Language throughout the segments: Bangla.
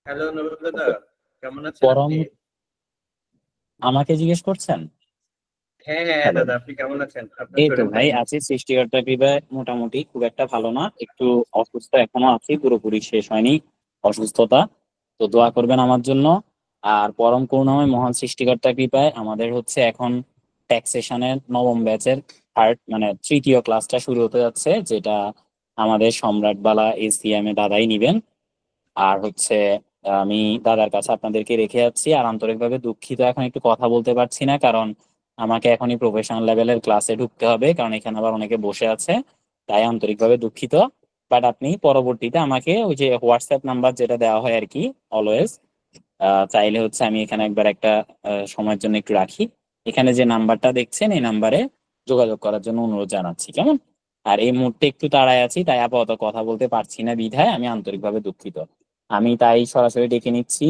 হ্যালো নবীন দাদা, কেমন আছেন পরম আপনি? আমাকে জিজ্ঞেস করছেন? হ্যাঁ হ্যাঁ হ্যালো। দাদা, আপনি কেমন আছেন? আপনার এই তো শরীরটা ভাই কেমন? আছি, সৃষ্টিকর্তার কৃপায় মোটামুটি, খুব একটা ভালো না, একটু অসুস্থ এখনো আছি, পুরোপুরি শেষ হয়নি অসুস্থতা। তো দোয়া করবেন আমার জন্য। আর পরম করুণাময় মহান সৃষ্টিকর্তার কৃপায় আমাদের হচ্ছে এখন ট্যাক্সেশনের নবম ব্যাচের থার্ড মানে তৃতীয় ক্লাসটা শুরু হতে যাচ্ছে, যেটা আমাদের সম্রাট বালা এসিএম এ দাদাই নিবেন। আর হচ্ছে আমি দাদার কাছে আপনাদেরকে রেখে যাচ্ছি। আর আন্তরিকভাবে দুঃখিত, এখন একটু কথা বলতে পারছি না, কারণ আমাকে এখনই প্রফেশনাল লেভেলের ক্লাসে ঢুকতে হবে, কারণ এখানে আবার অনেকে বসে আছে। তাই আন্তরিকভাবে দুঃখিত। বাট আপনি পরবর্তীতে আমাকে ওই যে হোয়াটসঅ্যাপ নাম্বার যেটা দেওয়া হয় আর কি, অলওয়েজ চাইলে হচ্ছে আমি এখানে একবার একটা সময়ের জন্য একটু রাখি। এখানে যে নাম্বারটা দেখছেন এই নাম্বারে যোগাযোগ করার জন্য অনুরোধ জানাচ্ছি, কেমন? আর এই মুহূর্তে একটু তাড়ায় আছি, তাই আপাতত কথা বলতে পারছি না, বিধায় আমি আন্তরিকভাবে দুঃখিত। আমি তাই সরাসরি ডেকে নিচ্ছি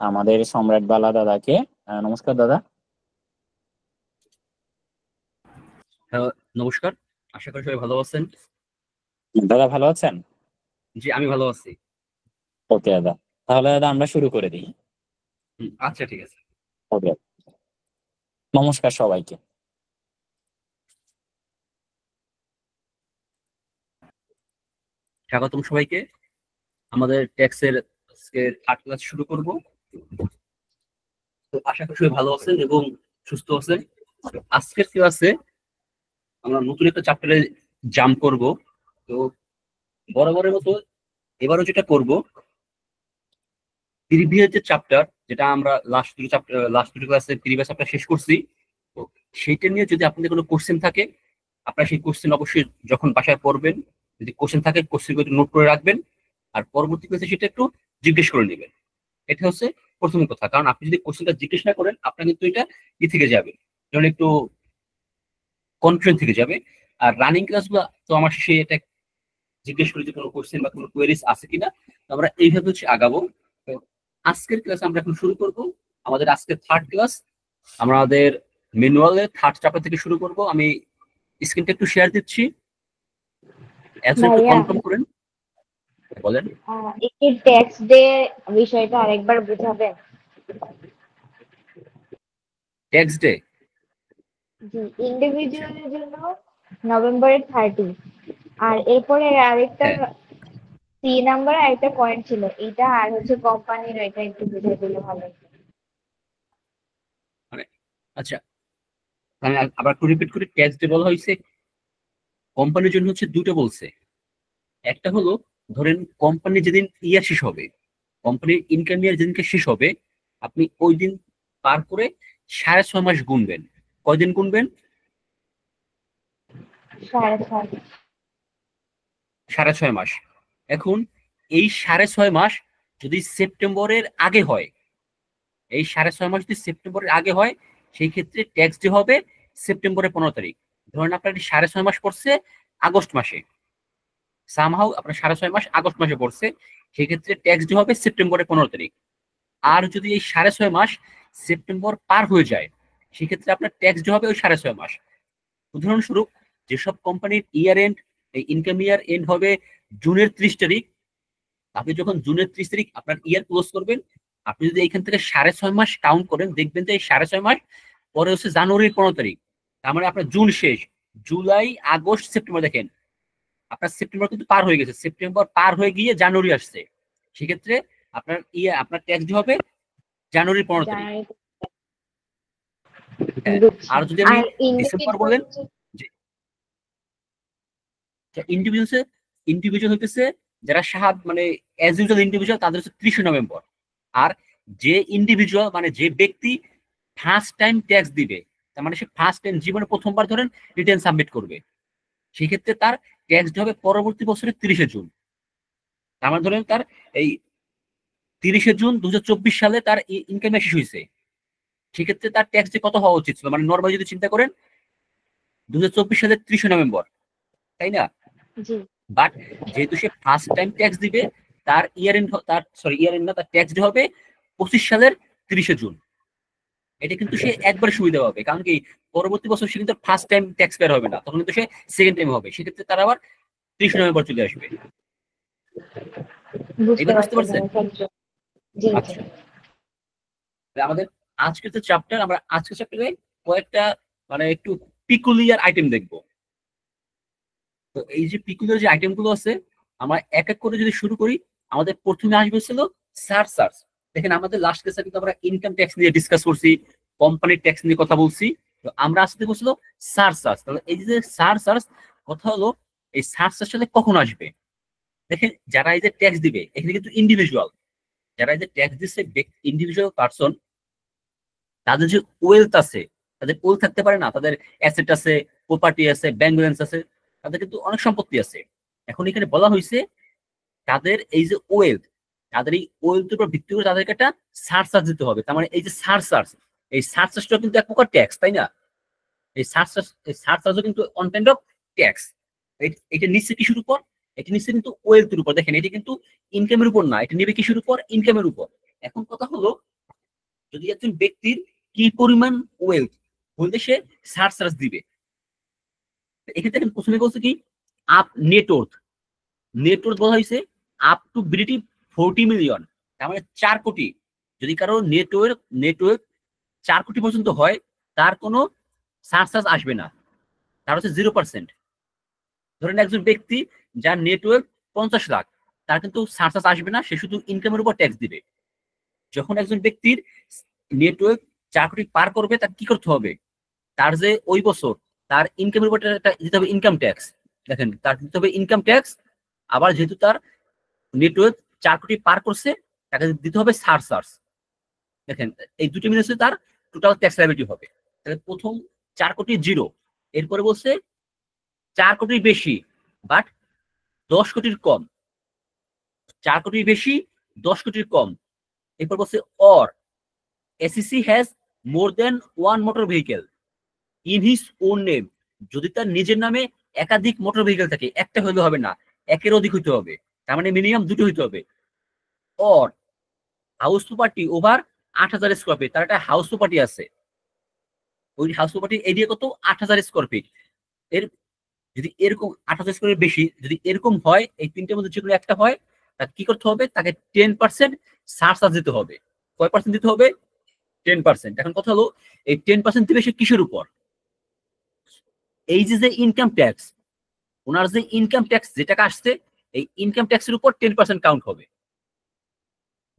আমাদের সম্রাট বালা দাদাকে। নমস্কার দাদা। হ্যাঁ, নমস্কার। আশা করি সবাই ভালো আছেন। দাদা ভালো আছেন? জি, আমি ভালো আছি। ওকে দাদা, তাহলে দাদা আমরা শুরু করে দিই। আচ্ছা, ঠিক আছে। ওকে, নমস্কার সবাইকে। স্বাগতম সবাইকে। আমাদের ট্যাক্সের আজকে থার্ড ক্লাস শুরু করব। তো আশা করি সবাই ভালো আছেন এবং সুস্থ আছেন। আজকের ক্লাসে আমরা নতুন একটা চ্যাপ্টারে জাম্প করব। তো বরাবরের মতো এবারও যেটা করব, প্রিভিয়াস যে চ্যাপ্টার, যেটা আমরা লাস্ট দুটো ক্লাসে প্রিভিয়াস চ্যাপ্টার শেষ করছি, তো সেইটা নিয়ে যদি আপনাদের কোনো কোশ্চেন থাকে, আপনারা সেই কোশ্চেন অবশ্যই যখন বাসায় পড়বেন, যদি কোশ্চেন থাকে কোশ্চেন একটু নোট করে রাখবেন। আর পরবর্তী ক্লাসে সেটা একটু জিজ্ঞেস করে নেবেন। এটা হচ্ছে প্রথম কথা, কারণ আপনি যদি কোশ্চেনটা জিজ্ঞেস না করেন, আপনার কিন্তু এটা থেকে যাবে, যেমন একটু কনফিউশন থেকে যাবে। আর রানিং ক্লাসগুলো তো আমার শেষে এটা জিজ্ঞেস করি যে কোনো কোশ্চেন বা কোনো কোয়েরিজ আছে কিনা। তো আমরা এইভাবে হচ্ছে আগাবো। তো আজকের ক্লাস আমরা এখন শুরু করব। আমাদের আজকের থার্ড ক্লাস, আমাদের ম্যানুয়ালের থার্ড চ্যাপ্টার থেকে শুরু করব। আমি স্ক্রিনটা একটু শেয়ার দিচ্ছি, একজন একটু ভাইয়া, কনফার্ম করেন, বলেন। একটি ট্যাক্স ডে বিষয়টা আরেকবার বুঝাবেন? Tax day? জি, ইন্ডিভিজুয়ালের জন্য নভেম্বরের 30, আর এরপরে আরেকটা হ্যাঁ, সি নাম্বার আরেকটা পয়েন্ট ছিল, এটা আর হচ্ছে কোম্পানির, এটা একটু বুঝিয়ে দিলে ভালো হতো। মানে আচ্ছা, আমি আবার একটু রিপিট করি। ট্যাক্স ডে বলা হয়েছে কোম্পানির জন্য হচ্ছে দুটো বলছে। একটা হলো, ধরেন কোম্পানি যেদিন ইয়ার শেষ হবে, কোম্পানির ইনকাম ইয়ার যেদিনকে শেষ হবে, আপনি ওই দিন পার করে 6.5 মাস গুনবেন। কয়দিন গুনবেন? 6.5। 6.5 মাস। এখন এই 6.5 মাস যদি সেপ্টেম্বরের আগে হয়, এই 6.5 মাস যদি সেপ্টেম্বরের আগে হয়, সেই ক্ষেত্রে ট্যাক্স ডে হবে সেপ্টেম্বরের 15 তারিখ। ধরেন আপনার 6.5 মাস পড়ছে আগস্ট মাসে, সামহাউ আপনার 6.5 মাস আগস্ট মাসে পড়ছে, সেক্ষেত্রে ট্যাক্স ডে হবে সেপ্টেম্বরের 15 তারিখ। আর যদি এই 6.5 মাস সেপ্টেম্বর পার হয়ে যায়, সেক্ষেত্রে আপনার ট্যাক্স ডে হবে ওই 6.5 মাস। উদাহরণস্বরূপ, যেসব কোম্পানির ইয়ার এন্ড, এই ইনকাম ইয়ার এন্ড হবে জুনের 30 তারিখ, আপনি যখন জুনের 30 তারিখ আপনার ইয়ার ক্লোজ করবেন, আপনি যদি এখান থেকে 6.5 মাস কাউন্ট করেন, দেখবেন যে এই 6.5 মাস পরে হচ্ছে জানুয়ারির 15 তারিখ। তার মানে আপনার জুন শেষ, জুলাই আগস্ট সেপ্টেম্বর, দেখেন আপনার সেপ্টেম্বর কিন্তু পার হয়ে গেছে, সেপ্টেম্বর পার হয়ে গিয়ে জানুয়ারি আসছে। সেক্ষেত্রে আপনার ট্যাক্স ডে হবে জানুয়ারির 15 তারিখ। জানুয়ারি। হ্যাঁ। বুঝছি। আর যদি আপনি আর ডিসেম্বর ইন্ডিভিজুয়াল বলেন, যে ইন্ডিভিজুয়াল হইতেছে যারা মানে অ্যাজ ইউজুয়াল ইন্ডিভিজুয়াল, তাদের হচ্ছে 30 নভেম্বর। আর যে ইন্ডিভিজুয়াল মানে যে ব্যক্তি ফার্স্ট টাইম ট্যাক্স দিবে, তার মানে সে ফার্স্ট টাইম জীবনে প্রথমবার ধরেন রিটার্ন সাবমিট করবে, সেক্ষেত্রে তার ট্যাক্স হবে পরবর্তী বছরের 30শে জুন। তার মানে ধরেন তার এই 30শে জুন 2024 সালে তার ইনকাম শেষ হয়েছে, সেক্ষেত্রে তার ট্যাক্স কত হওয়া উচিত ছিল, মানে নর্মালি যদি চিন্তা করেন 2024 সালের 30শে নভেম্বর, তাই না? জি। বাট যেহেতু সে ফার্স্ট টাইম ট্যাক্স দিবে, তার ইয়ার এন্ড না, তার ট্যাক্স হবে 25 সালের 30শে জুন। এটা কিন্তু সে একবার সুবিধা পাবে, কারণ কি পরবর্তী বছর সে কিন্তু ফার্স্ট টাইম ট্যাক্স পেয়ার হবে না, তখন কিন্তু সে সেকেন্ড টাইম হবে, সেক্ষেত্রে তার আবার 30 নভেম্বর চলে আসবে। বুঝতে এবার বুঝতে পারছি পারছেন? ভাইয়া, থ্যাংক ইউ। জি জি। আচ্ছা, তাহলে আমাদের আজকের যে চ্যাপ্টার, আমরা আজকের চ্যাপ্টারে কয়েকটা মানে একটু পিকুলিয়ার আইটেম দেখবো। তো এই যে পিকুলিয়ার যে আইটেম গুলো আছে, আমরা এক এক করে যদি শুরু করি, আমাদের প্রথমে আসবে ছিল সার্চ। দেখেন আমাদের লাস্ট ক্লাসে কিন্তু আমরা ইনকাম ট্যাক্স নিয়ে ডিসকাস করছি, কোম্পানির ট্যাক্স নিয়ে কথা বলছি। তো আমরা আজকে বলছিল সার্চ। তাহলে এই যে সার্চ কথা হলো, এই সার্চ আসলে কখন আসবে? দেখেন যারা এই যে ট্যাক্স দিবে এখানে কিন্তু ইন্ডিভিজুয়াল, যারা এই যে ট্যাক্স দিচ্ছে ইন্ডিভিজুয়াল পার্সন, তাদের যে ওয়েলথ আছে, তাদের ওয়েলথ থাকতে পারে না, তাদের অ্যাসেট আছে, প্রপার্টি আছে, ব্যাংক ব্যালেন্স আছে, তাদের কিন্তু অনেক সম্পত্তি আছে। এখন এখানে বলা হয়েছে তাদের এই যে ওয়েলথ, তাদের এই ওয়েলথের উপর ভিত্তি করে তাদেরকে একটা সার্চার্জ দিতে হবে। তার মানে এই যে সার্চার্জ, এই সার্চার্জটা কিন্তু এক প্রকার ট্যাক্স, তাই না? এই সার্চার্জও কিন্তু অন কাইন্ড অফ ট্যাক্স। এটা নিচ্ছে কিসের উপর? এটা নিচ্ছে কিন্তু ওয়েলথের উপর। দেখেন এটা কিন্তু ইনকামের উপর না, এটা নেবে কিসের উপর? ইনকামের উপর। এখন কথা হলো, যদি একজন ব্যক্তির কি পরিমাণ ওয়েলথ হলে সে সার্চার্জ দিবে, এক্ষেত্রে দেখেন প্রথমে বলছে কি আপ নেটওয়ার্থ বলা হয়েছে আপ টু বিলিটি 40 মিলিয়ন, তার মানে 4 কোটি। যদি কারো নেটওয়ার্থ 4 কোটি পর্যন্ত হয়, তার কোনো সার্চার্জ আসবে না, তার হচ্ছে 0%। ধরেন একজন ব্যক্তি যার নেটওয়ার্থ 50 লাখ, তার কিন্তু সার্চার্জ আসবে না, সে শুধু ইনকামের উপর ট্যাক্স দিবে। যখন একজন ব্যক্তির নেটওয়ার্থ 4 কোটি পার করবে, তার কি করতে হবে? তার যে ওই বছর তার ইনকামের উপর দিতে হবে ইনকাম ট্যাক্স। দেখেন তার দিতে হবে ইনকাম ট্যাক্স, আবার যেহেতু তার নেটওয়ার্থ 4 কোটি পার করছে, তাকে দিতে হবে সার্চার্জ। দেখেন এই দুটো মিলে তার টোটাল ট্যাক্স লায়াবিলিটি হবে। তাহলে প্রথম 4 কোটি জিরো, এরপরে বলছে 4 কোটির বেশি বাট 10 কোটির কম, 4 কোটির বেশি 10 কোটির কম। এরপর বলছে or assessee has more than one motor vehicle in his own name, যদি তার নিজের নামে একাধিক মোটর ভেহিকেল থাকে, একটা হইলে হবে না, একের অধিক হইতে হবে, তার মানে মিনিমাম দুটো হইতে হবে। Or house property over 8,000 square feet, তার একটা হাউস প্রপার্টি আছে, ওই হাউস প্রপার্টি এরিয়া কত? 8,000 স্কোয়ার ফিট। এর যদি এরকম 8,000 স্কোয়ারের বেশি যদি এরকম হয়, এই তিনটের মধ্যে যে কোনো একটা হয়, তাকে কি করতে হবে? তাকে 10% সার্চার্জ দিতে হবে। কয় পার্সেন্ট দিতে হবে? 10%। এখন কথা হলো, এই 10% দিবে সে কিসের উপর? এই যে ইনকাম ট্যাক্স, ওনার যে ইনকাম ট্যাক্স যে টাকা আসছে, এই ইনকাম ট্যাক্সের উপর 10% কাউন্ট হবে।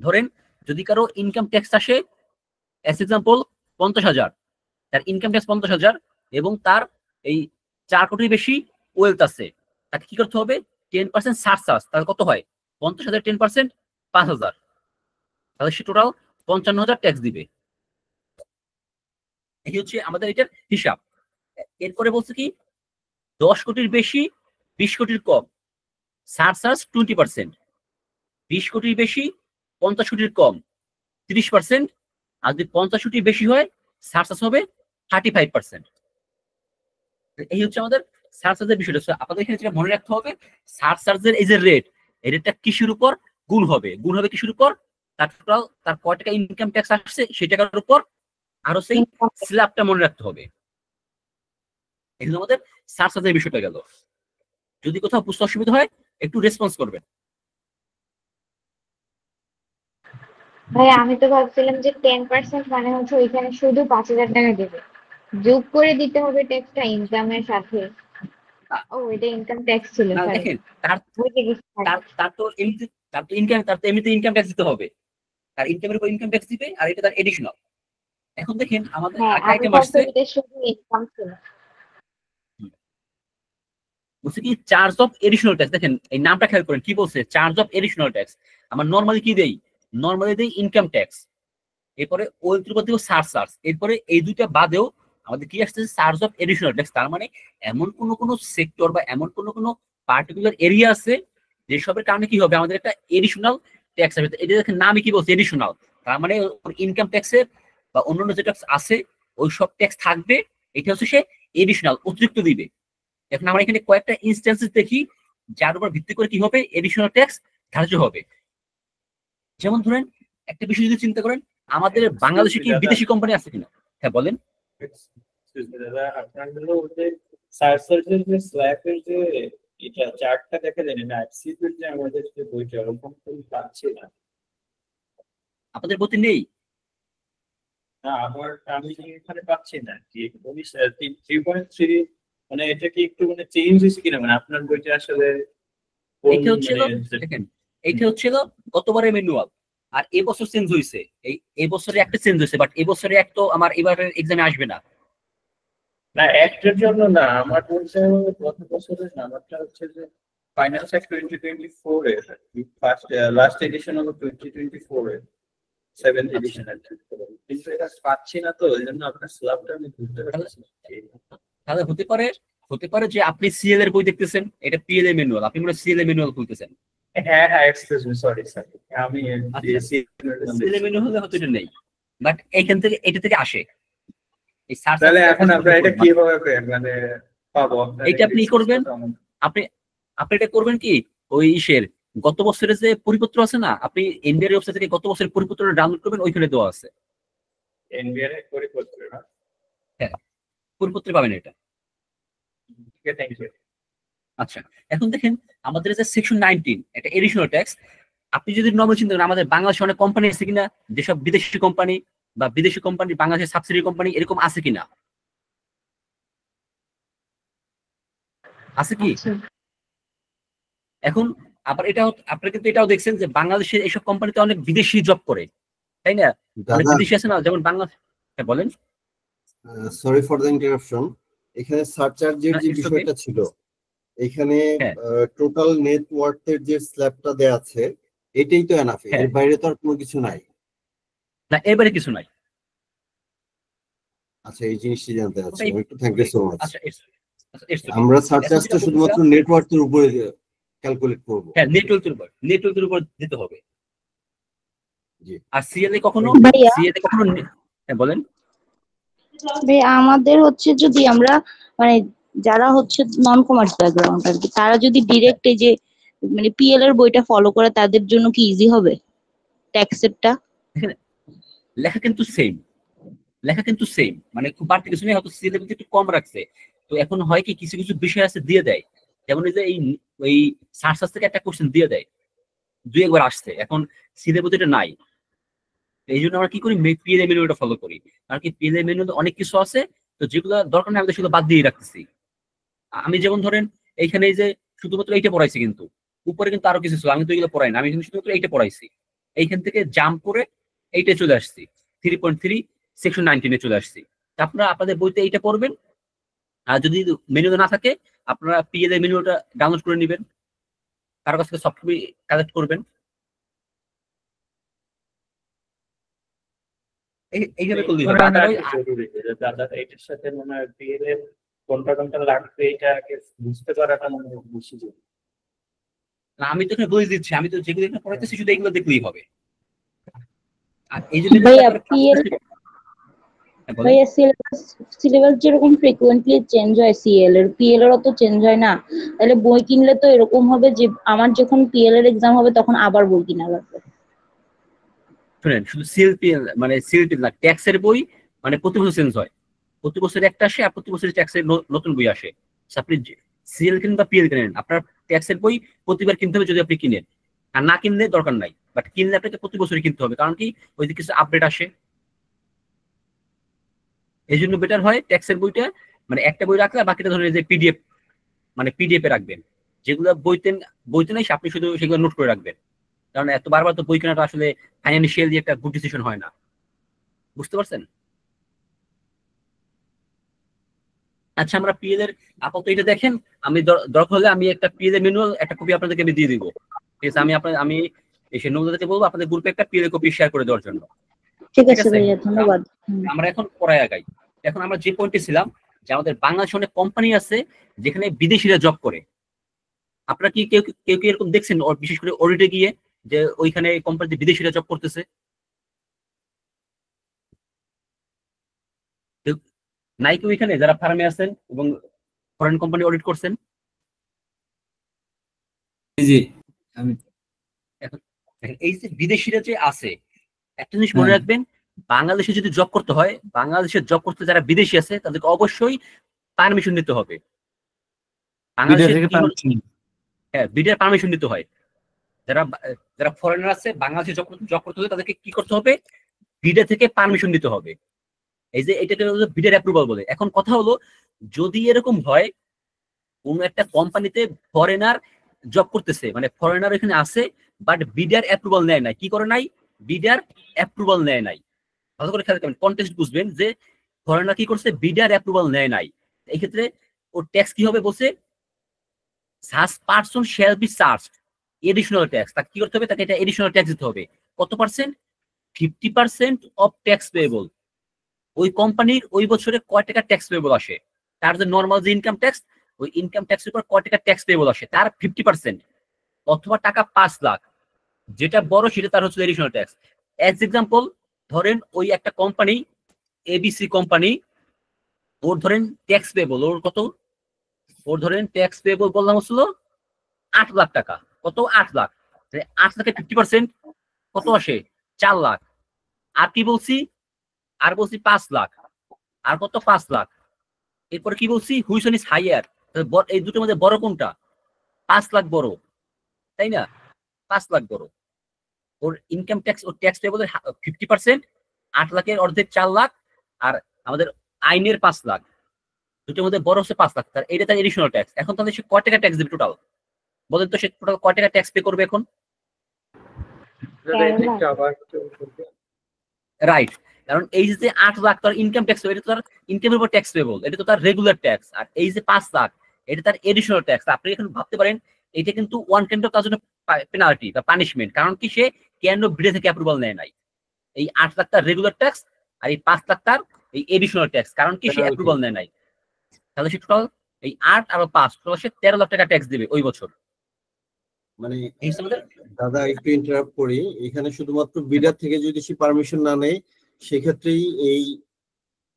ধরেন যদি কারো ইনকাম ট্যাক্স আসে অ্যাজ এক্সাম্পল 50,000, তার ইনকাম ট্যাক্স 50,000 এবং তার এই 4 কোটির বেশি ওয়েলথ আছে, তাকে কি করতে হবে? 10% সার্চার্জ। তাহলে কত হয়? 50,000 10% 5,000, তাহলে সে টোটাল 55,000 ট্যাক্স দিবে। এই হচ্ছে আমাদের এটার হিসাব। এরপরে বলছে কি 10 কোটির বেশি 20 কোটির কম সার্চার্জ 20%, 20 কোটির বেশি 50 কোটির কম 30%, আর যদি 50 কোটির বেশি হয় সার্চার্জ হবে 35%। এই হচ্ছে আমাদের সার্চার্জের বিষয়টা। আপনাদের এখানে যেটা মনে রাখতে হবে, সার্চার্জের এই যে রেট, এই রেটটা কিসের উপর গুণ হবে? গুণ হবে কিসের উপর? তার টোটাল তার কয় টাকা ইনকাম ট্যাক্স আসছে সেই টাকার উপর, আরো সেই স্ল্যাবটা মনে রাখতে হবে। এই জন্য আমাদের সার্চার্জের বিষয়টা গেল। যদি কোথাও বুঝতে অসুবিধা হয় একটু রেসপন্স করবেন। ভাই আমি তো ভাবছিলাম যে 10% মানে হচ্ছে ওইখানে শুধু 5,000 টাকা দেবে, যোগ করে দিতে হবে ট্যাক্সটা ইনকামের সাথে। ও এটা ইনকাম ট্যাক্স ছিল, না সরি দেখেন তার বুঝে গেছি। তার তার তো এমনিতে তার তো এমনিতে ইনকাম ট্যাক্স দিতে হবে, তার ইনকামের উপর ইনকাম ট্যাক্স দিবে, আর এটা তার এডিশনাল। এখন দেখেন আমাদের হ্যাঁ আরেকটা আমি আইটেম ভাবছি আসছে, এটা শুধু ইনকাম ছিল। বলছে কি চার্জ অফ এডিশনাল ট্যাক্স। দেখেন এই নামটা খেয়াল করেন, কি বলছে? Charge of additional tax. আমরা নর্মালি কি দেই? নর্মালি দেই ইনকাম ট্যাক্স, এরপরে ওয়েলথের উপর দিব সার্চার্জ, এরপরে এই দুইটা বাদেও আমাদের কি আসছে? Charge of additional tax. তার মানে এমন কোন সেক্টর বা এমন কোন পার্টিকুলার এরিয়া আছে যেসবের কারণে কি হবে? আমাদের একটা এডিশনাল ট্যাক্স আসবে। এটা দেখেন নামই কি বলছে? এডিশনাল। তার মানে ইনকাম ট্যাক্সের বা অন্যান্য যে ট্যাক্স আছে ওই সব ট্যাক্স থাকবে, এটা হচ্ছে সে এডিশনাল, অতিরিক্ত দিবে। এখন আমরা এখানে কয়েকটা ইনস্ট্যান্সেস দেখি যার উপর ভিত্তি করে কি হবে এডিশনাল ট্যাক্স ধার্য হবে। যেমন ধরেন একটা বিষয় যদি চিন্তা করেন, আমাদের বাংলাদেশে কি বিদেশি কোম্পানি আছে কিনা? হ্যাঁ বলেন। দাদা আপনার হলো যে সার্চার্জের যে স্ল্যাবের যে এটা চার্টটা দেখা যায় না, সিপির যে আমাদের যে বইটা ওরকম তো পাচ্ছি না। আপনাদের বইতে নেই? না আমি এখানে পাচ্ছি না কি 3.3, মানে এটা কি একটু মানে চেঞ্জ হয়েছে কিনা, মানে আপনার বইটা আসলে কোন এটা হচ্ছিল, মানে দেখেন এইটা হচ্ছিল গতবারের ম্যানুয়াল, আর এবছর চেঞ্জ হয়েছে। এই বছরে একটা চেঞ্জ হয়েছে, বাট এবছরে এক তো আমার এবারের এক্সামে আসবে না। না একটার জন্য না, আমার বলছে গত বছরের না, আমারটা হচ্ছে যে ফাইনাল সেট 2024 এর ফার্স্ট লাস্ট এডিশন হলো 2024 এর 7th এডিশন আর কি। কিন্তু এটা পাচ্ছি না, তো এই জন্য আপনার স্ল্যাবটা আমি বুঝতে পারছি না। তাহলে হতে পারে যে আপনি সিএল এর বই দেখতেছেন, এটা পিএল এর ম্যানুয়াল, আপনি মনে সিএল এর ম্যানুয়াল খুলতেছেন। হ্যাঁ হ্যাঁ, এক্সকিউজ মি, সরি সরি, আমি সিএল এর ম্যানুয়াল হলে হয়তো এটা নেই, বাট এইখান থেকে এটা থেকে আসে এই সার্চ। তাহলে এখন আমরা এটা কিভাবে মানে পাবো? এটা আপনি করবেন, আপনি আপনি এটা করবেন কি, ওই ইসের গত বছরের যে পরিপত্র আছে না, আপনি এনবিআর ওয়েবসাইট থেকে গত বছরের পরিপত্রটা ডাউনলোড করবেন, ওইখানে দেওয়া আছে। এনবিআর এর পরিপত্র না? হ্যাঁ, পরিপত্রে পাবেন এটা। ওকে, থ্যাংক ইউ। আচ্ছা, এখন দেখেন আমাদের যে সেকশন 19, এটা এডিশনাল ট্যাক্স। আপনি যদি নর্মাল চিন্তা করেন, আমাদের বাংলাদেশে অনেক কোম্পানি আছে কিনা, যেসব বিদেশি কোম্পানি বা বিদেশি কোম্পানি বাংলাদেশের সাবসিডি কোম্পানি এরকম আছে কিনা, আছে কি? আচ্ছা। এখন আবার এটাও আপনারা কিন্তু এটাও দেখছেন যে বাংলাদেশের এইসব কোম্পানিতে অনেক বিদেশি জব করে, তাই না? অনেক দাদা, বিদেশি আছে না, যেমন বাংলাদেশ। হ্যাঁ বলেন। Sorry for the interruption. এখানে সার্চার্জের না, যে it's okay. বিষয়টা ছিল, এখানে হ্যাঁ। টোটাল নেট ওয়ার্থের যে স্ল্যাবটা দেয়া আছে এটাই তো এনাফ, হ্যাঁ। এর বাইরে তো আর কোনো কিছু নাই। না, এবারে কিছু নাই। আচ্ছা, এই জিনিসটি জানতে চাচ্ছি, ওটাই- একটু থ্যাংক ইউ সো মাচ। আচ্ছা, it's okay. আমরা এখন সার্চার্জটা যেটা শুধুমাত্র বলছিলাম- নেট ওয়ার্থের উপরে ক্যালকুলেট করব। হ্যাঁ, নেটওয়ার্কের উপর দিতে হবে। জি। আর সিএলএ কখনো ভাইয়া। হ্যাঁ বলেন। ভাই আমাদের হচ্ছে যদি আমরা মানে যারা হচ্ছে নন কমার্স ব্যাকগ্রাউন্ড আর কি, তারা যদি ডিরেক্ট এই যে মানে পিএল এর বইটা ফলো করে, তাদের জন্য কি ইজি হবে ট্যাক্সেরটা? লেখা কিন্তু সেম, মানে খুব বাড়তি কিছু নেই, হয়তো সিলেবাস একটু কম রাখছে। তো এখন হয় কি, কিছু কিছু বিষয় আছে দিয়ে দেয়, যেমন এই যে এই সার্চ থেকে একটা কোশ্চেন দিয়ে দেয়, দুই একবার আসছে, এখন সিলেবাস এটা নাই। এই জন্য আমরা কি করি, পিএলএ মেনুটা ফলো করি, কারণ কি পিএলএ মেনুতে অনেক কিছু আছে, তো যেগুলো দরকার নেই আমাদের সেগুলো বাদ দিয়ে রাখতেছি। আমি যেমন ধরেন এইখানে এই যে শুধুমাত্র এইটা পড়াইছি, কিন্তু উপরে কিন্তু আরো কিছু ছিল, আমি তো এগুলো পড়াই না, আমি কিন্তু শুধুমাত্র এইটা পড়াইছি। এইখান থেকে জাম্প করে এইটা চলে আসছি, 3.3 সেকশন 19 চলে আসছি। আপনারা আপনাদের বইতে এইটা পড়বেন, আর যদি মেনুতে না থাকে আপনারা পিএলএ মেনুটা ডাউনলোড করে নেবেন, কারো কাছ থেকে সফট কপি কালেক্ট করবেন, এইভাবে করলেই হবে। দাদা এটার সাথে মনে হয় বিএল এর কোনটা কোনটা লাগবে এটা আগে বুঝতে পারাটা মনে হয় বেশি জরুরি। না, আমি তো এখানে বলে দিচ্ছি, আমি তো যেগুলো এখানে পড়াইতেছি শুধু এগুলো দেখলেই হবে। আর এই যে ভাইয়া ভাইয়া সিলেবাস যেরকম ফ্রিকোয়েন্টলি চেঞ্জ হয় সিএল এর, পিএল এরও তো চেঞ্জ হয় না, তাহলে বই কিনলে তো এরকম হবে যে আমার যখন পিএল এর এক্সাম হবে তখন আবার বই কিনা লাগবে। শুনেন, শুধু সিএলপিএল মানে সিএলপি না, ট্যাক্সের বই মানে প্রতি বছর চেঞ্জ হয়, প্রতি বছর একটা আসে, আর প্রতি বছর ট্যাক্সের নতুন বই আসে। আপনি সিএল কিনেন বা পিএল কিনেন, আপনার ট্যাক্সের বই প্রতিবার কিনতে হবে যদি আপনি কিনেন, আর না কিনলে দরকার নাই, বাট কিনলে আপনাকে প্রতি বছরই কিনতে হবে, কারণ কি ওই যে কিছু আপডেট আসে। এই জন্য বেটার হয় ট্যাক্সের বইটা মানে একটা বই রাখলে বাকিটা ধরেন যে পিডিএফ মানে পিডিএফ এ রাখবেন, যেগুলো বইতে নাই আপনি শুধু সেগুলো নোট করে রাখবেন, কারণ এত বারবার তো বই কেনাটা আসলে ফাইন্যান্সিয়ালি একটা গুড ডিসিশন হয় না। বুঝতে পারছেন? আচ্ছা, আমরা পিএল এর আপাতত এটা দেখেন, আমি দরকার হলে আমি একটা পিএল এর ম্যানুয়াল একটা কপি আপনাদেরকে আমি দিয়ে দিব, ঠিক আছে? আমি এসে নৌদাকে বলবো আপনাদের গ্রুপে একটা পিএল কপি শেয়ার করে দেওয়ার জন্য। ঠিক আছে ভাইয়া, ধন্যবাদ। আমরা এখন পড়ায় আগাই। এখন আমরা যে পয়েন্টে ছিলাম যে আমাদের বাংলাদেশে অনেক কোম্পানি আছে যেখানে বিদেশিরা জব করে। আপনারা কি কেউ কেউ কি এরকম দেখছেন, বিশেষ করে অডিটে গিয়ে যে ওইখানে কোম্পানিতে বিদেশিরা জব করতেছে? নাই কেউ এখানে যারা ফার্মে আছেন এবং ফরেন কোম্পানি অডিট করছেন? জি, আমি এখন এই যে বিদেশিরা যে আছে, একটা জিনিস মনে রাখবেন, বাংলাদেশে যদি জব করতে হয়, বাংলাদেশে জব করতে যারা বিদেশি আছে তাদেরকে অবশ্যই পারমিশন নিতে হবে। বিদেশ থেকে permission। হ্যাঁ, বিডের পারমিশন নিতে হয়। যারা যারা ফরেনার আছে বাংলাদেশে জব করতে হবে তাদেরকে কি করতে হবে, বিডে থেকে পারমিশন নিতে হবে। এই যে এটাকে বিডের অ্যাপ্রুভাল বলে। এখন কথা হলো যদি এরকম হয় কোন একটা কোম্পানিতে ফরেনার জব করতেছে, মানে ফরেনার এখানে আছে বাট বিডার অ্যাপ্রুভাল নেয় নাই, কি করে নাই, বিডার অ্যাপ্রুভাল নেয় নাই। ভালো করে খেয়াল করবেন, কনটেক্সট বুঝবেন যে ফরেনার কি করছে, বিডার অ্যাপ্রুভাল নেয় নাই। এই ক্ষেত্রে ওর ট্যাক্স কি হবে বলছে, such person shall be charged additional tax. তাকে কি করতে হবে, তাকে এটা এডিশনাল ট্যাক্স দিতে হবে। কত পার্সেন্ট, 50% অফ ট্যাক্স পেয়েবল। ওই কোম্পানির ওই বছরে কয় টাকা ট্যাক্স পেয়েবল আসে, তার যে নর্মাল যে ইনকাম ট্যাক্স, ওই ইনকাম ট্যাক্সের উপর কয় টাকা ট্যাক্স পেয়েবল আসে তার 50%, অথবা টাকা 5 লাখ, যেটা বড় সেটা তার হচ্ছে এডিশনাল ট্যাক্স। এজ এক্সাম্পল ধরেন ওই একটা কোম্পানি এবিসি কোম্পানি, ওর ধরেন ট্যাক্স পেয়েবল ওর কত, ওর ধরেন ট্যাক্স পেয়েবল বললাম হচ্ছিল 8 লাখ টাকা। কত, 8 লাখ। 8 লাখের 50% কত আসে, 4 লাখ। আর কি বলছি, আর বলছি 5 লাখ, আর কত, 5 লাখ। এরপরে কি বলছি, হুইচ ইজ হাইয়ার, এই দুটোর মধ্যে বড় কোনটা, 5 লাখ বড়, তাই না, 5 লাখ বড়। ওর ইনকাম ট্যাক্স, ওর ট্যাক্স পেয়েবলের 50%, 8 লাখের অর্ধেক 4 লাখ, আর আমাদের আইনের 5 লাখ, দুটোর মধ্যে বড় হচ্ছে 5 লাখ। তার এটা তার এডিশনাল ট্যাক্স। এখন তাহলে সে কয় টাকা ট্যাক্স দেবে টোটাল, বলেন তো, সে টোটাল কয় টাকা ট্যাক্স পে করবে এখন? রাইট, কারণ এই যে 8 লাখ তার ইনকাম ট্যাক্স, এটা তো তার ইনকামের উপর ট্যাক্স পেবল, এটা তো তার রেগুলার ট্যাক্স। আর এই যে 5 লাখ এটা তার এডিশনাল ট্যাক্স। আপনি এখন ভাবতে পারেন এটা কিন্তু ওয়ান কাইন্ড অফ তার জন্য পেনাল্টি বা পানিশমেন্ট, কারণ কি সে কেন বিডে থেকে অ্যাপ্রুভাল নেয় নাই। এই 8 লাখ তার রেগুলার ট্যাক্স, আর এই 5 লাখ তার এই এডিশনাল ট্যাক্স, কারণ কি সে অ্যাপ্রুভাল নেয় নাই। তাহলে সে টোটাল এই 8 আর 5 টোটাল সে 13 লাখ টাকা ট্যাক্স দেবে ওই বছর। মানে দাদা একটু ইন্টারাপ্ট করি, এখানে শুধুমাত্র বিডার থেকে যদি সে পারমিশন না নেয় সেক্ষেত্রেই এই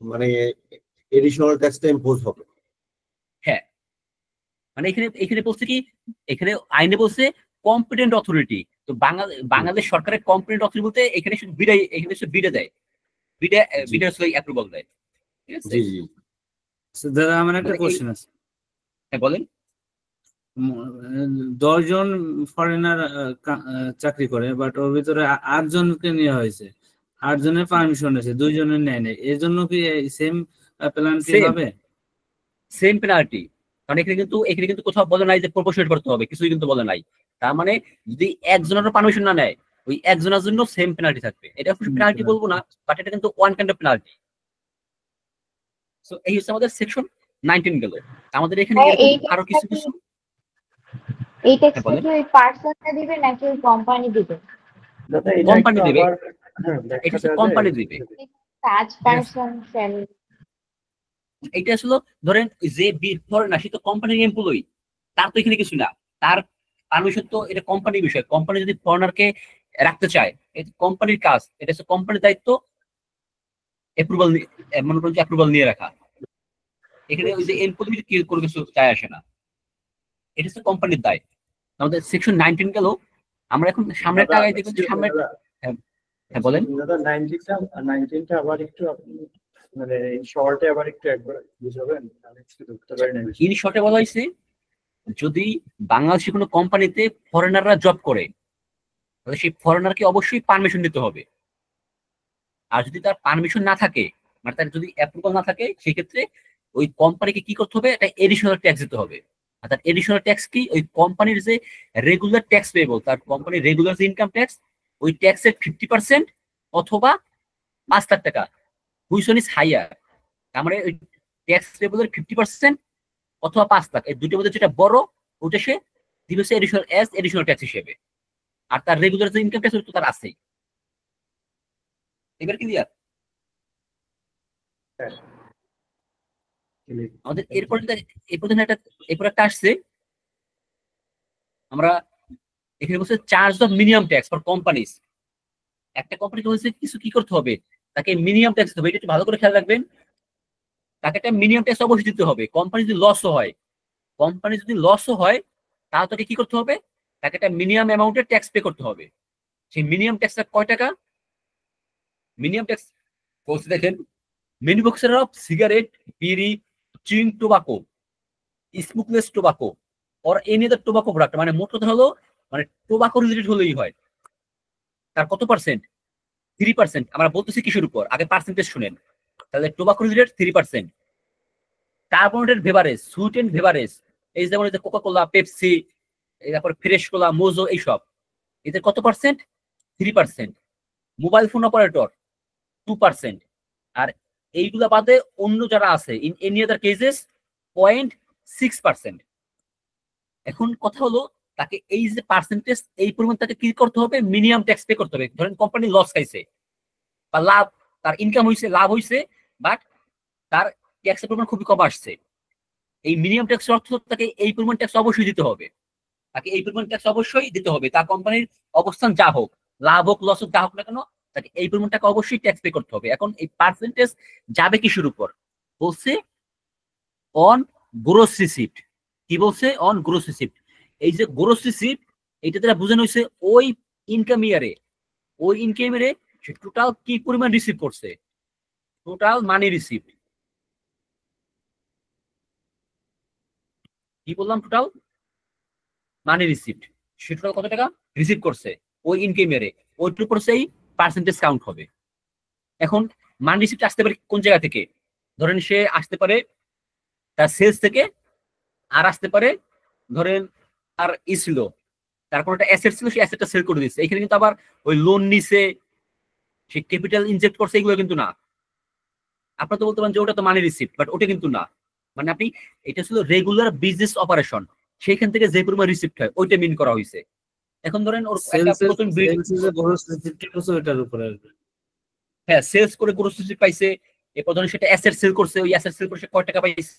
মানে এডিশনাল ট্যাক্সটা ইম্পোজ হবে। হ্যাঁ, মানে এখানে বলছে কি, এখানে আইনে বলছে কম্পিটেন্ট অথরিটি। তো বাংলাদেশ সরকারের কম্পিটেন্ট অথরিটি বলতে এখানে শুধু বিডাই, এখানে শুধু বিডে দেয়, বিডে আসলে অ্যাপ্রুভাল দেয়। ঠিক আছে, জি জি। দাদা আমার একটা কোশ্চেন আছে। হ্যাঁ বলেন। 10 জন ফরেনার চাকরি করে, বাট ওর ভিতরে 8 জনকে নেওয়া হয়েছে, 8 জনের পারমিশন আছে, 2 জনের নেয় নাই, এর জন্য কি সেম প্ল্যান কি হবে? সেম পেনাল্টি, কারণ এখানে কিন্তু কোথাও বলে নাই যে প্রপোর্শনেট করতে হবে, কিছুই কিন্তু বলে নাই। তার মানে যদি একজনের পারমিশন না নেয়, ওই একজনের জন্য সেম পেনাল্টি থাকবে। এটা পেনাল্টি বলবো না, বাট এটা কিন্তু one kind of penalty. So এই হচ্ছে আমাদের সেকশন 19 গেল। আমাদের এখানে আরো কিছু কিছু এই ট্যাক্সটা কি ওই পার্সনটা দিবে নাকি ওই কোম্পানি দিবে? কোম্পানি দিবে, এটা কোম্পানি দিবে। সাচ পার্সন শ্যাল, এটা আসলে ধরেন যে ফরেনার সে তো কোম্পানির এমপ্লয়ি, তার তো এখানে কিছু না, তার পারমিশন তো এটা কোম্পানির বিষয়। কোম্পানি যদি ফরেনারকে রাখতে চায়, এটা কোম্পানির কাজ, এটা হচ্ছে কোম্পানির দায়িত্ব অ্যাপ্রুভাল, মনে করেন যে অ্যাপ্রুভাল নিয়ে রাখা। এখানে ওই যে এমপ্লয়ি কি কোনো কিছু চায় আসে না, এটা হচ্ছে কোম্পানির দায়। আমাদের সেকশন 19 গেল। আমরা এখন সামনের টাকায় দেখুন যে সামনে, হ্যাঁ বলেন। 19টা আবার একটু আপনি মানে শর্টে আবার একবার বুঝাবেন, আমি একটু ধরতে পারি না। ইন শর্টে বলা হয়েছে যদি বাংলাদেশে কোনো কোম্পানিতে ফরেনাররা জব করে তাহলে সেই ফরেনারকে অবশ্যই পারমিশন দিতে হবে। আর যদি তার পারমিশন না থাকে, মানে তার যদি অ্যাপ্রুভাল না থাকে, সেক্ষেত্রে ওই কোম্পানিকে কি করতে হবে, একটা এডিশনাল ট্যাক্স দিতে হবে। আর তার এডিশনাল ট্যাক্স কি, ওই কোম্পানির যে রেগুলার ট্যাক্স পেয়েবল, তার কোম্পানির রেগুলার যে ইনকাম ট্যাক্স, ওই ট্যাক্সের 50% অথবা 5 লাখ টাকা, হুইচ ওয়ান ইজ হাইয়ার। তার মানে ওই ট্যাক্স পেয়েবলের 50% অথবা 5 লাখ, এই দুটোর মধ্যে যেটা বড় ওটা সে দিবে এডিশনাল ট্যাক্স হিসেবে। আর তার রেগুলার যে ইনকাম ট্যাক্স তো তার আছেই। এবার ক্লিয়ার? আমাদের এরপর একটা আসছে, আমরা এখানে বলছে charge of minimum tax for companies. একটা কোম্পানিকে বলছে কিছু কি করতে হবে, তাকে মিনিমাম ট্যাক্স দিতে হবে। এটা একটু ভালো করে খেয়াল রাখবেন, তাকে একটা মিনিমাম ট্যাক্স অবশ্যই দিতে হবে। কোম্পানি যদি লসও হয় তাহলে তাকে কি করতে হবে, তাকে একটা মিনিমাম অ্যামাউন্টের ট্যাক্স পে করতে হবে। সেই মিনিমাম ট্যাক্সটা কয় টাকা? মিনিমাম ট্যাক্স বলছে দেখেন, ম্যানুফ্যাকচারার অফ সিগারেট, বিড়ি, chewing tobacco, smokeless tobacco or any other tobacco product, মানে মোট কথা হলো মানে টোবাকো রিলেটেড হলেই হয়। তার কত পার্সেন্ট? 3%। আমরা বলতেছি কিসের উপর, আগে পার্সেন্টেজ শুনেন। তাহলে tobacco related 3%, carbonated beverage, sweet and beverage, এই যেমন কোকা কোলা, পেপসি, তারপর ফ্রেশ কোলা, মোজো, এইসব, এদের কত পার্সেন্ট? 3%। Mobile phone operator 2%। আর এইগুলা বাদে অন্য যারা আছে ইন এনি আদার কেসেস 0.6%। এখন কথা হলো তাকে এই যে পার্সেন্টেজ, এই পরিমাণ তাকে কি করতে হবে? মিনিমাম ট্যাক্স পে করতে হবে। ধরেন কোম্পানি লস খাইছে বা লাভ, তার ইনকাম হয়েছে, লাভ হয়েছে, বাট তার ট্যাক্সের পরিমাণ খুবই কম আসছে। এই মিনিমাম ট্যাক্স অর্থ তাকে এই পরিমাণ ট্যাক্স অবশ্যই দিতে হবে, তাকে এই পরিমাণ ট্যাক্স অবশ্যই দিতে হবে। তার কোম্পানির অবস্থান যা হোক, লাভ হোক লস হোক, যা হোক না কেন, তাকে এই পরিমাণ টাকা অবশ্যই ট্যাক্স পে করতে হবে। এখন এই পার্সেন্টেজ যাবে কিসের উপর? বলছে অন গ্রোস রিসিপ্ট। কি বলছে? On gross receipt. এই যে গ্রোস রিসিপ্ট, এটা দ্বারা বোঝানো হয়েছে ওই ইনকাম ইয়ারে, ওই ইনকাম ইয়ারে সে টোটাল কি পরিমাণ রিসিভ করছে, টোটাল মানি রিসিপ্ট। কি বললাম? Total money receipt. সে টোটাল কত টাকা রিসিভ করছে ওই ইনকাম ইয়ারে, ওইটার উপর সেই পার্সেন্টেজ কাউন্ট হবে। এখন মানি রিসিপ্ট আসতে পারে কোন জায়গা থেকে? ধরেন সে আসতে পারে তার সেলস থেকে, আর আসতে পারে ধরেন আর ছিল তার কোনো একটা অ্যাসেট ছিল, সেই অ্যাসেটটা সেল করে দিচ্ছে। এখানে কিন্তু আবার ওই লোন নিছে, সে ক্যাপিটাল ইনজেক্ট করছে, এগুলো কিন্তু না। আপনার তো বলতে পারেন যে ওটা তো মানি রিসিপ্ট, বাট ওটা কিন্তু না। মানে আপনি, এটা ছিল রেগুলার বিজনেস অপারেশন, সেইখান থেকে যে পরিমাণ রিসিপ্ট হয় ওইটা মিন করা হয়েছে। এখন ধরেন ওর একটা নতুন ওটার উপরে আসবে। হ্যাঁ, সেলস করে গ্রোস রিসিপ্ট পাইছে, এরপর ধরেন সেটা অ্যাসেট সেল করছে, ওই অ্যাসেট সেল করে সে কয় টাকা পাইছে,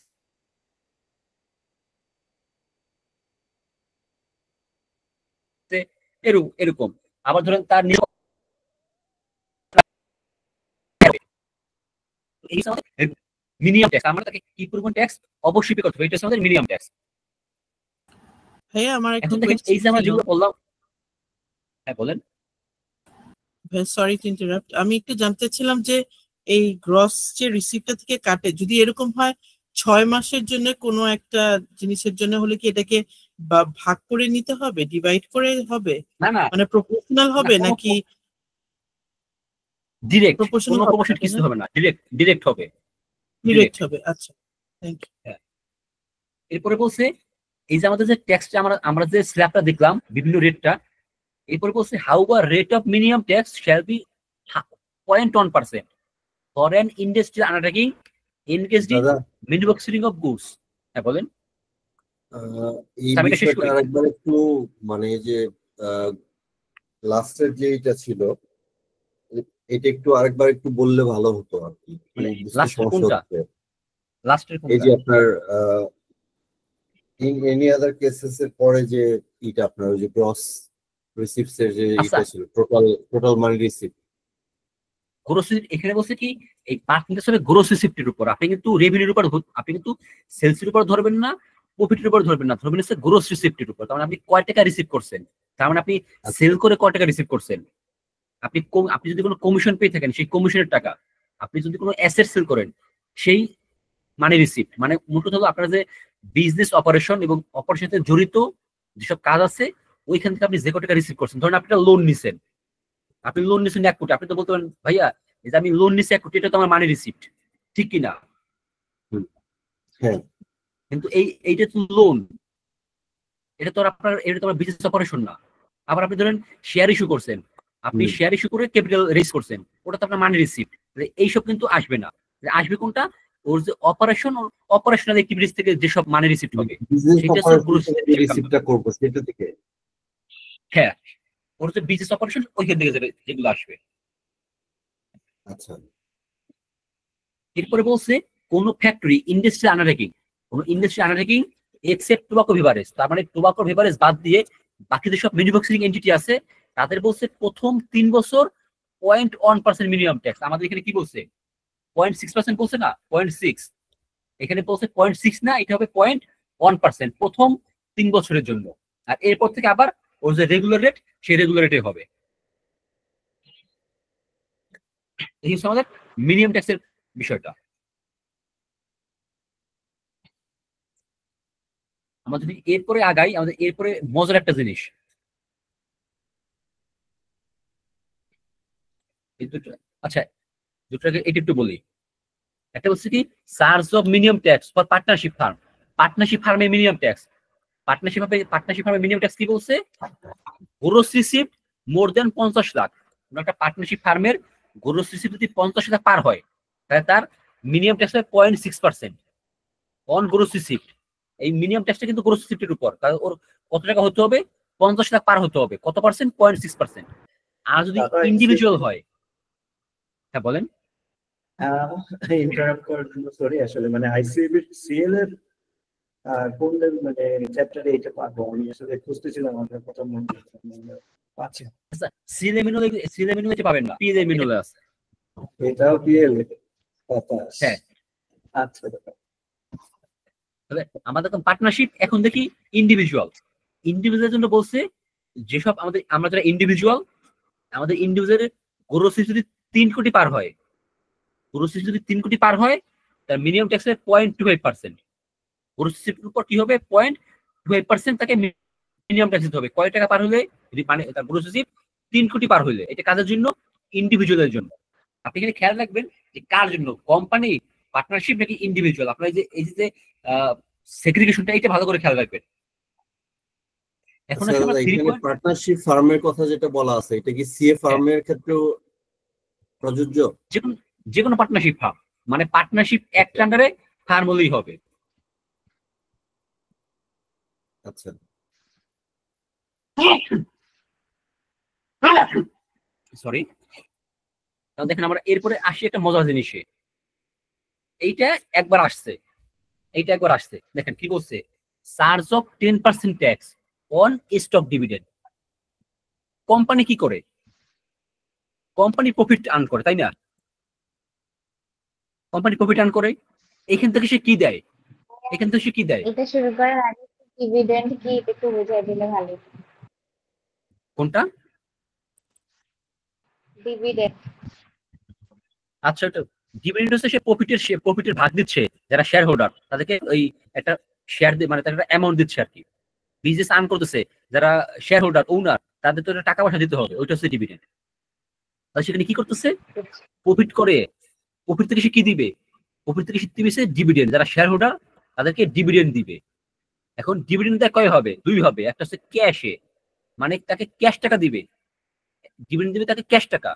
এরকম। আবার ধরেন তার মিনিমাম ট্যাক্স, আমরা তাকে কি পরিমাণ ট্যাক্স অবশ্যই পে করতে হবে, এটা হচ্ছে আমাদের মিনিমাম ট্যাক্স। ভাইয়া আমার একটা এখন দেখেন এই যে আমরা যেগুলো বললাম, হ্যাঁ বলেন। সরি টু ইন্টারাপ্ট, আমি একটু জানতে চাচ্ছিলাম যে এই গ্রস যে রিসিপ্টটা থেকে কাটে, যদি এরকম হয় 6 মাসের জন্য কোনো একটা জিনিসের জন্য হলে কি এটাকে ভাগ করে নিতে হবে, ডিভাইড করে হবে, না না, মানে প্রপোর্শনাল হবে নাকি ডিরেক্ট? প্রপোর্শনাল কোনো প্রপোর্শন কিছু হবে না, ডিরেক্ট হবে। ডিরেক্ট হবে? আচ্ছা, থ্যাংক ইউ। এরপরে বলছে এই যে আমাদের যে ট্যাক্সটা আমরা যে স্ল্যাবটা দেখলাম বিভিন্ন রেটটা, এরপরে বলছে however rate of minimum tax shall be 0.1% for an industrial undertaking engaged in manufacturing of goods. হ্যাঁ বলেন। এই আমি এটা শেষ বিষয়টা করি। আরেকবার একটু, মানে যে লাস্টের যে এটা ছিল, এটা একটু আরেকবার একটু বললে ভালো হতো আর কি, মানে বুঝতে লাস্টের সমস্যা কোনটা? হচ্ছে। লাস্টের এই কোনটা? যে আপনার ইন এনি আদার কেসেস এর পরে যে এটা আপনার ওই যে গ্রস রিসিপ্টস এর যে আচ্ছা, এটা ছিল, total money receipt. Gross receipt এখানে বলছে কি এই পার্সেন্টেজ হবে গ্রোস রিসিপ্টের উপর। আপনি কিন্তু রেভিনিউর উপর, আপনি কিন্তু সেলসের উপর ধরবেন না, প্রফিটের উপর ধরবেন না, ধরবেন হচ্ছে গ্রোস রিসিপ্টের উপর। তার মানে আপনি কয় টাকা রিসিভ করছেন, তার মানে আপনি সেল করে কয় টাকা রিসিভ করছেন। আপনি যদি কোনো কমিশন পেয়ে থাকেন, সেই কমিশনের টাকা, আপনি যদি কোনো অ্যাসেট সেল করেন, সেই মানি রিসিপ্ট। মানে মূলত হলো আপনার যে বিজনেস অপারেশন এবং অপারেশনের সাথে জড়িত যেসব কাজ আছে, ওইখান থেকে আপনি যে কত টাকা রিসিভ করছেন। ধরেন আপনি লোন নিছেন, 1 কোটি, আপনি তো বলতে পারেন ভাইয়া এই যে আমি লোন নিছি 1 কোটি, এটা তো আমার মানি রিসিপ্ট, ঠিক কিনা? হ্যাঁ, কিন্তু এইটা তো লোন, এটা তো আমার বিজনেস অপারেশন না। আবার আপনি ধরেন শেয়ার ইস্যু করছেন, আপনি শেয়ার ইস্যু করে ক্যাপিটাল রেজ করছেন, ওটা তো আপনার মানি রিসিপ্ট। এইসব কিন্তু আসবে না। আসবে কোনটা? ওর যে অপারেশনাল অ্যাক্টিভিটিস থেকে যেসব মানি রিসিপ্ট হবে, সেটা হচ্ছে গ্রোস রিসিপ্টটা করব সেটা থেকে। হ্যাঁ, ওর যে বিজনেস অপারেশন ওইখান থেকে যেগুলো আসবে। আচ্ছা, এরপরে বলছে কোন ফ্যাক্টরি ইন্ডাস্ট্রিয়াল আন্ডারটেকিং, কোন industrial undertaking except tobacco beverage, তার মানে টোবাকো বেভারেজ বাদ দিয়ে বাকি যেসব ম্যানুফ্যাকচারিং এন্টিটি আছে, তাদের বলছে প্রথম 3 বছর 0.1% মিনিমাম ট্যাক্স। আমাদের এখানে কি বলছে? 0.6% বলছে না, 0.6। এখানে বলছে 0.6 না, এটা হবে 0.1% প্রথম 3 বছরের জন্য। আর এরপর থেকে আবার ওর যে রেগুলার রেট, সেই রেগুলার রেটে হবে। এই হচ্ছে আমাদের মিনিমাম ট্যাক্সের বিষয়টা। আমরা যদি এরপরে আগাই, আমাদের এরপরে মজার একটা জিনিস, এই দুটো, আচ্ছা দুটোকে এটা একটু বলি। একটা বলছে কি charge of minimum tax for partnership firm, partnership ফার্মে মিনিমাম ট্যাক্স, পার্টনারশিপ ফার্মে মিনিমাম ট্যাক্স কি বলছে, গ্রোস রিসিপ্ট মোর দেন 50 লাখ। একটা পার্টনারশিপ ফার্মের গ্রোস রিসিপ্ট যদি 50 লাখ পার হয় তাহলে তার মিনিমাম ট্যাক্স হয় 0.6% অন গ্রোস রিসিপ্ট। এই মিনিমাম ট্যাক্সটা কিন্তু গ্রোস রিসিপ্টের উপর, কারণ ওর কত টাকা হতে হবে, 50 লাখ পার হতে হবে, কত পার্সেন্ট, 0.6%। আর যদি ইন্ডিভিজুয়াল হয়, হ্যাঁ বলেন। ইন্টারাপ্ট করার জন্য সরি, আসলে মানে আইসিএল এর কোন মানে চ্যাপ্টারে এটা পাবো আমি আসলে খুঁজতেছিলাম, আমার কথা মনে পাচ্ছি। আচ্ছা সিলেমিনুলে পাবেন না, পিএলএমিনুলে আছে। এটাও পিএল। হ্যাঁ আচ্ছা তাহলে আমাদের পার্টনারশিপ, এখন দেখি ইন্ডিভিজুয়ালের জন্য বলছে যেসব আমরা যারা ইন্ডিভিজুয়াল, আমাদের ইন্ডিভিজুয়ালের গ্রোস যদি 3 কোটি পার হয়, গ্রোস যদি 3 কোটি পার হয় তার মিনিমাম ট্যাক্সের 0.25%। গ্রোস রিসিপ্টের উপর কি হবে, 0.25% তাকে মিনিমাম ট্যাক্স দিতে হবে। কয় টাকা পার হলে, মানে তার গ্রোস রিসিপ্ট 3 কোটি পার হলে। এটা কাদের জন্য, ইন্ডিভিজুয়ালের জন্য। আপনি এখানে খেয়াল রাখবেন যে কার জন্য, কোম্পানি, পার্টনারশিপ নাকি ইন্ডিভিজুয়াল। আপনার এই যে সেগ্রিগেশনটা, এটা ভালো করে খেয়াল রাখবেন। এখন এখানে পার্টনারশিপ ফার্মের কথা যেটা বলা আছে, এটা কি সিএ ফার্মের ক্ষেত্রেও প্রযোজ্য? যে কোনো পার্টনারশিপ ফার্ম, মানে পার্টনারশিপ এক আন্ডারে ফার্ম হলেই হবে। আচ্ছা সরি, দেখেন আমরা এরপরে আসি একটা মজার জিনিসে। এইটা একবার আসছে, দেখেন কি বলছে, charge of 10% tax on stock dividend. Company কি করে, কোম্পানি প্রফিট আর্ন করে, তাই না? কোম্পানি প্রফিট আর্ন করে, এখান থেকে সে কি দেয়, এটা শুরু করার আগে ডিভিডেন্ড কি একটু বুঝাই দিলে ভালো। কোনটা ডিভিডেন্ড? আচ্ছা, এটা ডিভিডেন্ড হচ্ছে সে প্রফিটের ভাগ দিচ্ছে যারা শেয়ার হোল্ডার, তাদেরকে ওই একটা শেয়ার দিয়ে, মানে তারা একটা অ্যামাউন্ট দিচ্ছে আর কি। বিজনেস আর্ন করতেছে যারা শেয়ার হোল্ডার, ওনার, তাদের তো টাকা পয়সা দিতে হবে, ওইটা হচ্ছে ডিভিডেন্ড। তাহলে সেখানে কি করতেছে, প্রফিট করে, প্রফিট থেকে সে কি দিবে, প্রফিট থেকে সে দিবে ডিভিডেন্ড, যারা শেয়ার হোল্ডার তাদেরকে ডিভিডেন্ড দিবে। এখন ডিভিডেন্ড কয় হবে, 2 হবে। একটা হচ্ছে ক্যাশে, মানে তাকে ক্যাশ টাকা দিবে, ডিভিডেন্ড দিবে তাকে ক্যাশ টাকা।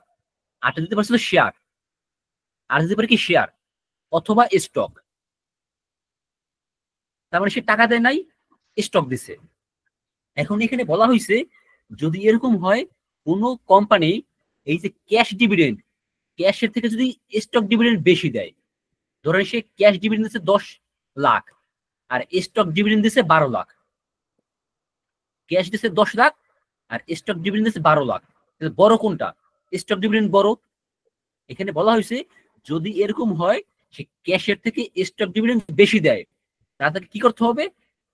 আরটা দিতে পারছিল শেয়ার, আর দিতে পারে কি শেয়ার অথবা স্টক। তার মানে সে টাকা দেয় নাই, স্টক দিছে। এখন এখানে বলা হয়েছে যদি এরকম হয় কোনো কোম্পানি এই যে ক্যাশ ডিভিডেন্ড, ক্যাশের থেকে যদি স্টক ডিভিডেন্ড বেশি দেয়, ধরেন সে ক্যাশ ডিভিডেন্ড দিচ্ছে 10 লাখ আর স্টক ডিভিডেন্ড দিচ্ছে 12 লাখ, ক্যাশ দিচ্ছে 10 লাখ আর স্টক ডিভিডেন্ড দিচ্ছে 12 লাখ, বড় কোনটা, স্টক ডিভিডেন্ড বড়। এখানে বলা হয়েছে যদি এরকম হয় সে ক্যাশের থেকে স্টক ডিভিডেন্ড বেশি দেয়, তাকে কি করতে হবে,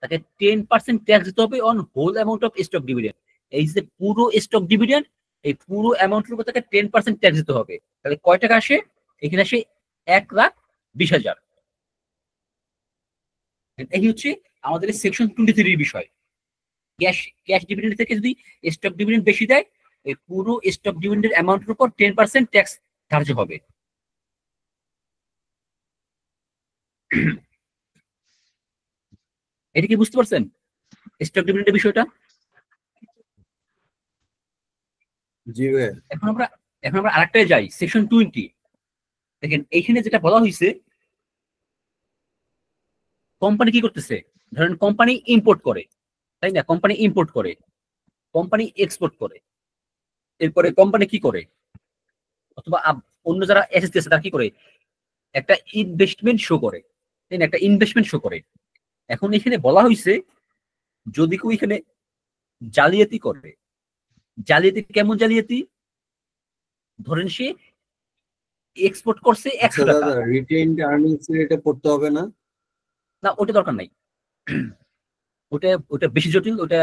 তাকে 10% ট্যাক্স দিতে হবে on whole amount of stock dividend. এই যে পুরো স্টক ডিভিডেন্ড, এই পুরো অ্যামাউন্টের উপর তাকে 10% ট্যাক্স দিতে হবে। তাহলে কয় টাকা আসে, এখানে আসে 1,20,000। এই হচ্ছে আমাদের সেকশন 23 বিষয়। ক্যাশ ডিভিডেন্ড থেকে যদি স্টক ডিভিডেন্ড বেশি দেয়, এই পুরো স্টক ডিভিডেন্ডের অ্যামাউন্টের উপর 10% ট্যাক্স ধার্য হবে। এটা কি বুঝতে পারছেন স্টক ডিভিডেন্ডের বিষয়টা? জি ভাই। এখন আমরা আরেকটায় যাই, সেকশন 20। দেখেন এইখানে যেটা বলা হয়েছে, কোম্পানি কি করতেছে, ধরেন কোম্পানি ইম্পোর্ট করে, তাই না, কোম্পানি ইম্পোর্ট করে, কোম্পানি এক্সপোর্ট করে, এরপরে কোম্পানি কি করে, অথবা অন্য যারা অ্যাসেট আছে তারা কি করে, একটা ইনভেস্টমেন্ট শো করে, তাই না, একটা ইনভেস্টমেন্ট শো করে। এখন এখানে বলা হয়েছে যদি কেউ এখানে জালিয়াতি করে, জালিয়াতি কেমন জালিয়াতি, ধরেন সে এক্সপোর্ট করছে 100 টাকা, রিটেইনড আর্নিংস এটা পড়তে হবে না? না ওটা দরকার নাই, ওটা বেশি জটিল, ওটা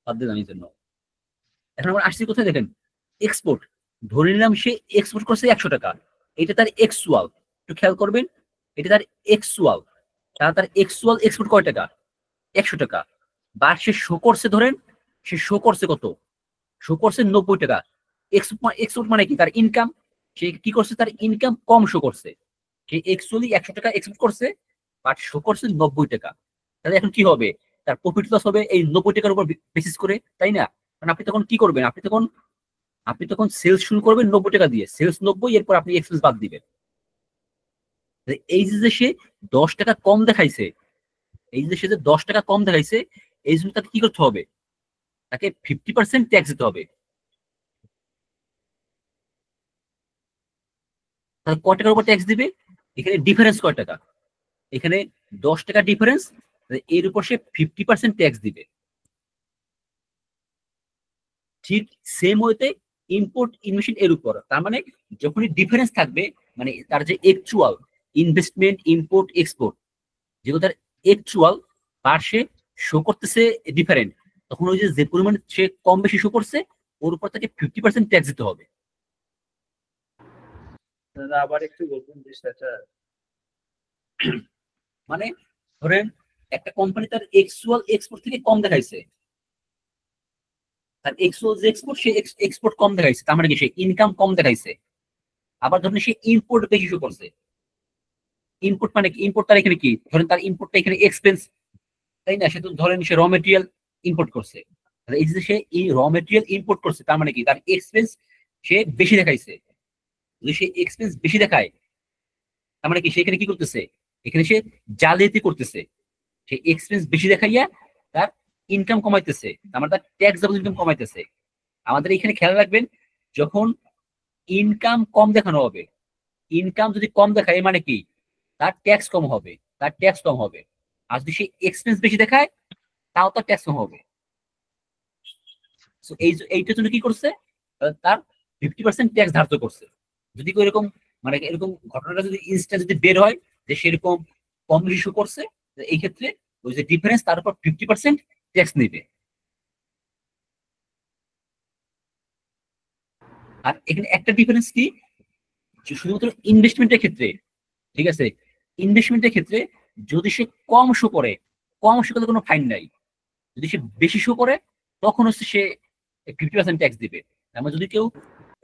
বাদ দিলাম এই জন্য। এখন আমরা আসছি কোথায়, দেখেন এক্সপোর্ট, ধরে নিলাম সে এক্সপোর্ট করছে 100 টাকা, এটা তার এক্সুয়াল, একটু খেয়াল করবেন, এটা তার এক্সুয়াল, তার এক্সুয়াল এক্সপোর্ট কয় টাকা, 100 টাকা, বা সে শো করছে, ধরেন সে শো করছে কত, শো করছে 90 টাকা, এক্সপোর্ট মানে কি, তার ইনকাম, সে কি করছে, তার ইনকাম কম শো করছে, সে অ্যাকচুয়ালি 100 টাকা এক্সপোর্ট করছে বাট শো করছে 90 টাকা। তাহলে এখন কি হবে, তার প্রফিট লস হবে এই 90 টাকার উপর বেসিস করে, তাই না? কারণ আপনি তখন কি করবেন, আপনি তখন সেলস শুরু করবেন 90 টাকা দিয়ে, সেলস 90, এরপর আপনি এক্সপেন্স বাদ দিবেন। এই যে সে 10 টাকা কম দেখাইছে, এই যে সে যে 10 টাকা কম দেখাইছে, এই জন্য তাকে কি করতে হবে, তাকে 50% ট্যাক্স দিতে হবে। তাহলে কয় টাকার উপর ট্যাক্স দিবে, এখানে ডিফারেন্স কয় টাকা, এখানে 10 টাকা ডিফারেন্স, এর উপর সে 50% ট্যাক্স দিবে। ঠিক সেম ওয়েতে ইম্পোর্ট ইনভেস্টমেন্ট এর উপর, তার মানে যখনই ডিফারেন্স থাকবে, মানে তার যে অ্যাকচুয়াল ইনভেস্টমেন্ট ইম্পোর্ট এক্সপোর্ট, যেগুলো তার অ্যাকচুয়াল আর সে শো করতেছে ডিফারেন্ট, তখন ওই যে পরিমাণ সে কম বেশি শো করছে ওর উপর তাকে 50% ট্যাক্স দিতে হবে। আবার একটু বলবেন বিষয়টা? মানে ধরেন একটা কোম্পানি তার অ্যাকচুয়াল এক্সপোর্ট থেকে কম দেখাইছে, তার অ্যাকচুয়াল যে এক্সপোর্ট সে এক্সপোর্ট কম দেখাইছে, তার মানে কি সে ইনকাম কম দেখাইছে। আবার ধরেন সে ইম্পোর্ট বেশি শো করছে, ইম্পোর্ট মানে কি, ইম্পোর্ট তার এখানে কি, ধরেন তার ইম্পোর্টটা এখানে এক্সপেন্স, তাই না? সে তো ধরেন সে র মেটেরিয়াল ইম্পোর্ট করছে, এই যে সে এই র মেটেরিয়াল ইম্পোর্ট করছে, তার মানে কি তার এক্সপেন্স সে বেশি দেখাইছে। যদি সে এক্সপেন্স বেশি দেখায়, তার মানে কি সেখানে কি করতেছে, এখানে সে জালিয়াতি করতেছে, সে এক্সপেন্স বেশি দেখাইয়া তার ইনকাম কমাইতেছে, আমার তার ট্যাক্সেবল ইনকাম কমাইতেছে। আমাদের এখানে খেয়াল রাখবেন, যখন ইনকাম কম দেখানো হবে, ইনকাম যদি কম দেখায় মানে কি, তার ট্যাক্স কম হবে, তার ট্যাক্স কম হবে। আর যদি সে এক্সপেন্স বেশি দেখায়, তাও তার ট্যাক্স কম হবে। এইটার জন্য কি করছে, তার 50% ট্যাক্স ধার্য করছে। যদি এরকম মানে এরকম ঘটনাটা যদি ইনস্ট্যান্ট যদি বের হয় যে সেরকম কম ইস্যু করছে, এই ক্ষেত্রে ওই যে ডিফারেন্স তার উপর 50% ট্যাক্স নেবে। আর এখানে একটা ডিফারেন্স কি, শুধুমাত্র ইনভেস্টমেন্টের ক্ষেত্রে, ঠিক আছে, ইনভেস্টমেন্টের ক্ষেত্রে যদি সে কম শো করে, কম শো করলে কোনো ফাইন নাই, যদি সে বেশি শো করে তখন হচ্ছে সে 50% ট্যাক্স দিবে। আমরা যদি কেউ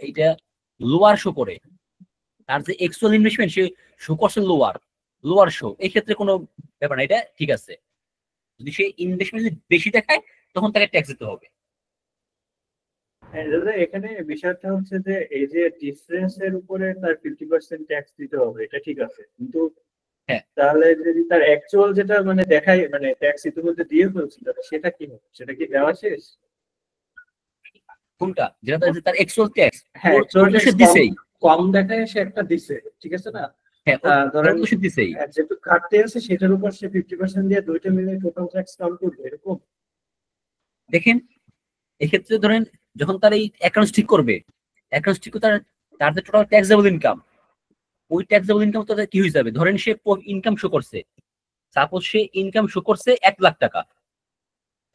এইটা লোয়ার শো করে, তার যে অ্যাকচুয়াল ইনভেস্টমেন্ট সে শো করছে লোয়ার শো, এই ক্ষেত্রে কোনো ব্যাপার না, এটা ঠিক আছে। যদি সে ইনভেস্টমেন্ট যদি বেশি দেখায় তখন তাকে ট্যাক্স দিতে হবে। এখানে বিষয়টা হচ্ছে যে এই যে ডিফারেন্স এর উপরে তার 50% ট্যাক্স দিতে হবে, এটা ঠিক আছে, কিন্তু তাহলে যদি তার অ্যাকচুয়াল যেটা মানে দেখায়, মানে ট্যাক্স ইতিমধ্যে দিয়ে ফেলছিল, সেটা কি হবে, সেটা কি দেওয়া শেষ? কোনটা, যেটা তার অ্যাকচুয়াল ট্যাক্স, হ্যাঁ, সে দিছেই, কম দেখায় সে একটা দিছে, ঠিক আছে না? ধরেন সে দিছেই, যেটুকু ঘাটতি আছে সেটার উপর সে 50% দিয়ে দুইটা মিলে টোটাল ট্যাক্স কাউন্ট করবে, এরকম। দেখেন এক্ষেত্রে ধরেন যখন তার এই অ্যাকাউন্টস ঠিক করবে, অ্যাকাউন্টস ঠিক তার তার যে টোটাল ট্যাক্সেবল ইনকাম, ওই ট্যাক্সেবল ইনকাম তো কি হয়ে যাবে, ধরেন সে ইনকাম শো করছে, সাপোজ সে ইনকাম শো করছে 1 লাখ টাকা,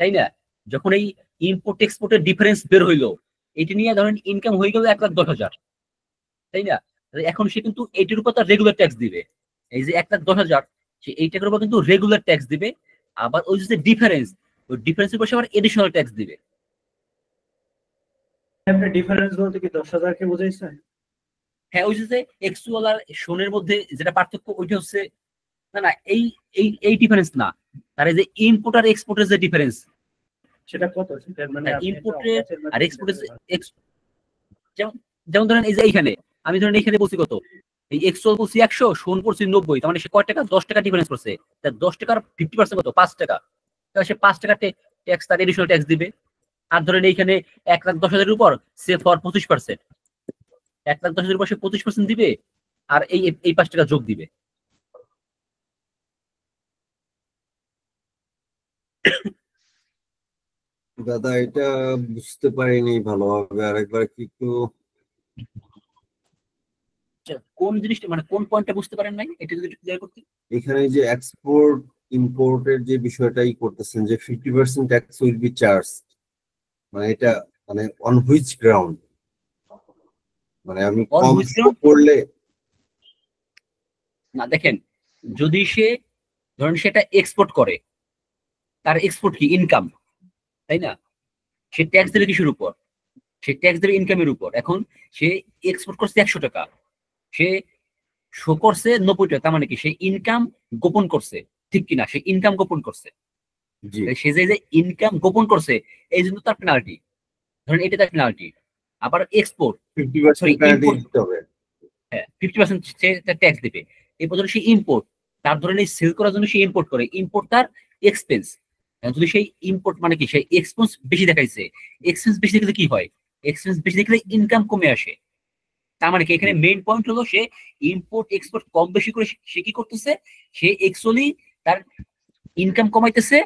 তাই না? যখন এই ইম্পোর্ট এক্সপোর্টের ডিফারেন্স বের হইলো, এটি নিয়ে ধরেন ইনকাম হয়ে গেল 1,10,000, তাই না? এখন সে কিন্তু এইটির উপর তার রেগুলার ট্যাক্স দিবে, এই যে 1,10,000 সে এই টাকার উপর কিন্তু রেগুলার ট্যাক্স দিবে। আবার ওই যে ডিফারেন্স, ওই ডিফারেন্সের উপর সে আবার এডিশনাল ট্যাক্স দিবে। ডিফারেন্স বলতে কি 10,000 কে বুঝাইছেন? হ্যাঁ, ওই যে এক্সুয়াল আর শোনের মধ্যে যেটা পার্থক্য, ওইটা হচ্ছে না এই এই এই ডিফারেন্স না, তার এই যে ইম্পোর্ট আর এক্সপোর্টের যে ডিফারেন্স, সেটা কত? সেটা মানে ইম্পোর্টের আর এক্সপোর্টের, যেমন ধরেন এই যে এইখানে আমি ধরেন এইখানে বলছি কত, এই এক্সুয়াল বলছি 100, শোন পড়ছি 90, তার মানে সে কয় টাকা, 10 টাকা ডিফারেন্স করছে, তার 10 টাকার 50% কত, 5 টাকা, তাহলে সে 5 টাকা ট্যাক্স তার এডিশনাল ট্যাক্স দিবে। আর ধরেন এইখানে 1,10,000 উপর সে ফর 25%, 1,10,000 উপর সে 25% দিবে, আর এই 5 টাকা যোগ দিবে। দাদা এটা বুঝতে পারিনি ভালোভাবে, আরেকবার কি একটু কোন জিনিসটা মানে কোন পয়েন্টটা বুঝতে পারেন নাই, এটা যদি ক্লিয়ার করতে। এখানে যে এক্সপোর্ট ইম্পোর্টের যে বিষয়টাই করতেছেন যে 50% ট্যাক্স উইল বি চার্জ, মানে এটা মানে অন হুইচ গ্রাউন্ড, মানে আমি কম করলে না, দেখেন যদি সে ধরেন সেটা এক্সপোর্ট করে, তার এক্সপোর্ট কি ইনকাম, তাই না? সে ট্যাক্স দেবে কিসের উপর, সে ট্যাক্স দেবে ইনকামের উপর। এখন সে এক্সপোর্ট করছে 100 টাকা, সে শো করছে 90 টাকা, তার মানে কি সে ইনকাম গোপন করছে, ঠিক কিনা? সে ইনকাম গোপন করছে। জি সে যে ইনকাম গোপন করছে এই জন্য তার পেনাল্টি, ধরেন এটা তার পেনাল্টি। আবার এক্সপোর্ট 50% পেনাল্টি দিতে হবে। হ্যাঁ 50% সে ট্যাক্স দিবে। এরপর ধরো সে ইম্পোর্ট, তার ধরেন এই সেল করার জন্য সে ইম্পোর্ট করে, ইম্পোর্ট তার এক্সপেন্স। যদি সেই ইম্পোর্ট মানে কি সেই এক্সপেন্স বেশি দেখাইছে, এক্সপেন্স বেশি দেখলে কি হয়? এক্সপেন্স বেশি দেখলে ইনকাম কমে আসে। তার মানে কি এখানে মেইন পয়েন্ট হলো সে ইম্পোর্ট এক্সপোর্ট কম বেশি করে সে কি করতেছে, সে অ্যাকচুয়ালি তার ইনকাম কমাইতেছে,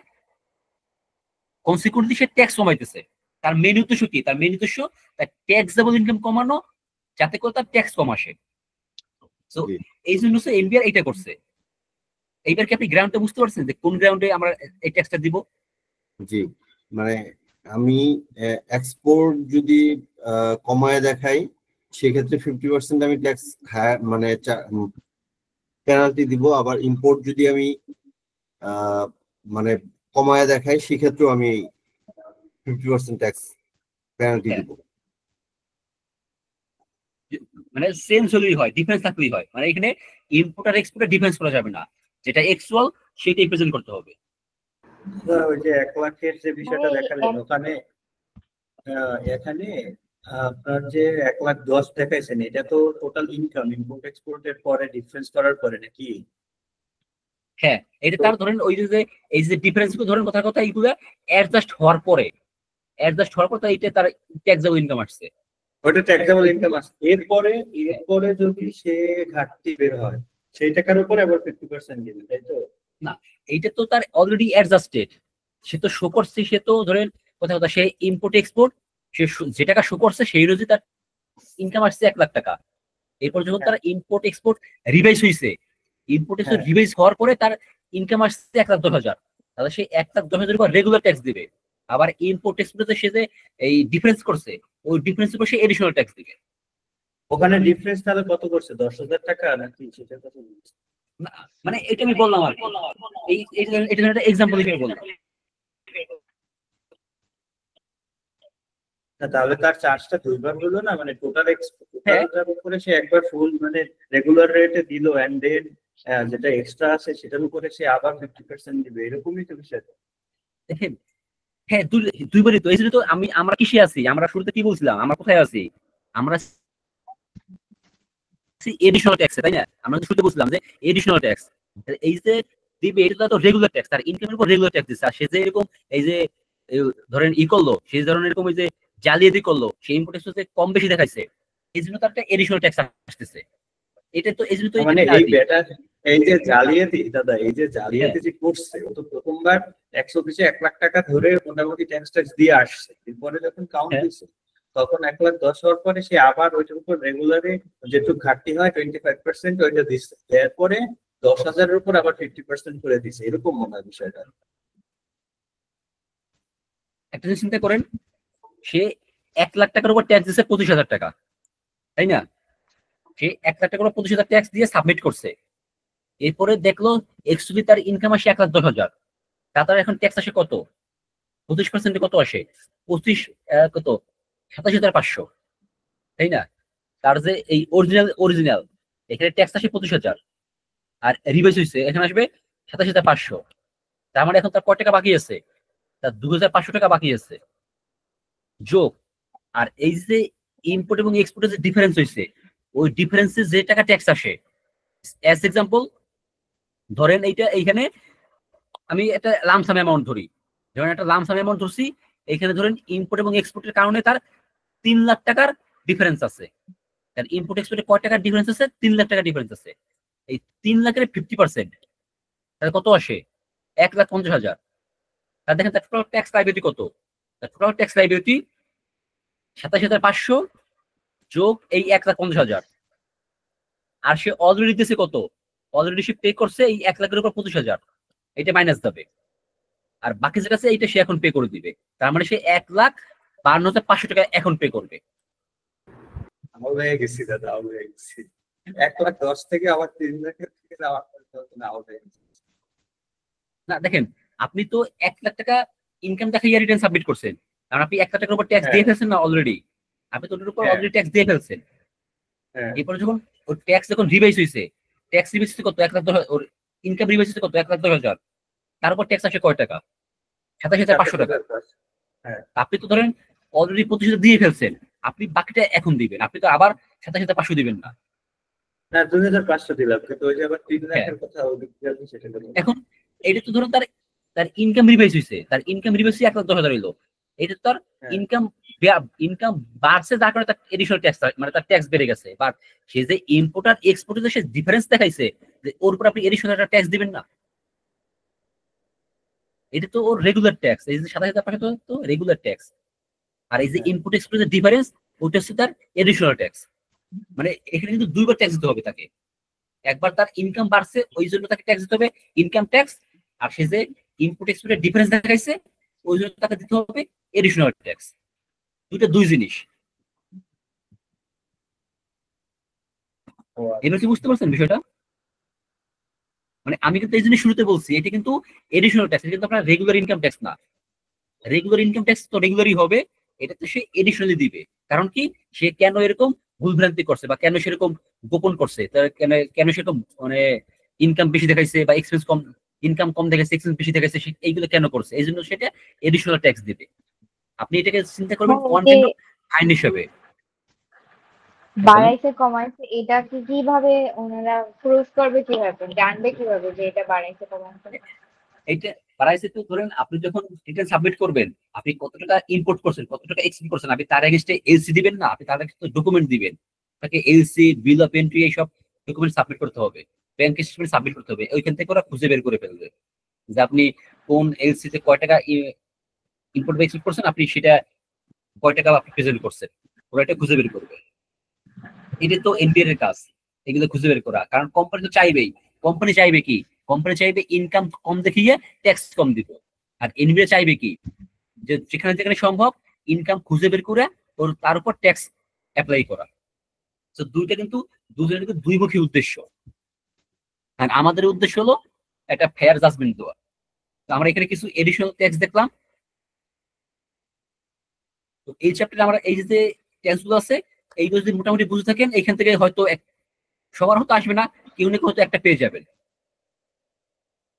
কনসিকুয়েন্টলি সে ট্যাক্স কমাইতেছে। তার মেইন উদ্দেশ্য কি? তার মেইন উদ্দেশ্য তার ট্যাক্সেবল ইনকাম কমানো, যাতে করে তার ট্যাক্স কম আসে। তো এই জন্য এনবিআর এটা করছে। এইবার কি আপনি গ্রাউন্ডে বুঝতে পারছেন যে কোন গ্রাউন্ডে আমরা এই ট্যাক্সটা দিব? জি, মানে আমি এক্সপোর্ট যদি কমায় দেখাই সেক্ষেত্রে 50% আমি ট্যাক্স মানে পেনাল্টি দিব। আবার ইম্পোর্ট যদি আমি মানে কমায় দেখাই সেক্ষেত্রেও আমি 50% ট্যাক্স পেনাল্টি দিব। মানে সেম হলেই হয়, ডিফারেন্স থাকলেই হয়। মানে এখানে ইম্পোর্ট আর এক্সপোর্টে ডিফারেন্স করা যাবে না, যেটা অ্যাকচুয়াল সেটাই প্রেজেন্ট করতে হবে। ওই যে 1 লাখের যে বিষয়টা দেখালেন ওখানে, এখানে আপনার যে 1,10,000 দেখাইছেন এটা তো টোটাল ইনকাম ইম্পোর্ট এক্সপোর্টের পরে ডিফারেন্স করার পরে নাকি? হ্যাঁ, এটা তার ধরেন ওই যে এই যে ডিফারেন্স গুলো ধরেন কথার কথা এইগুলো অ্যাডজাস্ট হওয়ার পরে, এইটা তার ট্যাক্সেবল ইনকাম আসছে। ওটা ট্যাক্সেবল ইনকাম আসছে। এরপরে যদি সে ঘাটতি বের হয় সেই টাকার উপরে আবার 50% দিবে, তাই তো? না, এইটা তো তার অলরেডি অ্যাডজাস্টেড, সে তো শো করছে, সে তো ধরেন কথা সে ইম্পোর্ট এক্সপোর্ট সে যে টাকা শো করছে সেই অনুযায়ী তার ইনকাম আসছে 1 লাখ টাকা। এরপর যখন তার ইম্পোর্ট এক্সপোর্ট রিভাইজ হয়েছে, ইম্পোর্ট এক্সপোর্ট রিভাইজ হওয়ার পরে তার ইনকাম আসছে 1,10,000, তাহলে সে 1,10,000 উপর রেগুলার ট্যাক্স দিবে। আবার ইম্পোর্ট এক্সপোর্টে সে যে এই ডিফারেন্স করছে ওই ডিফারেন্স উপর সে এডিশনাল ট্যাক্স দিবে। ওখানে ডিফারেন্স তাহলে কত করছে? 10,000 টাকা নাকি? সেটা কত? মানে এটা আমি বললাম আর এটা একটা এক্সাম্পল হিসেবে বললাম। তাহলে তার চার্জটা দুইবার হলো না, মানে টোটাল এক্সপোর্টের উপরে সে একবার ফুল মানে রেগুলার রেটে দিল, এন্ড দেন যেটা এক্সট্রা আছে সেটার উপরে সে আবার 50% দিবে, এরকমই তো বিষয়টা। দেখেন হ্যাঁ দুইবারই তো। এই জন্য তো আমরা কিসে আছি? আমরা শুরুতে কি বলছিলাম? আমরা কোথায় আছি? আমরা এডিশনাল ট্যাক্স, তাই না? আমরা শুরুতে বলছিলাম যে এডিশনাল ট্যাক্স এই যে দিবে, এটা তো রেগুলার ট্যাক্স, তার ইনকামের উপর রেগুলার ট্যাক্স দিচ্ছে। আর সে যে এরকম এই যে ধরেন করলো, সেই ধরনের এরকম এই যে জালিয়াতি করলো, সেই ইম্পোর্ট এক্সপোর্টে কম বেশি দেখাইছে, এই জন্য তার একটা এডিশনাল ট্যাক্স আসতেছে। এটা তো এই জন্য তো মানে এই যে জালিয়াতি দাদা, এই যে জালিয়াতি যে করছে ও তো প্রথমবার 100 পিছে 1 লাখ টাকা ধরে মোটামুটি ট্যাক্স দিয়ে আসছে। এরপরে যখন কাউন্ট দিচ্ছে তখন 1,10,000 হওয়ার পরে সে আবার ওইটার উপর রেগুলারে যেটুকু ঘাটতি হয় 25% ওইটা দিচ্ছে, এরপরে 10,000-এর উপর আবার 50% করে দিচ্ছে, এরকম মনে হয় বিষয়টা। একটা জিনিস চিন্তা করেন, সে 1 লাখ টাকার উপর ট্যাক্স দিচ্ছে 25,000 টাকা, তাই না? সে 1 লাখ টাকার উপর 25,000 ট্যাক্স দিয়ে সাবমিট করছে। এরপরে দেখলো এক্সুয়ালি তার ইনকাম আসে 1,10,000, তার এখন ট্যাক্স আসে কত? 25% কত আসে? 25 কত 27,500, তাই না? তার যে এই অরিজিনাল এখানে ট্যাক্স আসে 25,000 আর রিভাইজ হয়েছে এখানে আসবে 27,500। তার মানে এখন তার কত টাকা বাকি আছে? তার 2,500 টাকা বাকি আছে যোগ। আর এই যে ইম্পোর্ট এবং এক্সপোর্টের যে ডিফারেন্স হয়েছে ওই ডিফারেন্সে যে টাকা ট্যাক্স আসে, অ্যাজ এক্সাম্পল ধরেন এইখানে আমি একটা লামসাম অ্যামাউন্ট ধরি, ধরেন একটা লামসাম অ্যামাউন্ট ধরছি, এখানে ধরেন ইম্পোর্ট এবং এক্সপোর্টের কারণে তার 3 লাখ টাকার ডিফারেন্স আছে। তার ইম্পোর্ট এক্সপোর্টে কয় টাকার ডিফারেন্স আছে? 3 লাখ টাকার ডিফারেন্স আছে। এই 3 লাখের 50% তাহলে কত আসে? 1,50,000। তার দেখেন তার টোটাল ট্যাক্স লাইবিলিটি কত? তার টোটাল ট্যাক্স লাইবিলিটি 27,500 যোগ এই 1,50,000। আর সে অলরেডি দিতেছে কত? অলরেডি সে পে করছে এই 1 লাখের উপর 25,000, এটা মাইনাস যাবে। আর বাকি যেটা আছে এইটা সে এখন পে করে দিবে। তার মানে সে 1,52,500 টাকা এখন পে করবে। হয়ে গেছি দাদা, হয়ে গেছি। 1,10,000 থেকে আবার 3 লাখের থেকে না দেখেন, আপনি তো 1 লাখ টাকা ইনকাম দেখাইয়া রিটার্ন সাবমিট করছেন, কারণ আপনি 1 লাখ টাকার উপর ট্যাক্স দিয়ে ফেলছেন না অলরেডি। আপনি তো ওটার উপর হ্যাঁ। অলরেডি ট্যাক্স দিয়ে ফেলছেন। হ্যাঁ এরপরে যখন ওর ট্যাক্স যখন রিভাইজ হয়েছে, ট্যাক্স রিভাইজ হচ্ছে কত, 1,10,000, ওর ইনকাম রিভাইজ হচ্ছে কত, 1,10,000, তার উপর ট্যাক্স আসে কয় টাকা, 27,500 টাকা। 27,500 হ্যাঁ আপনি তো ধরেন অলরেডি 25,000 দিয়ে ফেলছেন, আপনি বাকিটা এখন দিবেন, আপনি তো আবার 27,500 দিবেন না। না 2,500 দিলাম, কিন্তু ওই যে আবার 3 হ্যাঁ। লাখের কথা ওই দিকে সেটা দেবো। এখন এটা তো ধরুন তার তার ইনকাম রিভাইজ হয়েছে, তার ইনকাম রিভাইজ 1,10,000 হইলো, এটা তো তার হ্যাঁ। ইনকাম বাড়ছে, যার কারণে তার এডিশনাল ট্যাক্স, মানে তার ট্যাক্স বেড়ে গেছে। বাট সে যে ইম্পোর্ট আর এক্সপোর্টে যে সে ডিফারেন্স দেখাইছে, যে ওর উপর আপনি এডিশনাল একটা ট্যাক্স দিবেন না, এটা তো ওর রেগুলার ট্যাক্স। এই যে 27,500 তো রেগুলার ট্যাক্স, আর এই যে হ্যাঁ। ইনপুট এক্সপোর্টের ডিফারেন্স, ওটা হচ্ছে তার এডিশনাল ট্যাক্স। মানে এখানে কিন্তু দুইবার ট্যাক্স দিতে হবে তাকে। একবার তার ইনকাম বাড়ছে ওই জন্য তাকে ট্যাক্স দিতে হবে ইনকাম ট্যাক্স, আর সে যে ইনপুট এক্সপোর্টের ডিফারেন্স দেখাইছে ওই জন্য তাকে দিতে হবে এডিশনাল ট্যাক্স। দুইটা দুই জিনিস। ও আচ্ছা। এবার কি বুঝতে পারছেন বিষয়টা? মানে আমি কিন্তু এই জিনিস শুরুতে বলছি, এটা কিন্তু এডিশনাল ট্যাক্স, এটা কিন্তু আপনার রেগুলার ইনকাম ট্যাক্স না। রেগুলার ইনকাম ট্যাক্স তো রেগুলারই হবে, এটা তো সে এডিশনালি দিবে। কারণ কি, সে কেন এরকম ভুলভ্রান্তি করছে বা কেন সেরকম গোপন করছে, তার কেন কেন সেরকম মানে ইনকাম বেশি দেখাইছে বা এক্সপেন্স কম, ইনকাম কম দেখাইছে এক্সপেন্স বেশি দেখাইছে, এইগুলো কেন করছে, এই জন্য সেটা এডিশনাল ট্যাক্স দিবে। আপনি এটাকে চিন্তা করবেন হ্যাঁ, ওয়ান যে কাইন্ড অফ আইন হিসেবে। বাড়াইছে কমাইছে এটা কি কিভাবে ওনারা প্রুফ করবে, কিভাবে জানবে, কিভাবে যে এটা বাড়াইছে কমাইছে? এইটা বাড়াইছে তো ধরেন আপনি যখন রিটার্ন সাবমিট করবেন, আপনি কত টাকা ইম্পোর্ট করছেন, কত টাকা এক্সপোর্ট করছেন, আপনি তার এগেইনস্টে এলসি দিবেন না, আপনি তার এগেইনস্টে ডকুমেন্ট দিবেন। তাকে এলসি, বিল অফ এন্ট্রি, এইসব ডকুমেন্ট সাবমিট করতে হবে, ব্যাংক স্টেটমেন্ট সাবমিট করতে হবে। ওইখান থেকে ওরা খুঁজে বের করে ফেলবে যে আপনি কোন এলসি তে কয় টাকা ইম্পোর্ট বা এক্সপোর্ট করছেন, আপনি সেটা কয় টাকা আপনি প্রেজেন্ট করছেন, ওরা এটা খুঁজে বের করবে। এটা তো এনবিআর এর কাজ, এগুলো খুঁজে বের করা। কারণ কোম্পানি তো চাইবেই, কোম্পানি চাইবে কি, কোম্পানি চাইবে ইনকাম কম দেখিয়ে ট্যাক্স কম দিব। আর এনবিআর চাইবে কি, যে যেখানে যেখানে সম্ভব ইনকাম খুঁজে বের করে ওর তার উপর ট্যাক্স অ্যাপ্লাই করা। তো দুইটা কিন্তু দুজনের কিন্তু দুইমুখী উদ্দেশ্য। আর আমাদের উদ্দেশ্য হলো একটা ফেয়ার জাজমেন্ট দেওয়া। তো আমরা এখানে কিছু এডিশনাল ট্যাক্স দেখলাম। তো এই চ্যাপ্টারে আমরা এই যে ট্যাক্স গুলো আছে, এইগুলো যদি মোটামুটি বুঝে থাকেন, এখান থেকে হয়তো সবার হয়তো আসবে না, কেউ না কেউ হয়তো একটা পেয়ে যাবেন।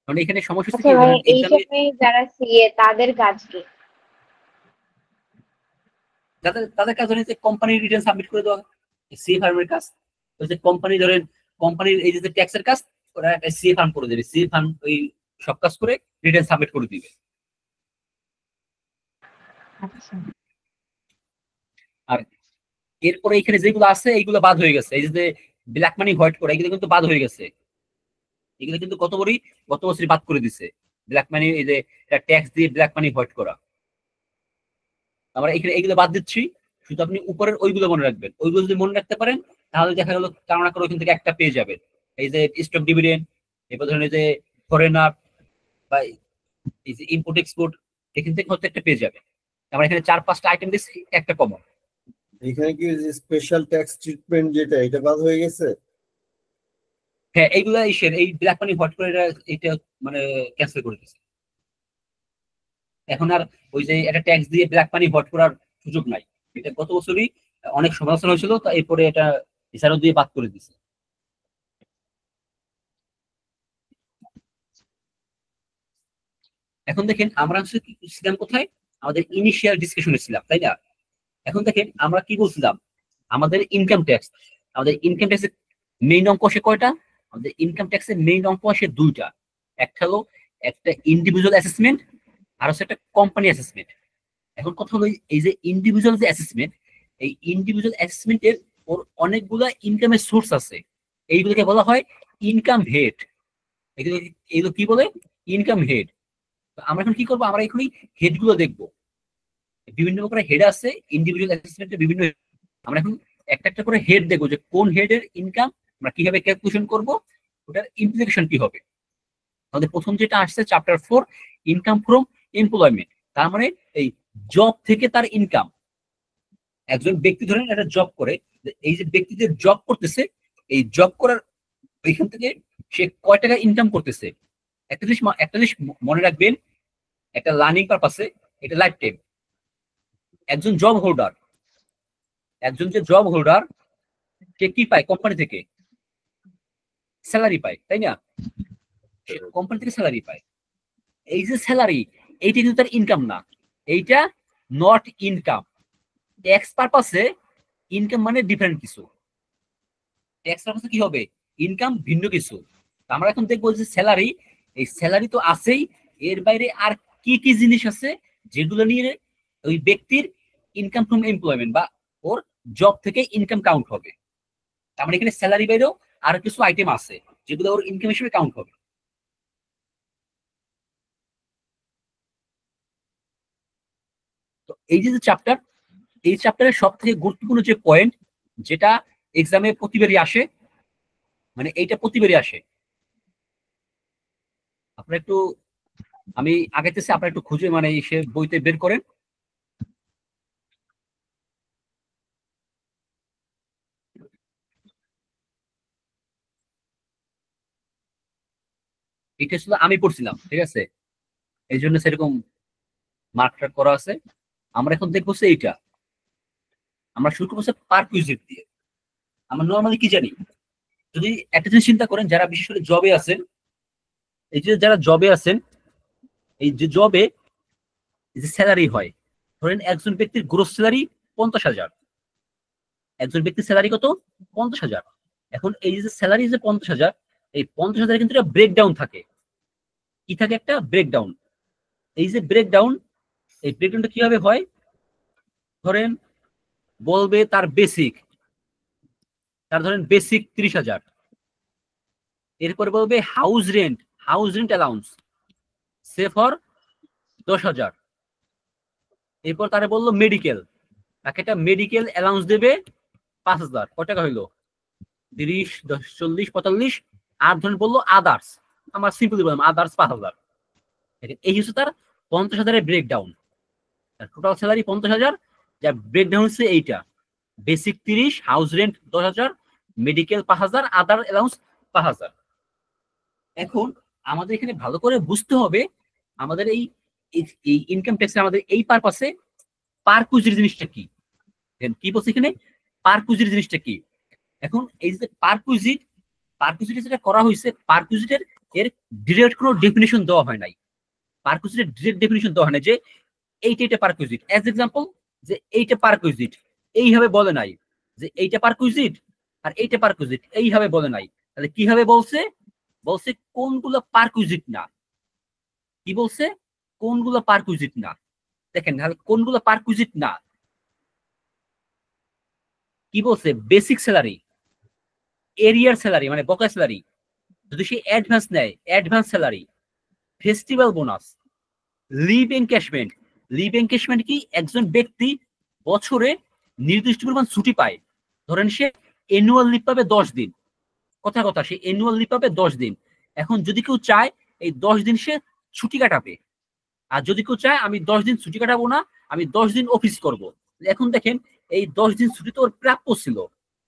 কারণ এখানে সমস্যা হচ্ছে আচ্ছা কি, ভাই, ধরেন এই এক্সামে সময় যারা সিএ তাদের কাজ কি? তাদের কাজ ধরেন যে কোম্পানির রিটার্ন সাবমিট করে দেওয়া, সি ফার্মের কাজ। ওই যে কোম্পানি ধরেন কোম্পানির এই যে ট্যাক্সের কাজ, ওরা একটা সি ফার্ম করে দেবে, সি ফার্ম ওই সব কাজ করে রিটার্ন সাবমিট করে দিবে। আচ্ছা, আর এরপরে এখানে যেগুলো আছে এইগুলো বাদ হয়ে গেছে, এই যে ব্ল্যাক মানি হোয়াইট করা, এগুলো কিন্তু বাদ হয়ে গেছে। এগুলো কিন্তু গত বছরই বাদ করে দিছে, ব্ল্যাক মানি, এই যে ট্যাক্স দিয়ে ব্ল্যাক মানি হোয়াইট করা। আমরা এখানে এগুলো বাদ দিচ্ছি, শুধু আপনি উপরের ওইগুলো মনে রাখবেন। ওইগুলো যদি মনে রাখতে পারেন তাহলে দেখা গেল কারণ করে ওইখান থেকে একটা পেয়ে যাবেন। এই যে স্টক ডিভিডেন্ড, এরপর ধরেন এই যে ফরেনার বা এই যে ইম্পোর্ট এক্সপোর্ট, এখান থেকে হয়তো একটা পেয়ে যাবে। আমরা এখানে 4-5টা আইটেম দিচ্ছি, একটা কমন। এখানে কি স্পেশাল ট্যাক্স ট্রিটমেন্ট যেটা এটা বাদ হয়ে গেছে? হ্যাঁ, এইগুলা এই ব্ল্যাক মানি হোয়াইট করে এটা মানে ক্যান্সেল করে দিচ্ছে। এখন আর ওই যে একটা ট্যাক্স দিয়ে ব্ল্যাক মানি হোয়াইট করার সুযোগ নাই। এটা গত বছরই অনেক সমালোচনা হয়েছিল, তা এরপরে এটা এছাড়াও দিয়ে বাদ করে দিচ্ছে। এখন দেখেন আমরা ছিলাম কোথায়, আমাদের ইনিশিয়াল ডিসকাশনে ছিলাম, তাই না? এখন দেখেন আমরা কি বলছিলাম, আমাদের ইনকাম ট্যাক্স, আমাদের ইনকাম ট্যাক্সের মেইন অঙ্ক আসে কয়টা? আমাদের ইনকাম ট্যাক্সের মেইন অঙ্ক আসে দুইটা। একটা হলো একটা ইন্ডিভিজুয়াল অ্যাসেসমেন্ট, আর হচ্ছে একটা কোম্পানি অ্যাসেসমেন্ট। এখন কথা হলো এই যে ইন্ডিভিজুয়াল যে অ্যাসেসমেন্ট, এই ইন্ডিভিজুয়াল অ্যাসেসমেন্টের ওর অনেকগুলা ইনকামের সোর্স আছে, এইগুলোকে বলা হয় ইনকাম হেড। এগুলো কি বলে? Income head. আমরা এখন কি করবো, আমরা এখনই হেড গুলো দেখবো। বিভিন্ন প্রকার হেড আছে ইন্ডিভিজুয়াল অ্যাসেসমেন্টের বিভিন্ন। আমরা এখন একটা একটা করে হেড দেখবো যে কোন হেডের ইনকাম আমরা কিভাবে ক্যালকুলেশন করব, ওটার ইমপ্লিকেশন কি হবে। আমাদের প্রথম যেটা আসছে চ্যাপ্টার 4, ইনকাম ফ্রম এমপ্লয়মেন্ট। তার মানে এই জব থেকে তার ইনকাম। একজন ব্যক্তি ধরেন একটা জব করে, এই যে ব্যক্তি যে জব করতেছে, এই জব করার এখান থেকে সে কয় টাকা ইনকাম করতেছে। একটা জিনিস মনে রাখবেন, একটা লার্নিং পারপাসে, এটা লাইফ টাইম। একজন জব হোল্ডার, একজন যে জব হোল্ডার সে কি পায় কোম্পানি থেকে? স্যালারি পায়, তাই না? কোম্পানি থেকে স্যালারি পায়। এই যে স্যালারি, এইটা কিন্তু তার ইনকাম না, এইটা নট ইনকাম। ট্যাক্স পারপাসে ইনকাম মানে ডিফারেন্ট কিছু, ট্যাক্স পারপাসে কি হবে? ইনকাম ভিন্ন কিছু। আমরা এখন দেখবো যে স্যালারি, এই স্যালারি তো আছেই, এর বাইরে আর কি কি জিনিস আছে যেগুলো নিয়ে ওই ব্যক্তির ইনকাম ফ্রম এমপ্লয়মেন্ট বা ওর জব থেকে ইনকাম কাউন্ট হবে। তার মানে এখানে স্যালারি বাইরেও আর কিছু আইটেম আছে যেগুলো ওর ইনকাম হিসেবে কাউন্ট হবে। তো এই যে চ্যাপ্টার, এই চ্যাপ্টারের সব থেকে গুরুত্বপূর্ণ যে পয়েন্ট, যেটা এক্সামে প্রতিবারই আসে, মানে এইটা প্রতিবারই আসে, আপনারা একটু, আমি আগেতেছি, আপনারা একটু খুঁজে মানে সে বইতে বের করেন। এটা ছিল আমি পড়ছিলাম, ঠিক আছে, এই জন্য সেরকম মার্কটা করা আছে। আমরা এখন দেখবো এইটা, আমরা শুরু করবো পারকুইজিট দিয়ে। আমরা নর্মালি কি জানি, যদি একটা জিনিস চিন্তা করেন, যারা বিশেষ করে জবে আছেন, এই যে যারা জবে আছেন, এই যে জবে যে স্যালারি হয়, ধরেন একজন ব্যক্তির গ্রোস স্যালারি 50,000, একজন ব্যক্তির স্যালারি কত? 50,000। এখন এই যে স্যালারি যে 50,000, এই 50,000 কিন্তু একটা ব্রেকডাউন থাকে। কি থাকে? একটা ব্রেকডাউন। এই যে ব্রেকডাউন, এই ব্রেকডাউনটা কিভাবে হয়? ধরেন বলবে তার বেসিক, তার ধরেন বেসিক 30,000, এরপরে বলবে house rent allowance say for 10,000, এরপর তারা বললো মেডিকেল, তাকে একটা মেডিকেল অ্যালাউন্স দেবে 5,000। কত টাকা হইলো? 30, 10, 40, 45। আর ধরেন বললো আদার্স, আমার সিম্পলি বললাম আদার্স 5,000। এই হচ্ছে তার 50,000-এর ব্রেকডাউন। টোটাল স্যালারি 50,000, যার ব্রেকডাউন হচ্ছে এইটা: বেসিক 30, হাউস রেন্ট 10,000, মেডিকেল 5,000, আদার অ্যালাউন্স 5,000। এখন আমাদের এখানে ভালো করে বুঝতে হবে, আমাদের এই ইনকাম ট্যাক্সে আমাদের এই পারপাসে পারকুইজিট জিনিসটা কি। কি বলছে এখানে? পারকুইজিট জিনিসটা কি? এখন এই যে পারকুইজিট যেটা করা হয়েছে, পারকুইজিটের এর ডিরেক্ট কোনো ডেফিনিশন দেওয়া হয় নাই। পারকুইজিটের ডিরেক্ট ডেফিনিশন দেওয়া হয় না যে এইটা পারকুইজিট। অ্যাজ এক্সাম্পল, যে এইটা পারকুইজিট এইভাবে বলে নাই, যে এইটা পারকুইজিট আর এইটা পারকুইজিট এইভাবে বলে নাই। তাহলে কিভাবে বলছে? বলছে কোনগুলো পারকুইজিট না। কি বলছে? কোনগুলো পারকুইজিট না। দেখেন তাহলে কোনগুলো পারকুইজিট না। কি বলছে? বেসিক স্যালারি, এরিয়ার স্যালারি মানে বকেয়া স্যালারি, যদি সে অ্যাডভান্স নেয় advance salary, festival bonus, leave encashment. Leave encashment কি? একজন ব্যক্তি বছরে নির্দিষ্ট পরিমাণ ছুটি পায়, ধরেন সে অ্যানুয়াল লিভ পাবে 10 দিন, কথা সে অ্যানুয়াল লিভ পাবে 10 দিন। এখন যদি কেউ চায় এই 10 দিন সে ছুটি কাটাবে, আর যদি কেউ চায় আমি 10 দিন ছুটি কাটাবো না, আমি 10 দিন অফিস করব। এখন দেখেন এই 10 দিন ছুটি তো ওর প্রাপ্য ছিল,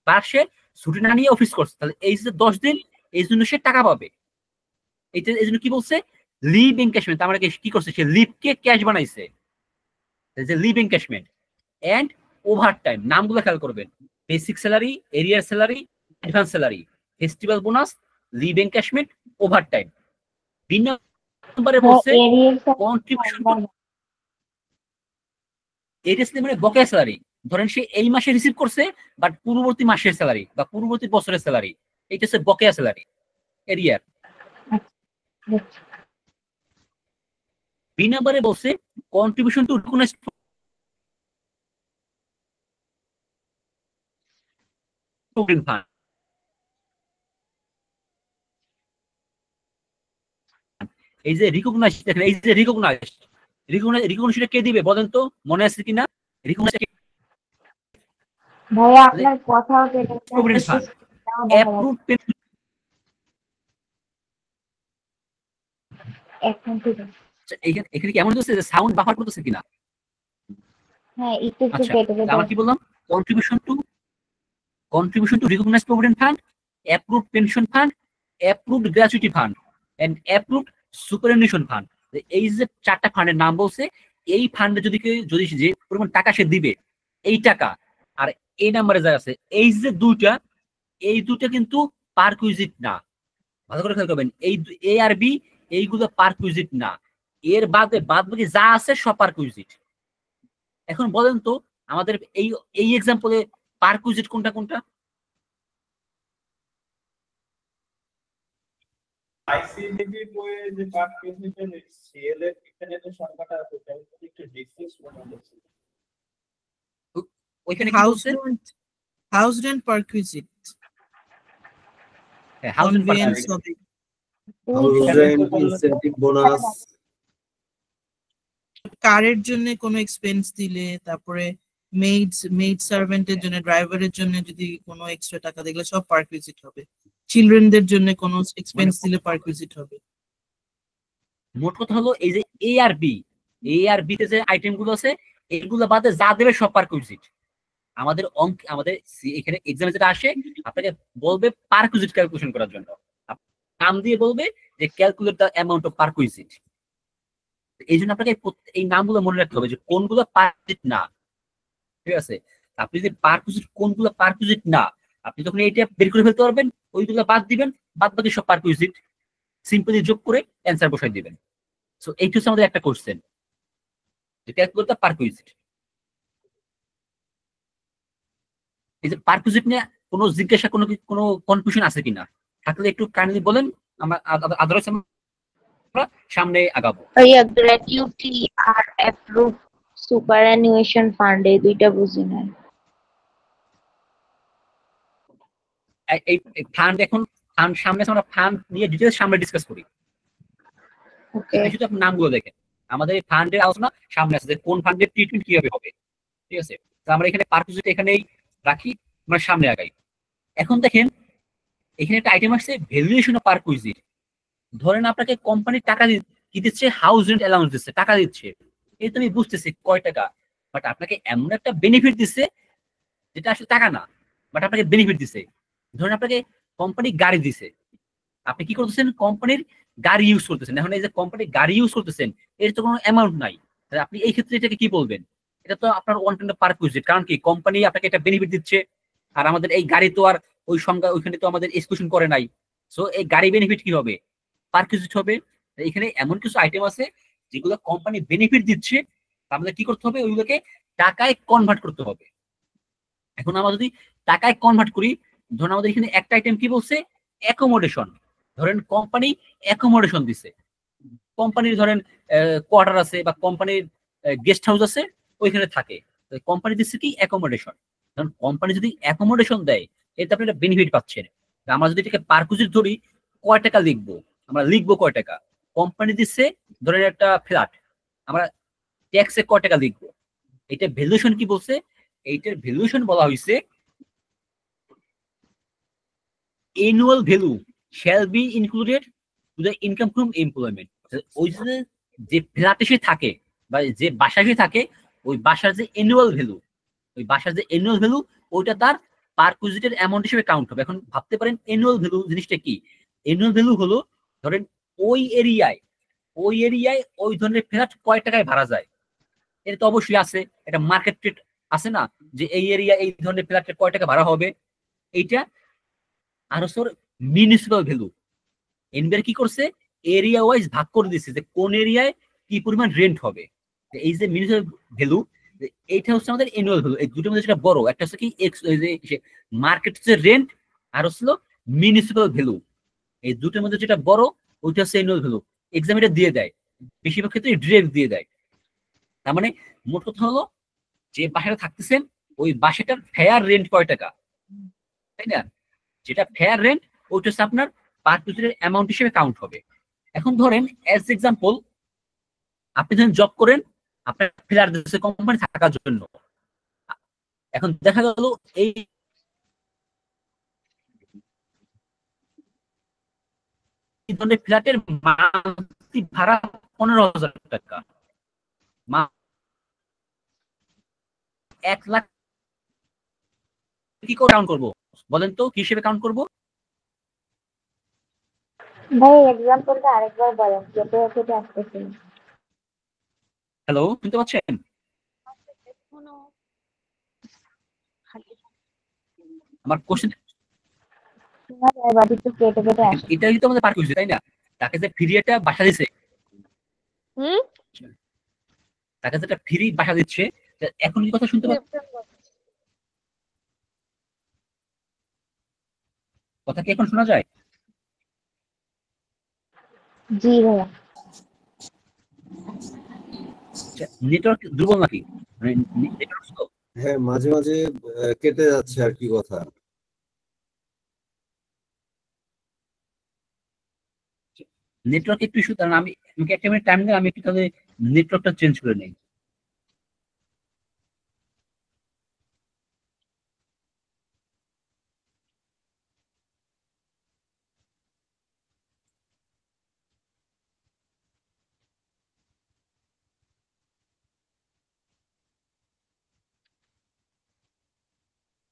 তার সে ছুটি না নিয়ে অফিস করছে, তাহলে এই যে 10 দিন, এই জন্য সে টাকা পাবে। এই জন্য কি বলছে? Leave encashment. আমরা কি করছে? সে লিভকে ক্যাশ বানাইছে, যে leave encashment and overtime. নামগুলো খেয়াল করবেন: basic salary, arrear salary, advance salary, festival bonus, leave encashment, overtime. তিন নম্বরে বলছে কন্ট্রিবিউশন টু এরিয়ার স্যালারি মানে বকেয়া স্যালারি। ধরেন সে এই মাসে রিসিভ করছে বাট পূর্ববর্তী মাসের স্যালারি বা পূর্ববর্তী বছরের স্যালারি, এইটা হচ্ছে বকেয়া স্যালারি, এরিয়ার। বি নম্বরে বলছে contribution to recognised provident fund. এই যে রিকগনাইজ, দেখেন এই যে রিকগনাইজটা কে দিবে বলেন তো? মনে আছে কিনা? রিকগনাইজ ভাইয়া আপনার কথাও কেটে প্রভিডেন্ট ফান্ড, অ্যাপ্রুভড পেনশন। এখন ঠিক আছে। এখানে কি এমন হচ্ছে যে সাউন্ড বাফার করতেছে কিনা? হ্যাঁ একটু আচ্ছা, কেটে কেটে। আমরা কি বললাম? Contribution to recognised provident fund, approved pension fund, approved gratuity fund and approved superannuation fund. এই যে 4টা ফান্ডের নাম বলছে, এই ফান্ডে যদি যে পরিমাণ টাকা সে দিবে, এই টাকা আর এই নাম্বারে যা আছে এই যে দুইটা, এই দুটো কিন্তু পারকুইজিট না, ভালো করে খেয়াল করবেন। এই এ আর বি এইগুলো পারকুইজিট না, এর বাদে বাদ বাকি যা আছে সব পারকুইজিট। এখন বলেন তো আমাদের এই এই এক্সাম্পলে পারকুইজিট কোনটা কোনটা? আইসিডিবি বইয়ে যে পার্ট প্রেসিডেন্ট সিএল এর এখানে যে সংখ্যাটা আছে সেটা একটু ডিফারেন্স মনে হচ্ছে। ওইখানে কি হাউস বলছে? রেন্ট পারকুইজিট হ্যাঁ, হাউস রেন্ট কনভেন্স পারকুইজিট। হবে হাউস রেন্ট, ইনসেন্টিভ, বোনাস, কারের জন্য কোনো এক্সপেন্স দিলে, তারপরে মেড সার্ভেন্টের জন্য, ড্রাইভারের জন্য যদি কোনো এক্সট্রা টাকা দিলে সব পারকুইজিট হবে। চিলড্রেনদের জন্য কোনো এক্সপেন্স দিলে পারকুইজিট হবে। মোট কথা হলো এই যে এ আর বি, এ আর বি তে যে আইটেম গুলো আছে এইগুলো বাদে যা দেবে সব পারকুইজিট। আমাদের অঙ্ক আমাদের এখানে এক্সামে যেটা আসে আপনাকে বলবে পারকুইজিট ক্যালকুলেশন করার জন্য, নাম দিয়ে বলবে যে ক্যালকুলেট দ্য অ্যামাউন্ট অফ পারকুইজিট। এই জন্য আপনাকে এই নামগুলো মনে রাখতে হবে যে কোনগুলো পারকুইজিট না, ঠিক আছে? আপনি যদি পারকুইজিট কোনগুলো পারকুইজিট না আপনি তখন এইটা বের করে ফেলতে পারবেন, ওইগুলো বাদ দিবেন, বাদ বাকি সব পারকুইজিট, সিম্পলি যোগ করে অ্যান্সার বসাই দিবেন। সো এইটা হচ্ছে আমাদের একটা কোশ্চেন যে ক্যালকুলেট দ্য পারকুইজিট। এই যে পারকুইজিট নিয়ে কোনো জিজ্ঞাসা কোনো কনফিউশন আছে কিনা, থাকলে একটু কাইন্ডলি বলেন, আমরা আদারওয়াইজ আমরা সামনে আগাবো। ভাইয়া গ্র্যাচুইটি আর অ্যাপ্রুভ সুপারঅ্যানুয়েশন ফান্ড এই দুইটা বুঝি না। এই ফান্ড এখন ফান্ড সামনে আমরা ফান্ড নিয়ে ডিটেইলস সামনে ডিসকাস করি। ওকে, শুধু আপনি নামগুলো দেখেন, আমাদের এই ফান্ডের আলোচনা সামনে আছে যে কোন ফান্ডের ট্রিটমেন্ট কিভাবে হবে, ঠিক আছে? তো আমরা এখানে পারকুইজিট এখানেই রাখি, আমরা সামনে আগাই। এখন দেখেন এখানে একটা আইটেম আসছে ভ্যালুয়েশন অফ পারকুইজিট। ধরেন আপনাকে কোম্পানি টাকা কি দিচ্ছে, হাউস রেন্ট অ্যালাউন্স দিচ্ছে, টাকা দিচ্ছে, এই তো আমি বুঝতেছি কয় টাকা, বাট আপনাকে এমন একটা বেনিফিট দিচ্ছে যেটা আসলে টাকা না, বাট আপনাকে বেনিফিট দিচ্ছে। ধরেন আপনাকে কোম্পানি গাড়ি দিছে, আপনি কি করতেছেন, কোম্পানির গাড়ি ইউজ করতেছেন। এখন এই যে কোম্পানির গাড়ি ইউজ করতেছেন এর তো কোনো অ্যামাউন্ট নাই, তাহলে আপনি এই ক্ষেত্রে এটাকে কি বলবেন? এটা তো আপনার ওয়ান কাইন্ড অফ পারকুইজিট, কারণ কি কোম্পানি আপনাকে একটা বেনিফিট দিচ্ছে, আর আমাদের এই গাড়ি তো আর ওই সংখ্যা ওইখানে তো আমাদের এক্সকিউশন করে নাই। সো এই গাড়ি বেনিফিট কি হবে, পারকুইজিট হবে। এখানে এমন কিছু আইটেম আছে যেগুলো কোম্পানি বেনিফিট দিচ্ছে, আমাদের কি করতে হবে, ওইগুলোকে টাকায় কনভার্ট করতে হবে। এখন আমরা যদি টাকায় কনভার্ট করি, ধরুন আমাদের এখানে একটা আইটেম কি বলছে, অ্যাকোমোডেশন। ধরেন কোম্পানি অ্যাকোমোডেশন দিছে, কোম্পানির ধরেন কোয়ার্টার আছে বা কোম্পানির গেস্ট হাউস আছে, ওইখানে থাকে। কোম্পানি দিচ্ছে কি অ্যাকোমোডেশন। কারণ কোম্পানি যদি অ্যাকোমোডেশন দেয় এতে আপনি একটা বেনিফিট পাচ্ছেন। আমরা যদি এটাকে পারকুইজিট ধরি, কয় টাকা লিখবো, আমরা লিখবো কয় টাকা। কোম্পানি দিচ্ছে ধরেন একটা ফ্ল্যাট, আমরা ট্যাক্সে কয় টাকা লিখবো। এটা ভ্যালুয়েশন কি বলছে, এইটার ভ্যালুয়েশন বলা হয়েছে annual value shall be included to the income from employment। ওই যে ফ্ল্যাটে সে থাকে বা যে বাসায় সে থাকে, ওই বাসার যে অ্যানুয়াল ভ্যালু, ওই বাসার যে অ্যানুয়াল ভ্যালু ওইটা তার পারকুইজিটের অ্যামাউন্ট হিসেবে কাউন্ট হবে। এখন ভাবতে পারেন অ্যানুয়াল ভ্যালু জিনিসটা কি। অ্যানুয়াল ভ্যালু হলো ধরেন ওই এরিয়ায় ওই ধরনের ফ্ল্যাট কয় টাকায় ভাড়া যায়, এটা তো অবশ্যই আছে, এটা মার্কেট রেট আছে না, যে এই এরিয়া এই ধরনের ফ্ল্যাটের কয় টাকা ভাড়া হবে। এইটা আর হচ্ছে মিউনিসিপাল ভ্যালু। এনবিআর কি করছে, এরিয়া ওয়াইজ ভাগ করে দিচ্ছে যে কোন এরিয়ায় কি পরিমাণ রেন্ট হবে। এই যে মিউনিসিপাল ভ্যালু, এইটা হচ্ছে আমাদের অ্যানুয়াল ভ্যালু। এই দুটোর মধ্যে যেটা বড়, একটা হচ্ছে কি মার্কেট হচ্ছে রেন্ট, আর হচ্ছে মিউনিসিপাল ভ্যালু। এই দুটোর মধ্যে যেটা বড় ওইটা হচ্ছে অ্যানুয়াল ভ্যালু। এক্সাম এটা দিয়ে দেয়, বেশিরভাগ ক্ষেত্রে ডিরেক্ট দিয়ে দেয়। তার মানে মোট কথা হলো যে বাসাটা থাকতেছেন ওই বাসাটার ফেয়ার রেন্ট কয় টাকা, তাই না? যেটা ফেয়ার রেন্ট ওইটা হচ্ছে আপনার পারকুইজিটের অ্যামাউন্ট হিসেবে কাউন্ট হবে। এখন ধরেন অ্যাজ এক্সাম্পল আপনি যখন জব করেন, আপনার ফ্ল্যাট দিচ্ছে কোম্পানি থাকার জন্য। এখন দেখা গেল এই ধরনের ফ্ল্যাটের মান্থলি ভাড়া 15,000 টাকা, 1 লাখ। কি করে কাউন্ট করবো বলেন তো, কি হিসেবে কাউন্ট করবো? ভাই এক্সাম্পলটা আরেকবার বলেন, কেটে কেটে আসতেছে। হ্যালো, শুনতে পাচ্ছেন? আমার কোশ্চেন শোনা যায় বাট একটু কেটে কেটে আসে। এটা কিন্তু আমাদের পার করছে তাই না? তাকে যে ফিরিয়েটা বাসা দিছে, হুম তাকে যেটা ফ্রি বাসা দিচ্ছে, এখন কি কথা শুনতে পাচ্ছ? সেপ্টেম্বর। কথা কি এখন শোনা যায়? জি ভাইয়া। নেটওয়ার্ক দুর্বল নাকি? মানে নেটওয়ার্ক স্লো? হ্যাঁ, মাঝে মাঝে কেটে যাচ্ছে আর কি কথা। নেটওয়ার্ক একটু ইস্যু, কারণ আমি আমাকে একটা মিনিট টাইম দিন, আমি একটু তাহলে নেটওয়ার্কটা চেঞ্জ করে নেই।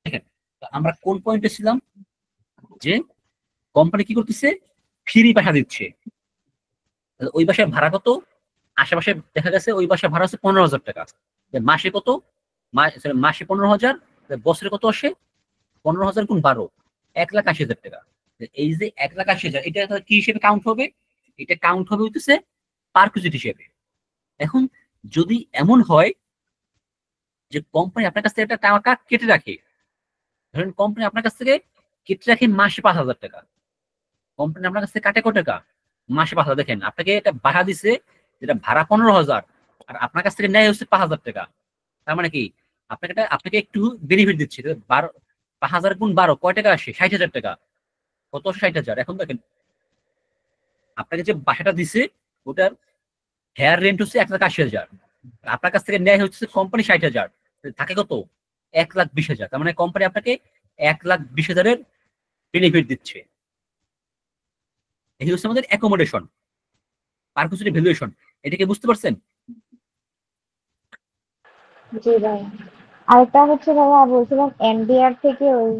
দেখেন, আমরা কোন পয়েন্টে ছিলাম? যে কোম্পানি কি করতেছে, ফ্রি বাসা দিচ্ছে। ওই বাসায় ভাড়া কত? আশেপাশে দেখা গেছে ওই বাসায় ভাড়া হচ্ছে 15,000 টাকা। মাসে কত? মাসে 15,000, বছরে কত আসে? 15,000 গুণ 12, 1,80,000 টাকা। এই যে 1,80,000, এটা কি হিসেবে কাউন্ট হবে? এটা কাউন্ট হবে হইতেছে পারকুইজিট হিসেবে। এখন যদি এমন হয় যে কোম্পানি আপনার কাছ থেকে একটা টাকা কেটে রাখে, ধরেন কোম্পানি আপনার কাছ থেকে কেটে রাখে মাসে 5,000 টাকা, কোম্পানি আপনার কাছ থেকে কাটে কত টাকা? মাসে 5,000। দেখেন, আপনাকে এটা ভাড়া দিছে যেটা ভাড়া 15,000, আর আপনার কাছ থেকে নেয় হচ্ছে 5,000 টাকা। তার মানে কি, আপনাকে একটু বেনিফিট দিচ্ছে। 5,000 গুণ 12 কয় টাকা আসে? 60,000 টাকা। কত? 60,000। এখন দেখেন, আপনাকে যে বাসাটা দিছে ওটার হেয়ার রেন্ট হচ্ছে 1,80,000, আপনার কাছ থেকে নেয় হচ্ছে কোম্পানি 60,000, থাকে কত? 1,20,000। তার মানে কোম্পানি আপনাকে 1,20,000-এর বেনিফিট দিচ্ছে। এই হচ্ছে আমাদের অ্যাকোমোডেশন, পারকুইজিটি ভ্যালুয়েশন। এটাকে বুঝতে পারছেন? জি ভাইয়া। আরেকটা হচ্ছে ভাইয়া বলছিলাম এনবিআর থেকে ওই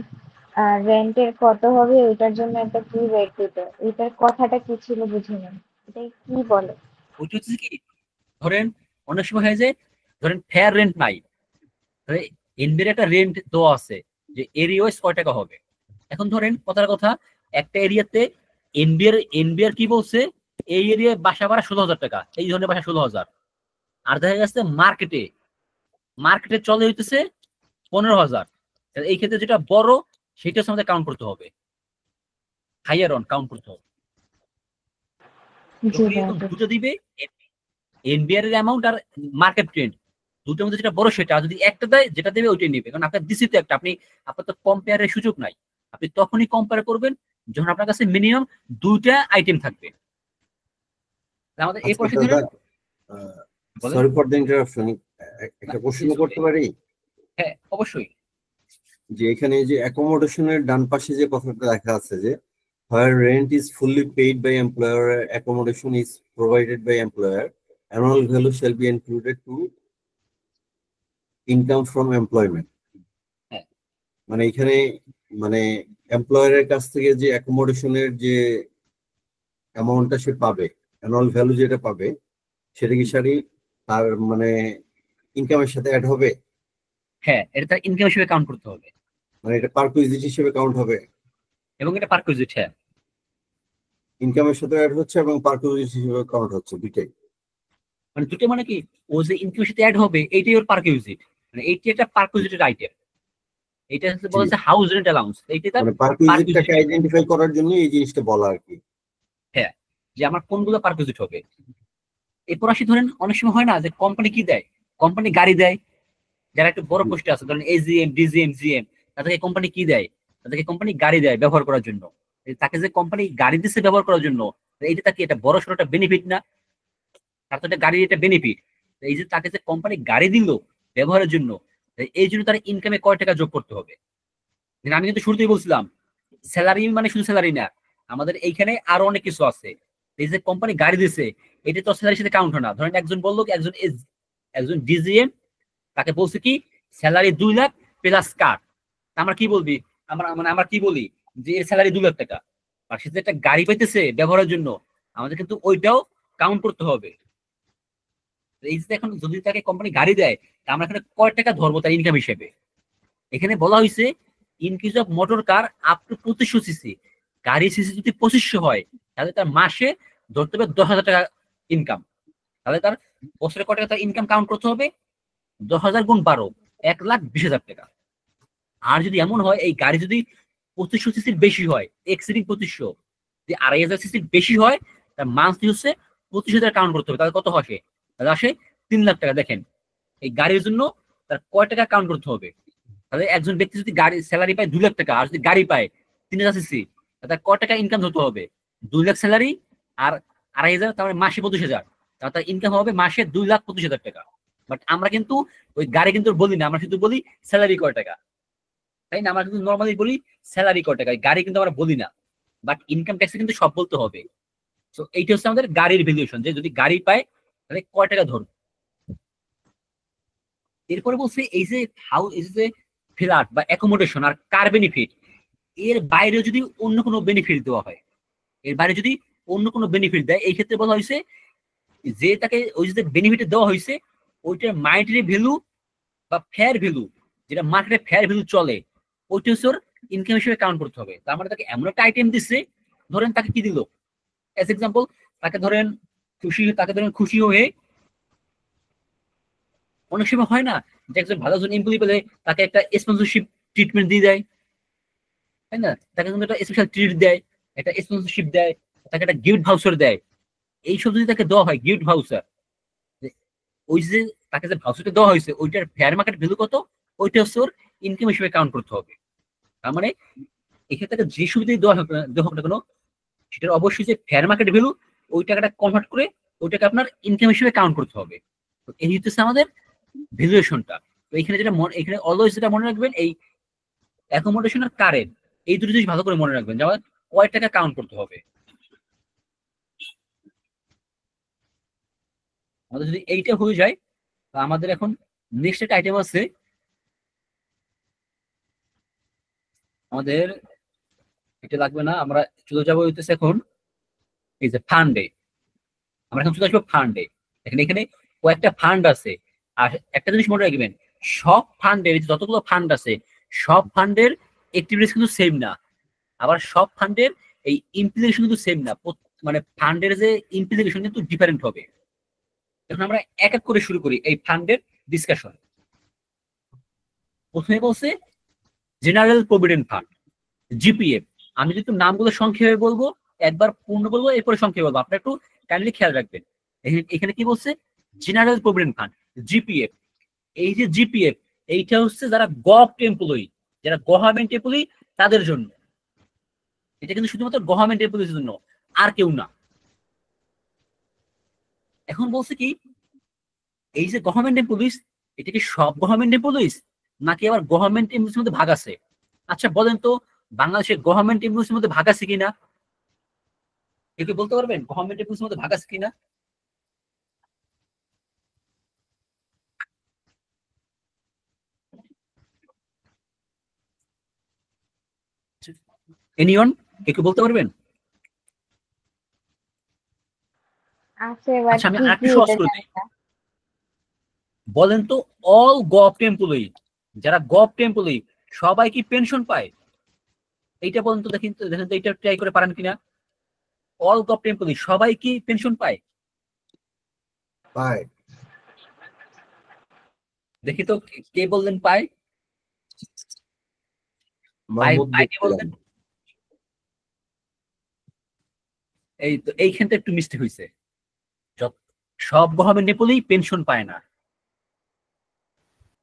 রেন্টের কত হবে ওইটার জন্য একটা কি রেট দিত, এটার কথাটা কি ছিল বুঝিনি, এটা কি বলে? ওইটা হচ্ছে কি, ধরেন অনেক সময় হয় যে ধরেন ফেয়ার রেন্ট নাই, এনবিআর একটা রেন্ট দেওয়া আছে যে এরিয়া ওয়াইজ কয় টাকা হবে। এখন ধরেন কথার কথা, একটা এরিয়াতে এনবিআর কি বলছে, এই এরিয়ায় বাসা ভাড়া 16,000 টাকা, এই ধরনের বাসা 16,000। আর দেখা যাচ্ছে মার্কেটে চলে হইতেছে 15,000। এই ক্ষেত্রে যেটা বড় সেটা হচ্ছে আমাদের কাউন্ট করতে হবে, হাইয়ার অন কাউন্ট করতে হবে। জি ভাইয়া। দুটো দিবে, এনবিআর এর অ্যামাউন্ট আর মার্কেট ট্রেন্ড, দুটোর মধ্যে যেটা বড় সেটা, যদি একটা দেয় যেটা দেবে ওইটাই নেবে। কারণ আপনার দিছি তো একটা, আপনার তো কম্পেয়ারের সুযোগ নাই। আপনি তখনই কম্পেয়ার করবেন যখন আপনার কাছে মিনিমাম 2টা আইটেম থাকবে। আমাদের এই আচ্ছা পয়সা দাদা, ধরেন, বলেন। সরি ফর দ্য ইন্টারাপশন, একটা প্রশ্ন করতে পারি? হ্যাঁ অবশ্যই। যে এখানে যে অ্যাকোমোডেশনের ডান পাশে যে কথাটা লেখা আছে যে where rent is fully paid by employer, accommodation is provided by employer, annual value shall be included to income from employment. হ্যাঁ। মানে এখানে মানে এমপ্লয়ারের কাছ থেকে যে অ্যাকোমোডেশনের যে অ্যামাউন্টটা সে পাবে, অ্যানুয়াল ভ্যালু যেটা পাবে, সেটা কি সারি তার মানে ইনকামের সাথে অ্যাড হবে? হ্যাঁ, এটা তার ইনকাম হিসেবে কাউন্ট করতে হবে, মানে এটা পারকুইজিট হিসেবে কাউন্ট হবে, এবং এটা পারকুইজিট। হ্যাঁ, ইনকামের সাথে অ্যাড হচ্ছে এবং পারকুইজিট হিসেবে কাউন্ট হচ্ছে দুইটাই। মানে দুটো মানে কি, ও যে ইনকামের সাথে অ্যাড হবে এইটাই ওর পারকুইজিট, মানে এইটি একটা পারকুইজিটের আইটেম। এটা হচ্ছে বলা হচ্ছে হাউস রেন্ট অ্যালাউন্স, এইটা তার মানে পারকুইজিটটাকে আইডেন্টিফাই করার জন্য এই জিনিসটা বলা আর কি। হ্যাঁ, যে আমার কোনগুলো পারকুইজিট হবে। এরপর আসি, ধরেন অনেক সময় হয় না যে কোম্পানি কি দেয়, কোম্পানি গাড়ি দেয়। যারা একটু বড় পোস্টে আছে, ধরেন এজিএম, ডিজিএম, জিএম, তাদেরকে কোম্পানি কি দেয়? তাদেরকে কোম্পানি গাড়ি দেয় ব্যবহার করার জন্য। তাকে যে কোম্পানি গাড়ি দিচ্ছে ব্যবহার করার জন্য, এইটা তাকে এটা বড় সড়ো একটা বেনিফিট না? তার তো এটা গাড়ির একটা বেনিফিট। এই যে তাকে যে কোম্পানি গাড়ি দিল ব্যবহারের জন্য, এই জন্য তার ইনকামে কয় টাকা যোগ করতে হবে। আমি কিন্তু শুরুতেই বলছিলাম, স্যালারি মানে শুধু স্যালারি না, আমাদের এইখানে আরো অনেক কিছু আছে। এই যে কোম্পানি গাড়ি দিছে, এটা তো স্যালারির সাথে কাউন্ট হয় না। ধরেন একজন বললো, একজন ডিজিএম, তাকে বলছে কি স্যালারি 2 লাখ প্লাস কার। আমরা কি বলবি, আমরা কি বলি যে এর স্যালারি 2 লাখ টাকা, আর সে যে একটা গাড়ি পাইতেছে ব্যবহারের জন্য, আমাদের কিন্তু ওইটাও কাউন্ট করতে হবে। এই যে এখন যদি তাকে কোম্পানি গাড়ি দেয়, তা আমরা এখানে কয় টাকা ধরবো তার ইনকাম হিসেবে? এখানে বলা হয়েছে in case of motor car up to 2500 CC, গাড়ির সিসি যদি 2500 হয় তাহলে তার মাসে ধরতে হবে 10,000 টাকা ইনকাম। তাহলে তার বছরে কত টাকা ইনকাম কাউন্ট করতে হবে? 10,000 গুণ 12, 1,20,000 টাকা। আর যদি এমন হয় এই গাড়ি যদি 2500 সিসির বেশি হয়, এক্সিডিং 2500, যদি 2,500 সিসির বেশি হয়, তার মান্থলি হচ্ছে 25,000 কাউন্ট করতে হবে। তাহলে কত আসে? তাহলে আসে 3 লাখ টাকা। দেখেন এই গাড়ির জন্য তার কয় টাকা কাউন্ট করতে হবে? তাহলে একজন ব্যক্তি যদি গাড়ি স্যালারি পায় 2 লাখ টাকা, আর যদি গাড়ি পায় 3,000 সিসি, তার কয় টাকা ইনকাম হতে হবে? 2 লাখ স্যালারি আর 2,500, তার মানে মাসে 25,000, তাহলে তার ইনকাম হবে মাসে 2,25,000 টাকা। বাট আমরা কিন্তু ওই গাড়ি কিন্তু বলি না, আমরা শুধু বলি স্যালারি কয় টাকা, তাই না? আমরা কিন্তু নর্মালি বলি স্যালারি কয় টাকা, গাড়ি কিন্তু আমরা বলি না। বাট ইনকাম ট্যাক্সে কিন্তু সব বলতে হবে। তো এইটা হচ্ছে আমাদের গাড়ির ভ্যালুয়েশন, যে যদি গাড়ি পায় তাহলে কয় টাকা ধরবে। এরপরে বলছে এই যে হাউস, এই যে ফ্ল্যাট বা অ্যাকোমোডেশন আর কার বেনিফিট, এর বাইরে যদি অন্য কোনো বেনিফিট দেওয়া হয়, এর বাইরে যদি অন্য কোনো বেনিফিট দেয়, এই ক্ষেত্রে বলা হয়েছে যে তাকে ওই যে বেনিফিট দেওয়া হয়েছে ওইটার মার্কেটের ভ্যালু বা ফেয়ার ভ্যালু, যেটা মার্কেটে ফেয়ার ভ্যালু চলে, ওইটা হচ্ছে ওর ইনকাম হিসেবে কাউন্ট করতে হবে। তার মানে তাকে এমন একটা আইটেম দিচ্ছে, ধরেন তাকে কি দিল, এজ এক্সাম্পল তাকে ধরেন খুশি হয়ে, অনেক সময় হয় না যে একজন ভালো একজন এমপ্লয়ি পেলে তাকে একটা স্পন্সরশিপ ট্রিটমেন্ট দিয়ে দেয়, তাই না? তাকে কিন্তু একটা স্পেশাল ট্রিট দেয়, একটা স্পন্সরশিপ দেয়, তাকে একটা গিফট ভাউচার দেয়। এইসব যদি তাকে দেওয়া হয় গিফট ভাউচার, ওই যে তাকে যে ভাউচারটা দেওয়া হয়েছে ওইটার ফেয়ার মার্কেট ভ্যালু কত, ওইটা হচ্ছে ওর ইনকাম হিসেবে কাউন্ট করতে হবে। তার মানে এক্ষেত্রে তাকে যে সুবিধাই দেওয়া হোক না কেন, সেটার অবশ্যই যে ফেয়ার মার্কেট ভ্যালু, ওই টাকাটা কনভার্ট করে ওইটাকে আপনার ইনকাম হিসেবে কাউন্ট করতে হবে। তো এই হচ্ছে আমাদের ভ্যালুয়েশনটা। তো এখানে এখানে অলওয়েজ যেটা মনে রাখবেন, এই অ্যাকোমোডেশন আর কারেন্ট, এই দুটো জিনিস ভালো করে মনে রাখবেন, যেমন কয় টাকা কাউন্ট করতে হবে। আমাদের যদি এইটা হয়ে যায়, আমাদের এখন নেক্সট একটা আইটেম আছে, আমাদের এটা লাগবে না, আমরা চলে যাবো হইতেছে এখন এই যে ফান্ডে। আমরা এখন চলে আসবো ফান্ডে। এখানে কয়েকটা ফান্ড আছে, আর একটা জিনিস মনে রাখবেন, সব ফান্ডের যতগুলো ফান্ড আছে সব ফান্ডের অ্যাক্টিভিটিস কিন্তু সেম না, আবার সব ফান্ডের এই ইমপ্লিকেশন কিন্তু সেম না, মানে ফান্ডের যে ইমপ্লিকেশন কিন্তু ডিফারেন্ট হবে। এখন আমরা এক এক করে শুরু করি এই ফান্ডের ডিসকাশন। প্রথমে বলছে জেনারেল প্রভিডেন্ট ফান্ড, জিপিএফ। আমি যদি নামগুলো সংক্ষেপে বলবো, একবার পূর্ণ বলবো, এরপরে সংক্ষেপে বলবো, আপনারা একটু কাইন্ডলি খেয়াল রাখবেন। এখানে কি বলছে? General provident fund, GPF. এই যে জিপিএফ, এইটা হচ্ছে যারা গভর্নমেন্ট এমপ্লয়ি, যারা গভর্নমেন্ট এমপ্লয়ি তাদের জন্য। এটা কিন্তু শুধুমাত্র গভর্নমেন্ট এমপ্লয়ির জন্য, আর কেউ না। এখন বলছে কি, এই যে গভর্নমেন্ট এমপ্লয়িজ, এটা কি সব গভর্নমেন্ট এমপ্লয়িজ নাকি আবার গভর্নমেন্ট এমপ্লয়িজ মধ্যে ভাগ আছে? আচ্ছা বলেন তো, বাংলাদেশের গভর্নমেন্ট এমপ্লয়িজ মধ্যে ভাগ আছে কিনা? কেউ কি বলতে পারবেন গভর্নমেন্ট এমপ্লয়িজ মধ্যে ভাগ আছে কিনা? এনিওন, কেউ বলতে পারবেন? আচ্ছা আমি আরেকটু সহজ করে দিই, বলেন তো অল গভর্নমেন্ট এমপ্লয়ি, যারা গভর্নমেন্ট এমপ্লয়ি সবাই কি পেনশন পায়? এইটা বলেন তো, দেখেন তো এটা ট্রাই করে পারেন কিনা। অল গভর্নমেন্ট এমপ্লয়ি সবাই কি পেনশন পায়? পায়। দেখি তো কে বললেন পায়? এই তো এইখানটা একটু মিস্টেক হয়েছে, সব গভর্নমেন্ট এমপ্লয়ি পেনশন পায় না।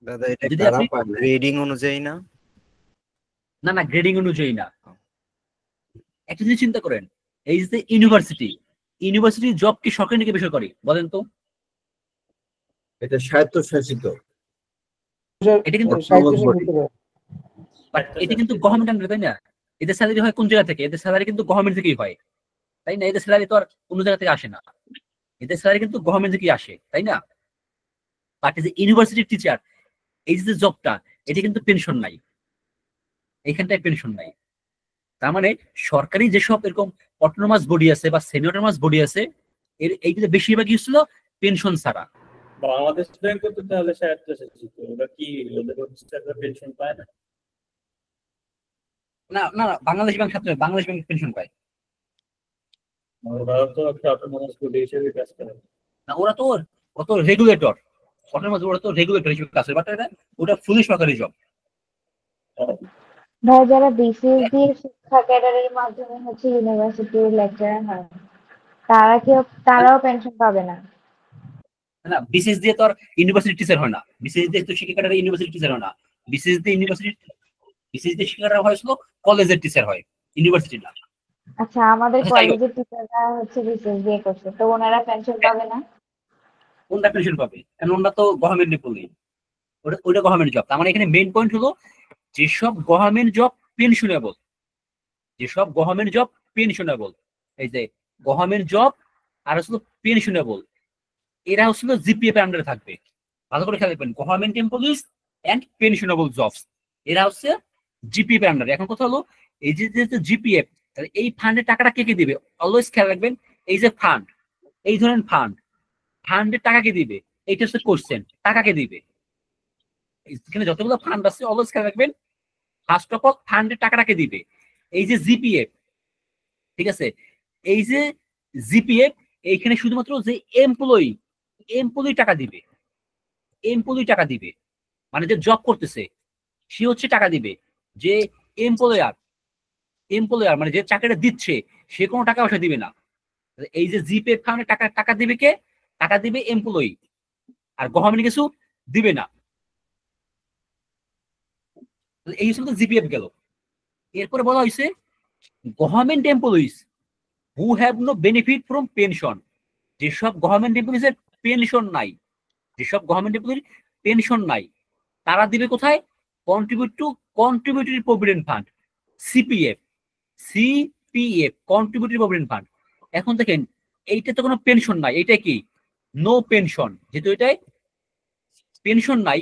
দাদা এটা কারা পায়? গ্রেডিং অনুযায়ী না? না না, গ্রেডিং অনুযায়ী না। একটা জিনিস চিন্তা করেন, এই যে ইউনিভার্সিটি জব কি সরকারি নাকি বেসরকারি বলেন তো? এটা স্বায়ত্তশাসিত। এটা কিন্তু এটা কিন্তু গভর্নমেন্ট আন্ডারে, তাই না? এদের স্যালারি হয় কোন জায়গা থেকে? এদের স্যালারি কিন্তু গভর্নমেন্ট থেকেই হয়, তাই না? এদের স্যালারি তো আর অন্য জায়গা থেকে আসে না, এদের স্যালারি কিন্তু গভর্নমেন্ট থেকেই আসে, তাই না? বাট এই যে ইউনিভার্সিটির টিচার, এই যে জবটা, এটা কিন্তু পেনশন নাই, এইখানটায় পেনশন নাই। তার মানে সরকারি যেসব এরকম অটোনমাস বডি আছে বা সেমি অটোনমাস বডি আছে, এইগুলো বেশিরভাগই ছিল পেনশন ছাড়া। বাংলাদেশ ব্যাংক তো তাহলে স্বায়ত্তশাসিত, ওরা কি ওদের পেনশন পায় না? না না না, বাংলাদেশ ব্যাংক ছাত্র বাংলাদেশ ব্যাংক পেনশন পায় ওরা তো একটা অটোনোমাস বডি হিসেবে কাজ করে। না। ওরা তো রেগুলেটর, ওরা তো রেগুলেটর হিসেবে কাজ করে, বাট ওটা ফুলি সরকারি জব। ভাই যারা বিসিএস দিয়ে শিক্ষা ক্যাডারের মাধ্যমে হচ্ছে ইউনিভার্সিটির লেকচারার হয়, তারাও পেনশন পাবে না? না, বিসিএস দিয়ে তো আর ইউনিভার্সিটি টিচার হয় না, বিসিএস দিয়ে তো শিক্ষা ক্যাডারে ইউনিভার্সিটি টিচার হয় না। বিসিএস দিয়ে শিক্ষাটা হয়েছিল কলেজের টিচার হয়, ইউনিভার্সিটি না। আচ্ছা, আমাদের আচ্ছা, যাই হোক, কলেজের টিচাররা হচ্ছে বিসিএস দিয়ে করছে, তো ওনারা পেনশন পাবে না? কোনটা পেনশন পাবে? কারণ ওনারা তো গভর্নমেন্ট এমপ্লয়ি, ওটা গভর্নমেন্ট জব। তার মানে এখানে মেইন পয়েন্ট হলো যেসব গভর্নমেন্ট জব পেনশনেবল, যেসব গভর্নমেন্ট জব পেনশনেবল, এই যে গভর্নমেন্ট জব আর হচ্ছে পেনশনেবল, এরা হচ্ছে জিপিএফ এর আন্ডারে থাকবে। ভালো করে খেয়াল রাখবেন, গভর্নমেন্ট এমপ্লয়িজ এন্ড পেনশনেবল জবস, এরা হচ্ছে জিপিএফ এর আন্ডারে। এখন কথা হলো এই যে জিপিএফ, এই ফান্ডের টাকাটা কে কে দিবে? অলওয়েজ খেয়াল রাখবেন, এই যে ফান্ড, এই ধরনের ফান্ডের টাকা কে দিবে? এইটা হচ্ছে কোশ্চেন, টাকা কে দিবে? এখানে যতগুলো ফান্ড আছে অলওয়েজ খেয়াল রাখবেন, ফার্স্ট অফ অল ফান্ডের টাকাটাকে দিবে এই যে জিপিএফ, ঠিক আছে? এই যে জিপিএফ এইখানে শুধুমাত্র যে এমপ্লয়ি টাকা দিবে, এমপ্লয়ি টাকা দিবে, মানে যে জব করতেছে সে হচ্ছে টাকা দিবে। যে এমপ্লয়ার মানে যে চাকরিটা দিচ্ছে সে কোনো টাকা পয়সা দিবে না। এই যে জিপিএফ ফান্ডে টাকা দিবে কে? টাকা দিবে এমপ্লয়ি, আর গভর্নমেন্ট কিছু দিবে না। এই হিসেবে জিপিএফ গেল। এরপরে বলা হয়েছে government employees who have no benefit from pension, যেসব গভর্নমেন্ট এমপ্লয়িজের পেনশন নাই, যেসব গভর্নমেন্ট এমপ্লয়ির পেনশন নাই, তারা দিবে কোথায়? Contribute to contributory provident fund, CPF, contributory provident fund. এখন দেখেন এইটা তো কোনো পেনশন নাই, এটা কি নো পেনশন, যেহেতু এটাই পেনশন নাই,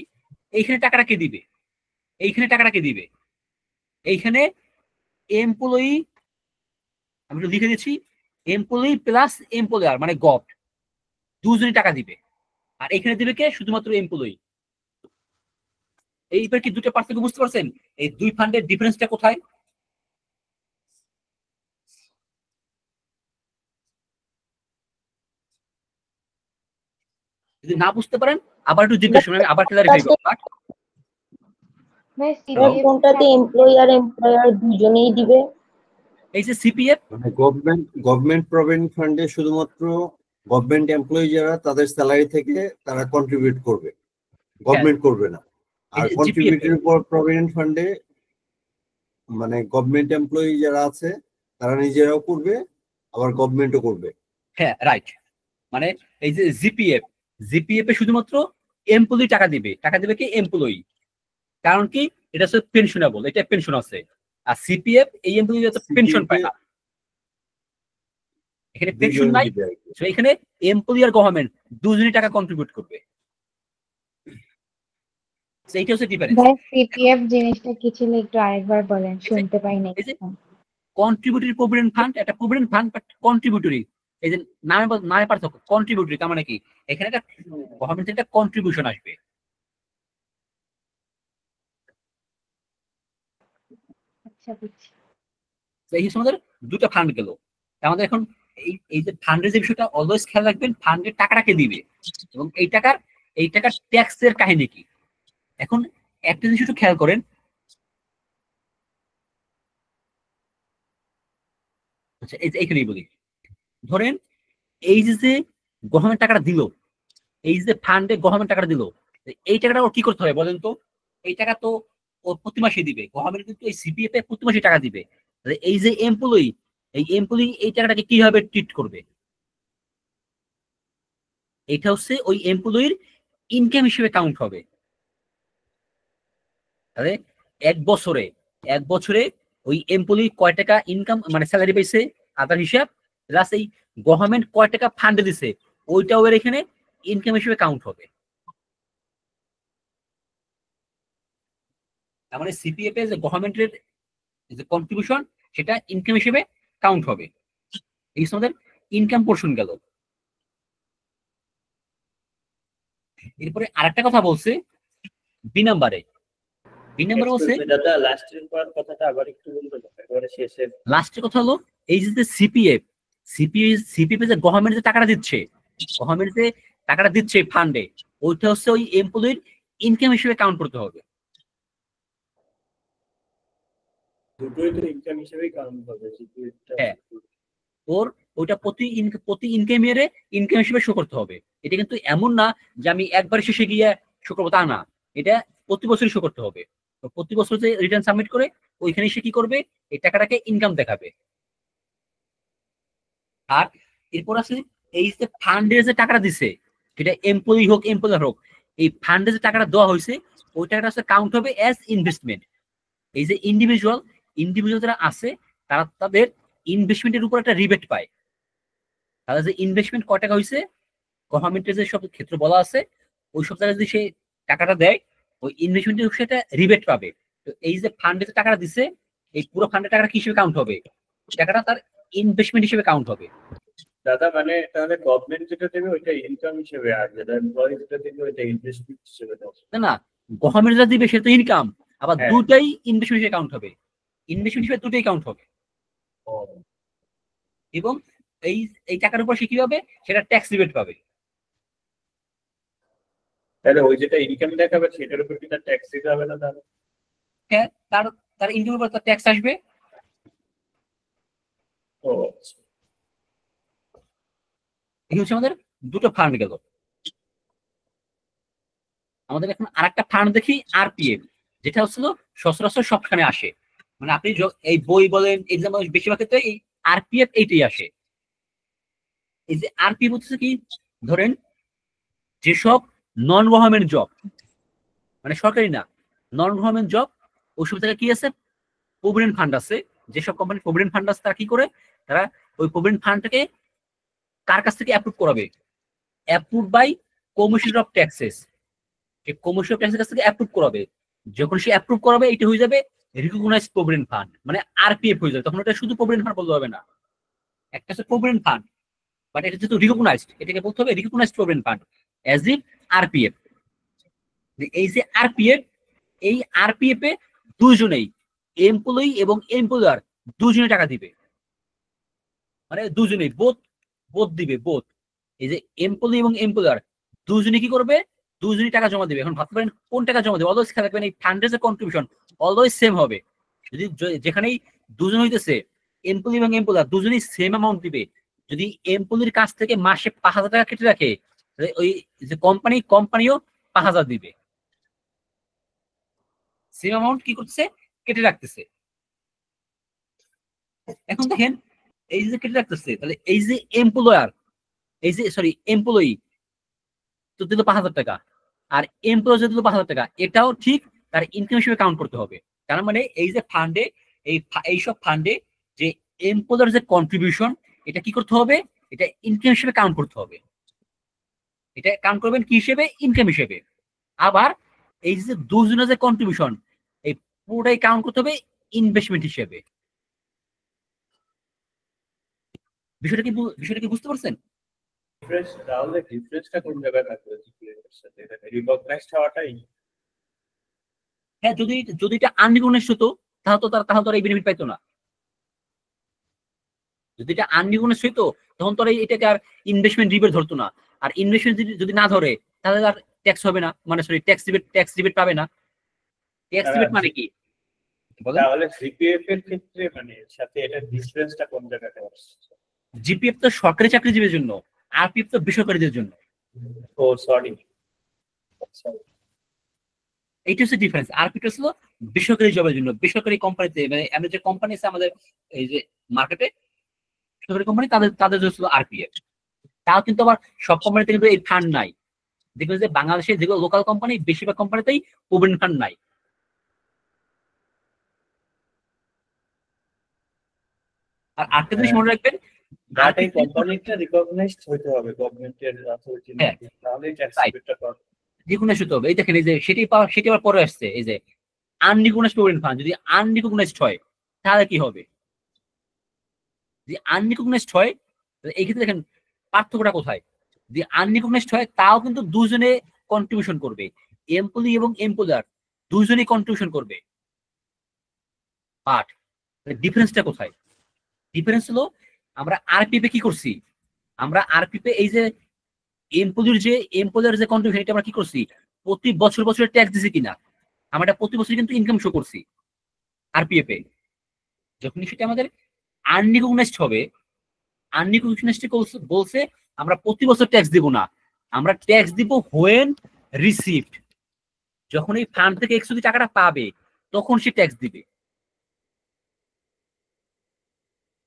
এইখানে টাকাটা কে দিবে? এইখানে টাকাটা কে দিবে? এইখানে এমপ্লয়ি, আমি তো লিখে দিচ্ছি, এমপ্লয়ি প্লাস এমপ্লয়ার মানে গভ, দুজনই টাকা দিবে। আর এখানে দিবে কে? শুধুমাত্র এমপ্লয়ি। এইবার কি দুটো পার্থক্য বুঝতে পারছেন? এই দুই ফান্ডের ডিফারেন্সটা কোথায়? যদি না বুঝতে পারেন আবার একটু জিজ্ঞাসা করবেন, আবার ক্লিয়ারিফাই করব। কোনটাতে এমপ্লয়ি আর এমপ্লয়ার দুজনেই দিবে? এই যে সিপিএফ মানে গভর্নমেন্ট প্রভিডেন্ট ফান্ডে শুধুমাত্র গভর্নমেন্ট এমপ্লয়ি যারা তাদের স্যালারি থেকে তারা কন্ট্রিবিউট করবে, গভর্নমেন্ট করবে না। আর কন্ট্রিবিউটরি প্রভিডেন্ট ফান্ডে মানে গভর্নমেন্ট এমপ্লয়ি যারা আছে তারা নিজেরাও করবে, আবার গভর্নমেন্টও করবে। হ্যাঁ, রাইট। মানে এই যে জিপিএফ এ শুধুমাত্র এমপ্লয়ি টাকা দিবে কি? এমপ্লয়ি। কারণ কি? এটা হচ্ছে পেনশনেবল, এটা পেনশন আছে। আর সিপিএফ এই এমপ্লয়ি পেনশন পায় না, এখানে পেনশন নাই, তো এখানে এমপ্লয়ি আর গভর্নমেন্ট দুজনই টাকা কন্ট্রিবিউট করবে। এইটা হচ্ছে ডিফারেন্স। ভাই সিপিএফ জিনিসটা কি ছিল একটু আরেকবার বলেন, শুনতে পাই নাই। কন্ট্রিবিউটরি প্রভিডেন্ট ফান্ড, একটা প্রভিডেন্ট ফান্ড বাট কন্ট্রিবিউটরি। এই যে নামে পার্থক্য, কন্ট্রিবিউটরি তার মানে কি? এখানে একটা গভর্নমেন্ট থেকে একটা কন্ট্রিবিউশন আসবে। আচ্ছা, বুঝছি। এই হিসেবে আমাদের দুটো ফান্ড গেল। আমাদের এখন এই যে ফান্ডের যে বিষয়টা অলওয়েজ খেয়াল রাখবেন, ফান্ডের টাকাটাকে দিবে এবং এই টাকার ট্যাক্সের কাহিনী কি। এখন একটা জিনিস একটু খেয়াল করেন, আচ্ছা এইখানেই বলি, ধরেন এই যে গভর্নমেন্ট টাকাটা দিল, এই যে ফান্ডে গভর্নমেন্ট টাকাটা দিল, এই টাকাটা ওর কি করতে হবে বলেন তো? এই টাকা তো ও প্রতি মাসে দিবে, গভর্নমেন্ট কিন্তু এই সিপিএফ এ প্রতি মাসে টাকা দিবে। এই যে এমপ্লয়ি, এই এমপ্লয়ি এই টাকাটাকে কিভাবে ট্রিট করবে? এটা হচ্ছে ওই এমপ্লয়ির ইনকাম হিসেবে কাউন্ট হবে। তাহলে এক বছরে ওই এমপ্লয়ি কয় টাকা ইনকাম মানে স্যালারি পাইছে আদার হিসাব, প্লাস এই গভর্নমেন্ট কয় টাকা ফান্ড দিছে ওইটাও এর এখানে ইনকাম হিসেবে কাউন্ট হবে। তার মানে সিপিএফ এর যে গভর্নমেন্টের যে কন্ট্রিবিউশন সেটা ইনকাম হিসেবে কাউন্ট হবে। এই আমাদের ইনকাম পোর্শন গেল। এরপরে আরেকটা কথা বলছে বি নাম্বারে, তিন নম্বর বলছে দাদা লাস্টের পর কথাটা আবার একটু বলতে হবে একেবারে শেষে। লাস্টের কথা হলো এই যে সিপিএফ যে গভর্নমেন্ট যে টাকাটা দিচ্ছে, গভর্নমেন্ট যে টাকাটা দিচ্ছে ফান্ডে, ওইটা হচ্ছে ওই এমপ্লয়ির ইনকাম হিসেবে কাউন্ট করতে হবে। দুটোই তো ইনকাম হিসেবেই কাউন্ট হবে। হ্যাঁ, ওর ওইটা প্রতি ইনকামের ইনকাম হিসেবে শো করতে হবে। এটা কিন্তু এমন না যে আমি একবার শেষে গিয়ে শো করবো, তা না, এটা প্রতি বছরই শো করতে হবে। তো প্রতি বছর যে রিটার্ন সাবমিট করে ওইখানে সে কি করবে, এই টাকাটাকে ইনকাম দেখাবে। আর এরপর আছে এই যে ফান্ডের যে টাকাটা দিছে, সেটা এমপ্লয়ি হোক এমপ্লয়ার হোক, এই ফান্ডে যে টাকাটা দেওয়া হয়েছে ওই টাকাটা হচ্ছে কাউন্ট হবে অ্যাজ ইনভেস্টমেন্ট। এই যে ইন্ডিভিজুয়াল যারা আছে তারা তাদের ইনভেস্টমেন্টের উপর একটা রিবেট পায়। তাদের যে ইনভেস্টমেন্ট কয় টাকা হয়েছে গভর্নমেন্টের যে সব ক্ষেত্র বলা আছে, ওই সব জায়গায় যদি সে টাকাটা দেয় ওই ইনভেস্টমেন্টের উপর সেটা রিবেট পাবে। তো এই যে ফান্ডে যে টাকাটা দিছে, এই পুরো ফান্ডের টাকাটা কি হিসেবে কাউন্ট হবে, টাকাটা তার ইনভেস্টমেন্ট হিসেবে কাউন্ট হবে। দাদা মানে তাহলে গভর্নমেন্ট যেটা দেবে ওইটা ইনকাম হিসেবে, আর যেটা এমপ্লয়ি যেটা দেবে ওইটা ইনভেস্টমেন্ট হিসেবে দেবে। না, গভর্নমেন্ট যেটা দিবে সেটা তো ইনকাম, আবার হ্যাঁ। দুটাই ইনভেস্টমেন্ট হিসেবে কাউন্ট হবে, ইনভেস্টমেন্ট হিসেবে দুটাই কাউন্ট হবে। এবং এই টাকার উপর সে কি পাবে, সেটা ট্যাক্স রিবেট পাবে। তাহলে ওই যেটা ইনকাম দেখাবে সেটার উপর কি তার ট্যাক্স দিতে হবে না তাহলে? হ্যাঁ, তার ইনকামের উপর তার ট্যাক্স আসবে। ও এই হচ্ছে আমাদের দুটো ফান্ড গেল। আমাদের এখন আরেকটা ফান্ড দেখি, আরপিএফ, যেটা হচ্ছিল সচরাচর সবখানে আসে। মানে আপনি এই বই বলেন এক্সাম বেশিরভাগ ক্ষেত্রে এই আরপিএফ এইটাই আসে। এই যে আরপিএফ হচ্ছে কি, ধরেন যেসব নন গভর্নমেন্ট জব, মানে সরকারি না, নন গভর্নমেন্ট জব, ওইসব জায়গায় কি আছে, প্রভিডেন্ট ফান্ড আছে। যেসব কোম্পানি প্রভিডেন্ট ফান্ড আছে তারা কি করে, তারা ওই প্রভিডেন্ট ফান্ডটাকে কার কাছ থেকে অ্যাপ্রুভ করাবে, approve by commissioner of taxes. এই কমিশনার অফ ট্যাক্সের কাছ থেকে অ্যাপ্রুভ করাবে। যখন সে অ্যাপ্রুভ করাবে এটা হয়ে যাবে রিকগনাইজড প্রভিডেন্ট ফান্ড, মানে আরপিএফ হয়ে যাবে। তখন এটা শুধু প্রভিডেন্ট ফান্ড বলতে হবে না, একটা হচ্ছে প্রভিডেন্ট ফান্ড, বাট এটা যেহেতু রিকগনাইজড, এটাকে বলতে হবে recognised provident fund as if RPF. এই যে আরপিএফ, এই আরপিএফ এ দুজনেই এমপ্লয়ি এবং এমপ্লয়ার দুজনে টাকা দিবে, মানে দুজনেই বোথ দিবে, বোথ। এই যে এমপ্লয়ি এবং এমপ্লয়ার দুজনে কি করবে, দুজনই টাকা জমা দিবে। এখন ভাবতে পারেন কোন টাকা জমা দেবে, অলওয়েজ খেয়াল রাখবেন এই ফান্ডের যে কন্ট্রিবিউশন অলওয়েজ সেম হবে। যদি যেখানেই দুজন হইতেছে এমপ্লয়ি এবং এমপ্লয়ার দুজনেই সেম অ্যামাউন্ট দিবে। যদি এমপ্লয়ির কাছ থেকে মাসে 5,000 টাকা কেটে রাখে, ওই যে কোম্পানিও 5,000 দিবে। সেম অ্যামাউন্ট কি করতেছে, কেটে রাখতেছে। এখন দেখেন এই যে কেটে রাখতেছে, তাহলে এই যে এমপ্লয়ার, এই যে এমপ্লয়ি তো দিল 5,000 টাকা, আর এমপ্লয়ার যে দিল 5,000 টাকা, এটাও ঠিক তার ইনকাম হিসেবে কাউন্ট করতে হবে। তার মানে এই যে ফান্ডে, এইসব ফান্ডে যে এমপ্লয়ার যে কন্ট্রিবিউশন, এটা কি করতে হবে, এটা ইনকাম হিসেবে কাউন্ট করতে হবে। এটা কাউন্ট করবেন কি হিসেবে, ইনকাম হিসেবে। আবার এই যে দুজনের যে কন্ট্রিবিউশন, এই পুরোটাই কাউন্ট করতে হবে ইনভেস্টমেন্ট হিসেবে। বিষয়টা কি বুঝতে পারছেন? তাহলে ডিফারেন্সটা কোন জায়গায় থাকবে জিপিএর সাথে, রিকগনাইজড হওয়াটাই? হ্যাঁ, যদি এটা আনরিকগনাইজড হতো তাহলে তো এই বেনিফিট পাইতো না। যদি এটা আনরিকগনাইজড হইতো তখন তো এটাকে আর ইনভেস্টমেন্ট রিবেট ধরতো না। আর ইনভেস্টমেন্ট যদি না ধরে তাহলে আর ট্যাক্স হবে না, মানে ট্যাক্স রিবেট পাবে না। ট্যাক্স রিবেট মানে কি, তাহলে জিপিএফ এর ক্ষেত্রে মানে সাথে এটা ডিফারেন্সটা কোন জায়গাতে আসছে? জিপিএফ তো সরকারি চাকরিজীবীর জন্য, আরপিএফ তো বেসরকারীদের জন্য। ও সরি, এইটা হচ্ছে ডিফারেন্স। আরপিএফ হলো বেসরকারি জবের জন্য, বেসরকারি কোম্পানিতে, মানে আমাদের যে কোম্পানি আছে আমাদের এই যে মার্কেটে, বেসরকারি কোম্পানি তাদের জন্য ছিল আরপিএফ। তাও কিন্তু আবার সব কোম্পানিতে কিন্তু এই ফান্ড নাই। দেখবেন যে বাংলাদেশে যেগুলো লোকাল কোম্পানি, বেশিরভাগ কোম্পানিতেই প্রভিডেন্ট ফান্ড নাই। আর আরেকটা জিনিস মনে রাখবেন, এই কোম্পানিটা রিকগনাইজড হইতে হবে গভর্নমেন্টের অথরিটি, তাহলে ট্যাক্স রিবেটটা পাবে। রিকগনাইজড হতে হবে। এই দেখেন এই যে সেটি আবার পরে আসছে, এই যে আনরিকগনাইজড প্রভিডেন্ট ফান্ড যদি আনরিকগনাইজড হয় তাহলে কি হবে, যদি আনরিকগনাইজড হয় এই ক্ষেত্রে দেখেন পার্থক্যটা কোথায়। যদি আনরিকগনাইজড হয় তাও কিন্তু দুজনে কন্ট্রিবিউশন করবে, এমপ্লয়ি এবং এমপ্লয়ার দুইজনই কন্ট্রিবিউশন করবে। বাট ডিফারেন্সটা কোথায়? ডিফারেন্স হলো আমরা আরপিপে কি করছি, আমরা আরপিপে এই যে এমপ্লয়ের যে কন্ট্রিবিউশন এটা আমরা কি করছি, প্রতি বছর বছর ট্যাক্স দিছি কিনা, আমরা এটা প্রতি বছর কিন্তু ইনকাম শো করছি আরপিএফ এ। যখন সেটা আমাদের আনরিকগনাইজড হবে, আনরিকগনাইজড বলছে আমরা প্রতি বছর ট্যাক্স দিব না, আমরা ট্যাক্স দিব হোয়েন রিসিভড, যখন এই ফান্ড থেকে এক্সট্রা টাকাটা পাবে তখন সে ট্যাক্স দিবে।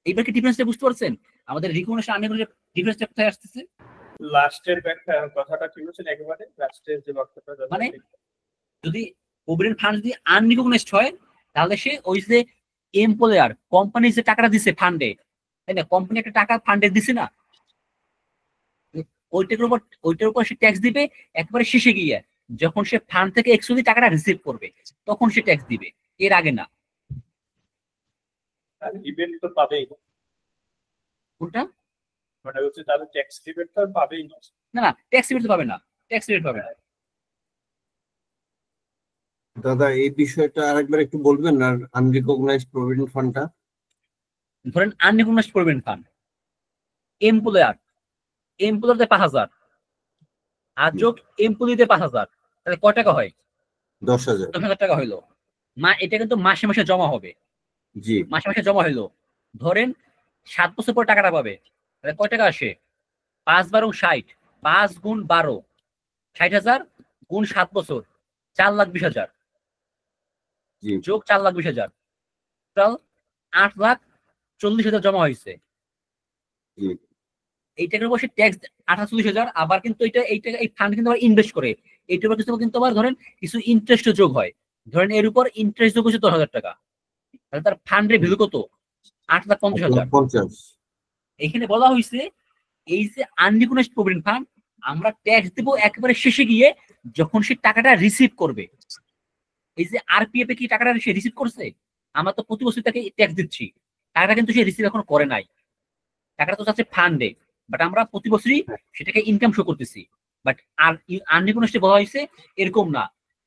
এইবার কি ডিফারেন্সটা বুঝতে পারছেন? আমাদের রিকগনিশন আনরিকগনাইজড ডিফারেন্সটা কোথায় আসতেছে? লাস্টের কথাটা কি বলছেন একেবারে লাস্টের যে বক্তব্যটা, মানে যদি প্রভিডেন্ট ফান্ড যদি আনরিকগনাইজড হয় তাহলে সে ওই যে এমপ্লয়ার কোম্পানি যে টাকাটা দিছে ফান্ডে, তাই না, কোম্পানি একটা টাকা ফান্ডে দিছে না, ওইটার উপর সে ট্যাক্স দিবে একবারে শেষে গিয়ে, যখন সে ফান্ড থেকে এক্সট্রা টাকাটা রিসিভ করবে তখন সে ট্যাক্স দিবে, এর আগে না। রিবেট তো পাবেই, কোনটা মানে হচ্ছে তাহলে ট্যাক্স রিবেট তো পাবেই না। না না, ট্যাক্স রিবেট পাবে না, ট্যাক্স রিবেট পাবে না। দাদা এই বিষয়টা আরেকবার একটু বলবেন না, আনরিকগনাইজড প্রভিডেন্ট ফান্ডটা। ধরেন আনরিকগনাইজড প্রভিডেন্ট ফান্ড এমপ্লয়ারদের 5,000 আর যোগ এমপ্লয়ীদের 5,000, তাহলে কয় টাকা হয়? 10,000। 10,000 টাকা হইলো। এটা কিন্তু মাসে মাসে জমা হবে, জি মাসে মাসে জমা হইলো। ধরেন 7 বছর পর টাকাটা পাবে, তাহলে কয় টাকা আসে? 5 × 60, 5 × 12, 60,000 গুণ 7 বছর, 4,20,000 জি যোগ 4,20,000, টোটাল 8,40,000 জমা হয়েছে। জি এই টাকার উপর সে ট্যাক্স 48,000, আবার কিন্তু এই ফান্ড কিন্তু আবার ইনভেস্ট করে, এইটার উপর কিন্তু আবার ধরেন কিছু ইন্টারেস্ট যোগ হয়, ধরেন এর উপর ইন্টারেস্ট যোগ হচ্ছে 10,000 টাকা, তাহলে তার ফান্ডের ভ্যালু কত? 8,50,000। 50। এখানে বলা হয়েছে এই যে আনরিকগনাইজড প্রভিডেন্ট ফান্ড আমরা ট্যাক্স দেব একেবারে শেষে গিয়ে, যখন সে টাকাটা রিসিভ করবে। এই যে আরপিএফ এ কি টাকাটা সে রিসিভ করছে, আমরা তো প্রতি বছর তাকে ট্যাক্স দিচ্ছি, টাকাটা কিন্তু সে রিসিভ এখনো করে নাই, টাকাটা তো যাচ্ছে ফান্ডে, বাট আমরা প্রতি বছরই সেটাকে ইনকাম শো করতেছি। বাট আর আনরিকগনাইজড বলা হয়েছে এরকম না,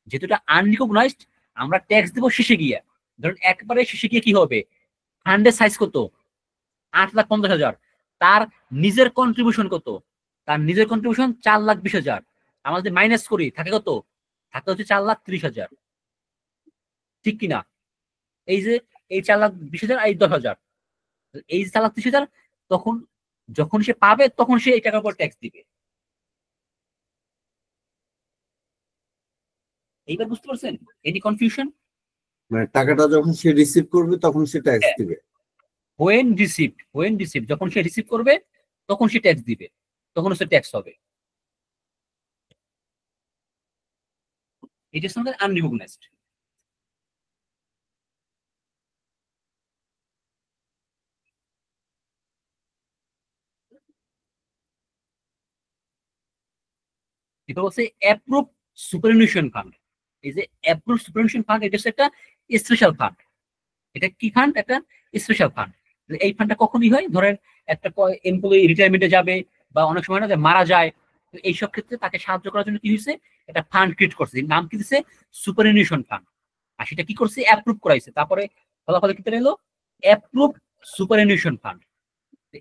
যেহেতু এটা আনরিকগনাইজড আমরা ট্যাক্স দেবো শেষে গিয়ে। ধরুন একবারে শেষে গিয়ে কি হবে, ফান্ডের সাইজ কত? 8,50,000, তার নিজের কন্ট্রিবিউশন কত? তার নিজের কন্ট্রিবিউশন 4,20,000, আমাদের মাইনাস করি থাকে কত? থাকে হচ্ছে 4,30,000, ঠিক কিনা? এই যে এই 4,20,000 আর এই 10,000, এই 4,30,000 তখন যখন সে পাবে তখন সে এই টাকার উপর ট্যাক্স দিবে। এইবার বুঝতে পারছেন এনি কনফিউশন? মানে টাকাটা যখন সে রিসিভ করবে তখন সে ট্যাক্স দিবে। হোয়েন রিসিভড, যখন সে রিসিভ করবে তখন সে ট্যাক্স দিবে, তখন সে ট্যাক্স হবে। It is not unrecognised. এটা হচ্ছে অ্যাপ্রুভ সুপারঅ্যানুয়েশন ফান্ড। এই যে অ্যাপ্রুভ সুপারঅ্যানুয়েশন ফান্ড, এটা হচ্ছে একটা স্পেশাল ফান্ড। এটা কি ফান্ড? একটা স্পেশাল ফান্ড। এই ফান্ডটা কখনই হয়, ধরেন একটা এমপ্লয়ি রিটায়ারমেন্টে যাবে বা অনেক সময় না যে মারা যায়, তো এইসব ক্ষেত্রে তাকে সাহায্য করার জন্য কি হয়েছে, একটা ফান্ড ক্রিয়েট করছে, নাম কি দিচ্ছে? সুপারঅ্যানুয়েশন ফান্ড। আর সেটা কি করছে? অ্যাপ্রুভ করাইছে, তারপরে ফলাফল কি এলো? Approve superannuation fund.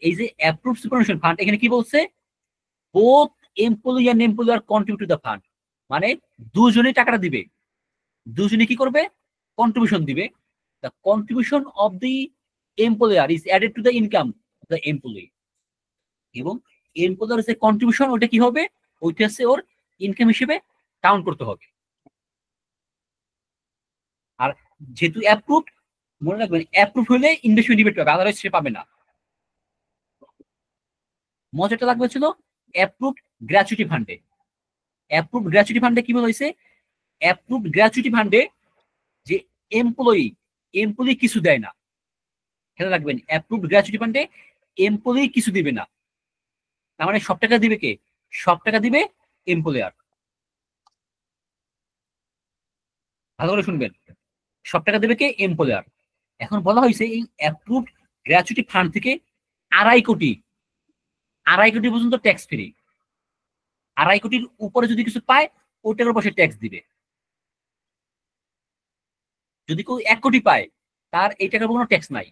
এই যে অ্যাপ্রুভ সুপারঅ্যানুয়েশন ফান্ড, এখানে কি বলছে? Both employee and employer contribute to the fund, মানে দুজনেই টাকাটা দিবে, দুজনে কি করবে? কন্ট্রিবিউশন দিবে। The contribution of the employer is added to the income of the employee, এবং এমপ্লয়ার যে কন্ট্রিবিউশন ওটা কি হবে? ওইটা হচ্ছে ওর ইনকাম হিসেবে কাউন্ট করতে হবে। আর যেহেতু অ্যাপ্রুভ, মনে রাখবেন অ্যাপ্রুভ হলে ইনভেস্টমেন্ট রিবেট পাবে, আদারওয়াইজ সে পাবে না। মজাটা লাগবে ছিল অ্যাপ্রুভ গ্র্যাচুইটি ফান্ডে। অ্যাপ্রুভ গ্র্যাচুইটি ফান্ডে কি বলা হয়েছে? অ্যাপ্রুভ গ্র্যাচুইটি ফান্ডে যে এমপ্লয়ি কিছু দেয় না, খেয়াল রাখবেন অ্যাপ্রুভ গ্র্যাচুইটি ফান্ডে এমপ্লয়ি কিছু দিবে না, তার মানে সব টাকা দিবে কে? সব টাকা দিবে এমপ্লয়ার। ভালো করে শুনবেন, সব টাকা দেবে কে? এমপ্লয়ার। এখন বলা হয়েছে এই অ্যাপ্রুভ গ্র্যাচুইটি ফান্ড থেকে 2.5 কোটি পর্যন্ত ট্যাক্স ফ্রি। 2.5 কোটির উপরে যদি কিছু পায় ওটার উপর সে ট্যাক্স দিবে। যদি কেউ 1 কোটি পায় তার এই টাকার উপর কোনো ট্যাক্স নাই।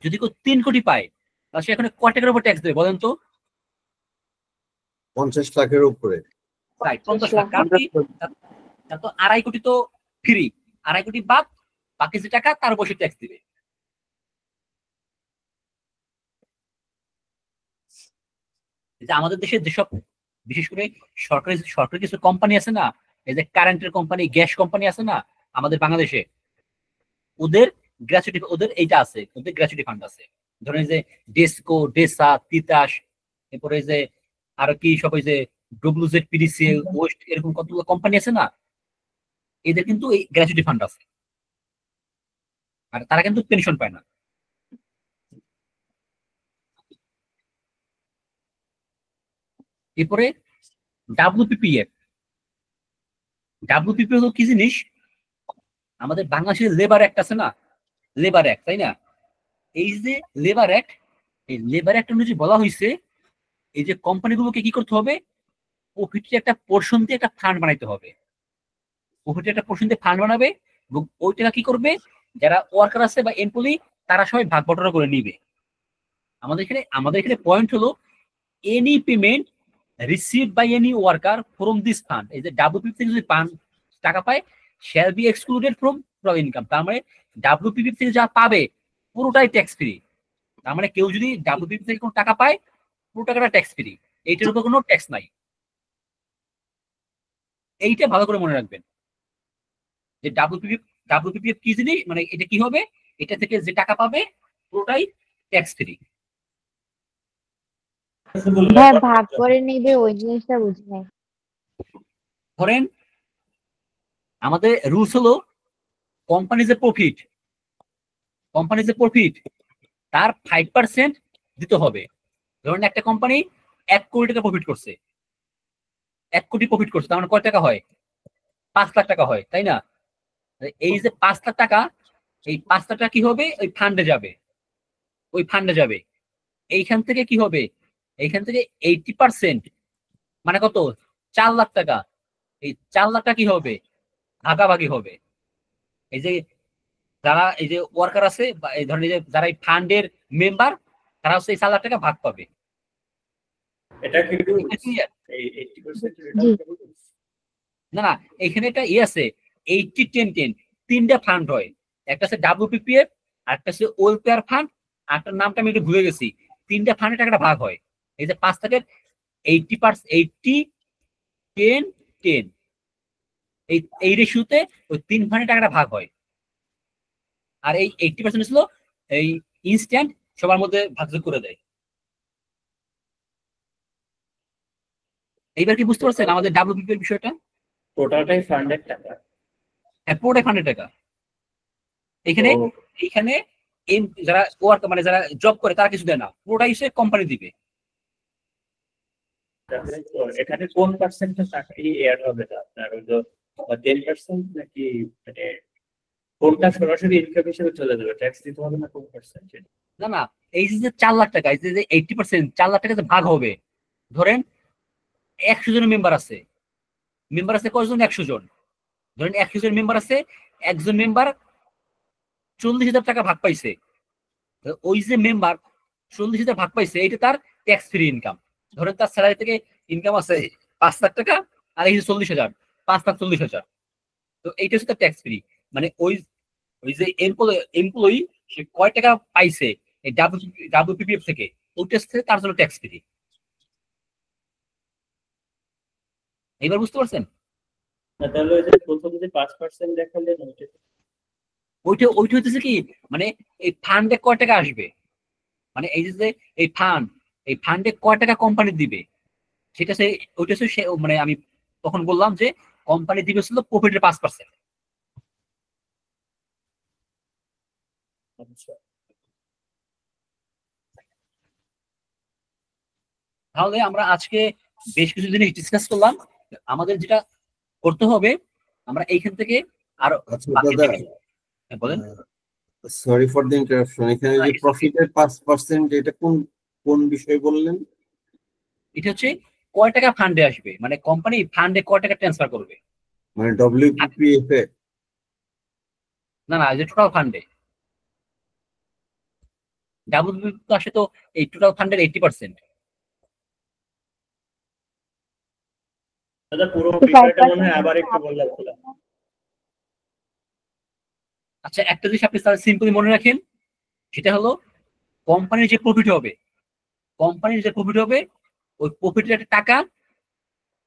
যদি কেউ 3 কোটি পায় তাহলে সে এখানে কয় টাকার উপর ট্যাক্স দেবে বলেন তো? 50 লাখের উপরে। রাইট, 50 লাখ। কারণ কি? তার তো 2.5 কোটি তো ফ্রি, 2.5 কোটি বাদ বাকি যে টাকা তার উপর সে ট্যাক্স দিবে। যে আমাদের দেশে যেসব বিশেষ করে সরকারি কিছু কোম্পানি আছে না, এই যে কারেন্টের কোম্পানি, গ্যাস কোম্পানি আছে না আমাদের বাংলাদেশে, ওদের গ্র্যাচুইটি, ওদের এইটা আছে, ওদের গ্র্যাচুইটি ফান্ড আছে। ধরেন যে ডেসকো, ডেসা, তিতাস, এরপরে যে আরো কি সব ওই যে ডব্লিউজেড, পিডিসিএল, ওয়েস্ট, এরকম কতগুলো কোম্পানি আছে না, এদের কিন্তু এই গ্র্যাচুইটি ফান্ড আছে, আর তারা কিন্তু পেনশন পায় না। এরপরে ডাব্লিউপিপিএফ। ডাব্লিউপিপিএফ হলো কি জিনিস? আমাদের বাংলাদেশের লেবার অ্যাক্ট আছে না, লেবার অ্যাক্ট, তাই না? এই যে লেবার অ্যাক্ট, এই লেবার অ্যাক্ট অনুযায়ী বলা হয়েছে এই যে কোম্পানিগুলোকে কি করতে হবে, প্রফিটের একটা পোর্শন দিয়ে একটা ফান্ড বানাইতে হবে। প্রফিটের একটা পোর্শন দিয়ে ফান্ড বানাবে এবং ওই টাকা কি করবে, যারা ওয়ার্কার আছে বা এমপ্লয়ি তারা সবাই ভাগ বটরা করে নিবে। আমাদের এখানে পয়েন্ট হলো any payment received by any worker from this fund, এই যে ডাব্লিউপিপি থেকে যদি টাকা পায় shall be excluded from income. তার মানে ডাব্লিউপিপি থেকে যা পাবে পুরোটাই ট্যাক্স ফ্রি। তার মানে কেউ যদি ডাব্লিউপিপি থেকে কোনো টাকা পায় পুরো টাকাটা ট্যাক্স ফ্রি, এইটার উপর কোনো ট্যাক্স নাই। এইটা ভালো করে মনে রাখবেন যে ডাব্লিউপিপিএফ কি জিনিস, মানে এটা কি হবে, এটা থেকে যে টাকা পাবে পুরোটাই ট্যাক্স ফ্রি। ভাই ভাগ করে নিবে ওই জিনিসটা বুঝি নাই। ধরেন আমাদের রুলস হলো কোম্পানি যে প্রফিট তার 5% দিতে হবে। ধরেন একটা কোম্পানি 1 কোটি টাকা প্রফিট করছে, 1 কোটি প্রফিট করছে, তার মানে কয় টাকা হয়? 5 লাখ টাকা হয়, তাই না? এই যে 5 লাখ টাকা, এই 5 লাখ টাকা কি হবে, ওই ফান্ডে যাবে। এইখান থেকে কি হবে, এইখান থেকে 80% মানে কত, 4 লাখ টাকা, এই 4 লাখ টাকা কি হবে, ভাগাভাগি হবে। এই যে যারা এই যে ওয়ার্কার আছে বা এই ধরনের যে যারা এই ফান্ডের মেম্বার, তারা হচ্ছে এই 4 লাখ টাকা ভাগ পাবে। এটা কিন্তু এই 80% জি। না না, এখানে একটা আছে 80-10-10, 3টা ফান্ড হয়। একটা আছে ডাব্লিউপিপিএফ, আরেকটা আছে ওয়েলফেয়ার ফান্ড, আরেকটার নামটা আমি একটু ভুলে গেছি। 3টা ফান্ডে টাকাটা ভাগ হয়। এই যে 5 লাখের 80-10-10, এই রেশিওতে ওই 3 ফান্ডে টাকাটা ভাগ হয়। আর এই 80% ছিল এই ইনস্ট্যান্ট সবার মধ্যে ভাগযোগ করে দেয়। এইবার কি বুঝতে পারছেন আমাদের ডাব্লিউপিপিএফ বিষয়টা? টোটালটাই ফান্ডের টাকা। হ্যাঁ, পুরোটাই ফান্ডের টাকা। এইখানে যারা ওয়ার্কার মানে যারা জব করে তারা কিছু দেয় না, পুরোটাই সে কোম্পানি দিবে। এখানে কোন পার্সেন্টেজ টাকা এড হবে না আপনার, ওই যে 10% নাকি, মানে কোনটা সরাসরি ইনকাম হিসেবে চলে যাবে, ট্যাক্স দিতে হবে না কোন পার্সেন্টেজ? না না, এই যে 4 লাখ টাকা, এই যে 80%, 4 লাখ টাকা যে ভাগ হবে, ধরেন 100 জন মেম্বার আছে কতজন, 100 জন। ধরেন 100 জন মেম্বার আছে, একজন মেম্বার 40,000 টাকা ভাগ পাইছে। ওই যে মেম্বার 40,000 ভাগ পাইছে, এটা তার ট্যাক্স ফ্রি ইনকাম। ধরেন তার স্যালারি থেকে ইনকাম আছে 5 লাখ টাকা, আর এই যে 40,000, 5,40,000, তো এইটা হচ্ছে তার ট্যাক্স ফ্রি। মানে ওই যে এমপ্লয়ি সে কয় টাকা পাইছে এই ডাব্লিউপিপিএফ থেকে, ওইটা থেকে তার জন্য ট্যাক্স ফ্রি। এইবার বুঝতে পারছেন? না তাহলে ওই যে প্রথম যে 5% দেখালেন ওইটা হইতেছে কি, মানে এই ফান্ডে কয় টাকা আসবে, মানে এই যে এই ফান্ডে কয় টাকা কোম্পানি দিবে, সেটা ওইটা মানে আমি তখন বললাম যে কোম্পানি দিবে ছিল প্রফিটের 5%। তাহলে আমরা আজকে বেশ কিছু জিনিস ডিসকাস করলাম। আমাদের যেটা করতে হবে, আমরা এইখান থেকে আরো আচ্ছা দাদা, বলেন। সরি ফর দ্য ইন্টারাপশন, এখানে যে প্রফিটের 5% এটা কোন বিষয় বললেন? এটা হচ্ছে কয় টাকা ফান্ডে আসবে, মানে কোম্পানি ফান্ডে কয় টাকা ট্রান্সফার করবে, মানে ডব্লিউপিপিএফ এ। না না, যে টোটাল ফান্ডে ডাব্লিউপি তো আসে তো এই টোটাল ফান্ডের 80%। দাদা পুরো বিষয়টা মনে হয় আবার একটু বললে ভালো। আচ্ছা, একটা জিনিস আপনি তাহলে সিম্পলি মনে রাখেন, সেটা হলো কোম্পানির যে প্রফিট হবে, ওই প্রফিটের একটা টাকা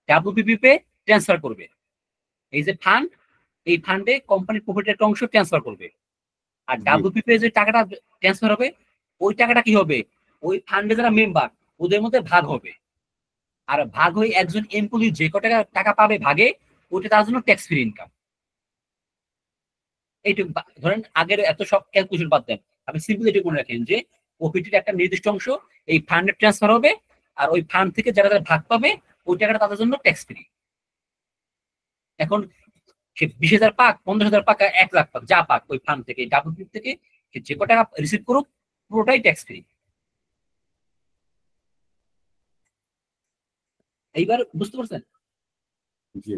ডাব্লিউপিপি তে ট্রান্সফার করবে। এই যে ফান্ড, এই ফান্ডে কোম্পানির প্রফিটের একটা অংশ ট্রান্সফার করবে। আর ডাব্লিউপিপি যে টাকাটা ট্রান্সফার হবে, ওই টাকাটা কি হবে, ওই ফান্ডে যারা মেম্বার ওদের মধ্যে ভাগ হবে। আর ভাগ হয়ে একজন এমপ্লয়ি যে কত টাকা পাবে ভাগে, ওইটা তার জন্য ট্যাক্স ফ্রি ইনকাম। এইটুকু ধরেন, আগের এত সব ক্যালকুলেশন বাদ দেন, আপনি সিম্পল এটুকু মনে রাখেন যে প্রফিটের একটা নির্দিষ্ট অংশ এই ফান্ডে ট্রান্সফার হবে, আর ওই ফান্ড থেকে যারা যারা ভাগ পাবে ওই টাকাটা তাদের জন্য ট্যাক্স ফ্রি। এখন সে 20,000 পাক, 50,000 পাক, 1 লাখ পাক, যা পাক ওই ফান্ড থেকে, ডাব্লিউপি থেকে সে যে কত টাকা রিসিভ করুক পুরোটাই ট্যাক্স ফ্রি। এইবার বুঝতে পারছেন? জি।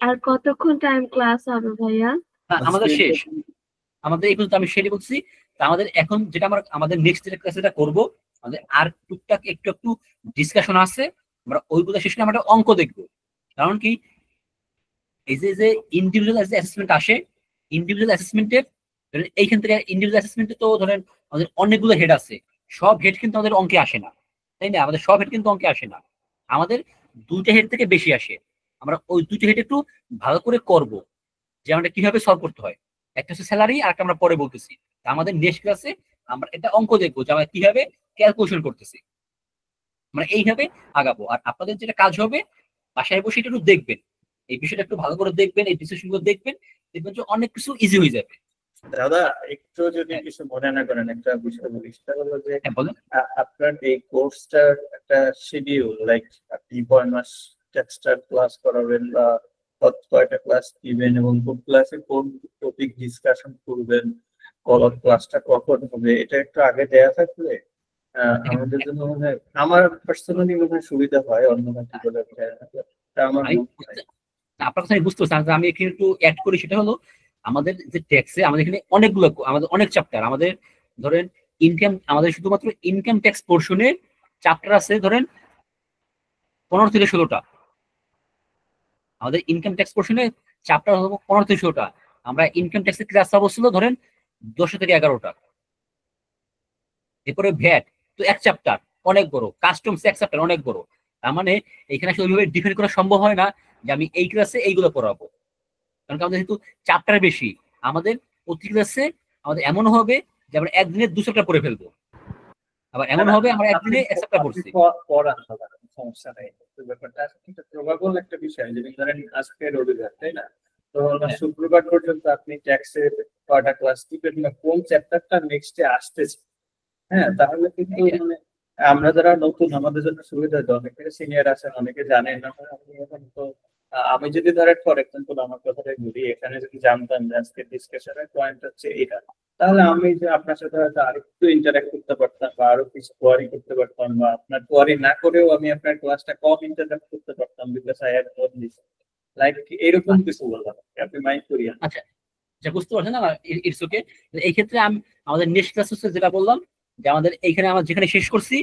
আর কতক্ষণ টাইম ক্লাস হবে ভাইয়া? আমাদের শেষ, আমাদের এই পর্যন্ত আমি সেটাই বলছি। আমাদের এখন যেটা আমাদের নেক্সট যেটা ক্লাস যেটা করবো, আমাদের আর টুকটাক একটু ডিসকাশন আছে, আমরা ওইগুলো শেষ করে আমরা অঙ্ক দেখবো। কারণ কি, এই যে ইন্ডিভিজুয়াল অ্যাসেসমেন্ট আসে, ইন্ডিভিজুয়াল অ্যাসেসমেন্টের এইখান থেকে ইন্ডিভিজুয়াল অ্যাসেসমেন্টে তো ধরেন আমাদের অনেকগুলো হেড আছে, সব হেড কিন্তু আমাদের অঙ্কে আসে না, তাই না? আমাদের সব হেড কিন্তু অঙ্কে আসে না, আমাদের 2টা হেড থেকে বেশি আসে। আমরা ওই 2টা হেড একটু ভালো করে করব, যে আমরা কিভাবে সলভ করতে হয়। একটা হচ্ছে স্যালারি, আর একটা আমরা পরে বলতেছি। আমাদের নেক্সট ক্লাসে আমরা এটা অঙ্ক দেখবো যে আমরা কিভাবে ক্যালকুলেশন করতেছি, আমরা এইভাবে আগাবো। আর আপনাদের যেটা কাজ হবে, বাসায় বসে একটু দেখবেন, এই বিষয়টা একটু ভালো করে দেখবেন, এই ডিসিশন গুলো দেখবেন যে অনেক কিছু ইজি হয়ে যাবে। দাদা একটু যদি কিছু মনে না করেন, একটা বিষয় বলি, সেটা হলো যে বলেন। আপনার এই কোর্সটার একটা শিডিউল, লাইক আপনি কয় মাস টেক্সটার ক্লাস করাবেন বা কয়টা ক্লাস দিবেন এবং কোন ক্লাসে কোন টপিক ডিসকাশন করবেন, ক্লাসটা কখন হবে, এটা একটু আগে দেয়া থাকলে আমাদের জন্য মনে হয়, আমার পার্সোনালি মনে হয় সুবিধা হয়। অন্য বলে আমার আপনার কথা আমি বুঝতে পারছি, আমি এখানে একটু অ্যাড করি। সেটা হলো আমাদের যে ট্যাক্সে আমাদের এখানে অনেকগুলো, আমাদের অনেক চ্যাপ্টার, আমাদের ধরেন ইনকাম, আমাদের শুধুমাত্র ইনকাম ট্যাক্স পোর্শনে চ্যাপ্টার আছে ধরেন 15 থেকে 16টা। আমাদের ইনকাম ট্যাক্স পোর্শনে চ্যাপ্টার হলো 15 থেকে 16টা। আমরা ইনকাম ট্যাক্সের ক্লাস বলছিল ধরেন 10 থেকে 11টা। এরপরে ভ্যাট তো এক চ্যাপ্টার অনেক বড়, কাস্টমস এক চ্যাপ্টার অনেক বড়। তার মানে এখানে আসলে ওইভাবে ডিফাইন করা সম্ভব হয় না যে আমি এই ক্লাসে এইগুলো পড়াবো, কারণ আমাদের যেহেতু চ্যাপ্টার বেশি। আমাদের প্রতি ক্লাসে আমাদের এমন হবে যে আমরা একদিনে 2 চ্যাপ্টার পড়ে ফেলবো, আবার এমন হবে আমরা একদিনে 1 চ্যাপ্টার পড়ছি। সমস্যা নেই, ব্যাপারটা একটা প্রবাবল একটা বিষয়। যদি ধরেন আজকে রবিবার, তাই না, তো শুক্রবার পর্যন্ত আপনি ট্যাক্সের কয়টা ক্লাস দিবেন বা কোন চ্যাপ্টারটা নেক্সটে আসতেছে, হ্যাঁ, তাহলে কিন্তু মানে আমরা যারা নতুন, আমাদের জন্য সুবিধা হয়। অনেকে সিনিয়র আছেন, অনেকে জানেন না। আপনি এখন তো আমি যদি ধরেন ফর এক্সাম্পল আমার কথাটাই বলি, এখানে যদি জানতাম যে আজকে ডিসকাশনের পয়েন্ট হচ্ছে এটা, তাহলে আমি যে আপনার সাথে হয়তো আরেকটু ইন্টারঅ্যাক্ট করতে পারতাম বা আরো কিছু কোয়ারি করতে পারতাম, বা আপনার কোয়ারি না করেও আমি আপনার ক্লাসটা কম ইন্টারঅ্যাক্ট করতে পারতাম, because I have known this, like এরকম কিছু বললাম। আপনি মাইন্ড করিয়েন। আচ্ছা, বুঝতে পারছেন না? It's okay. এই ক্ষেত্রে আমাদের নেক্সট ক্লাস হচ্ছে যেটা বললাম, যে আমাদের এইখানে আমরা যেখানে শেষ করছি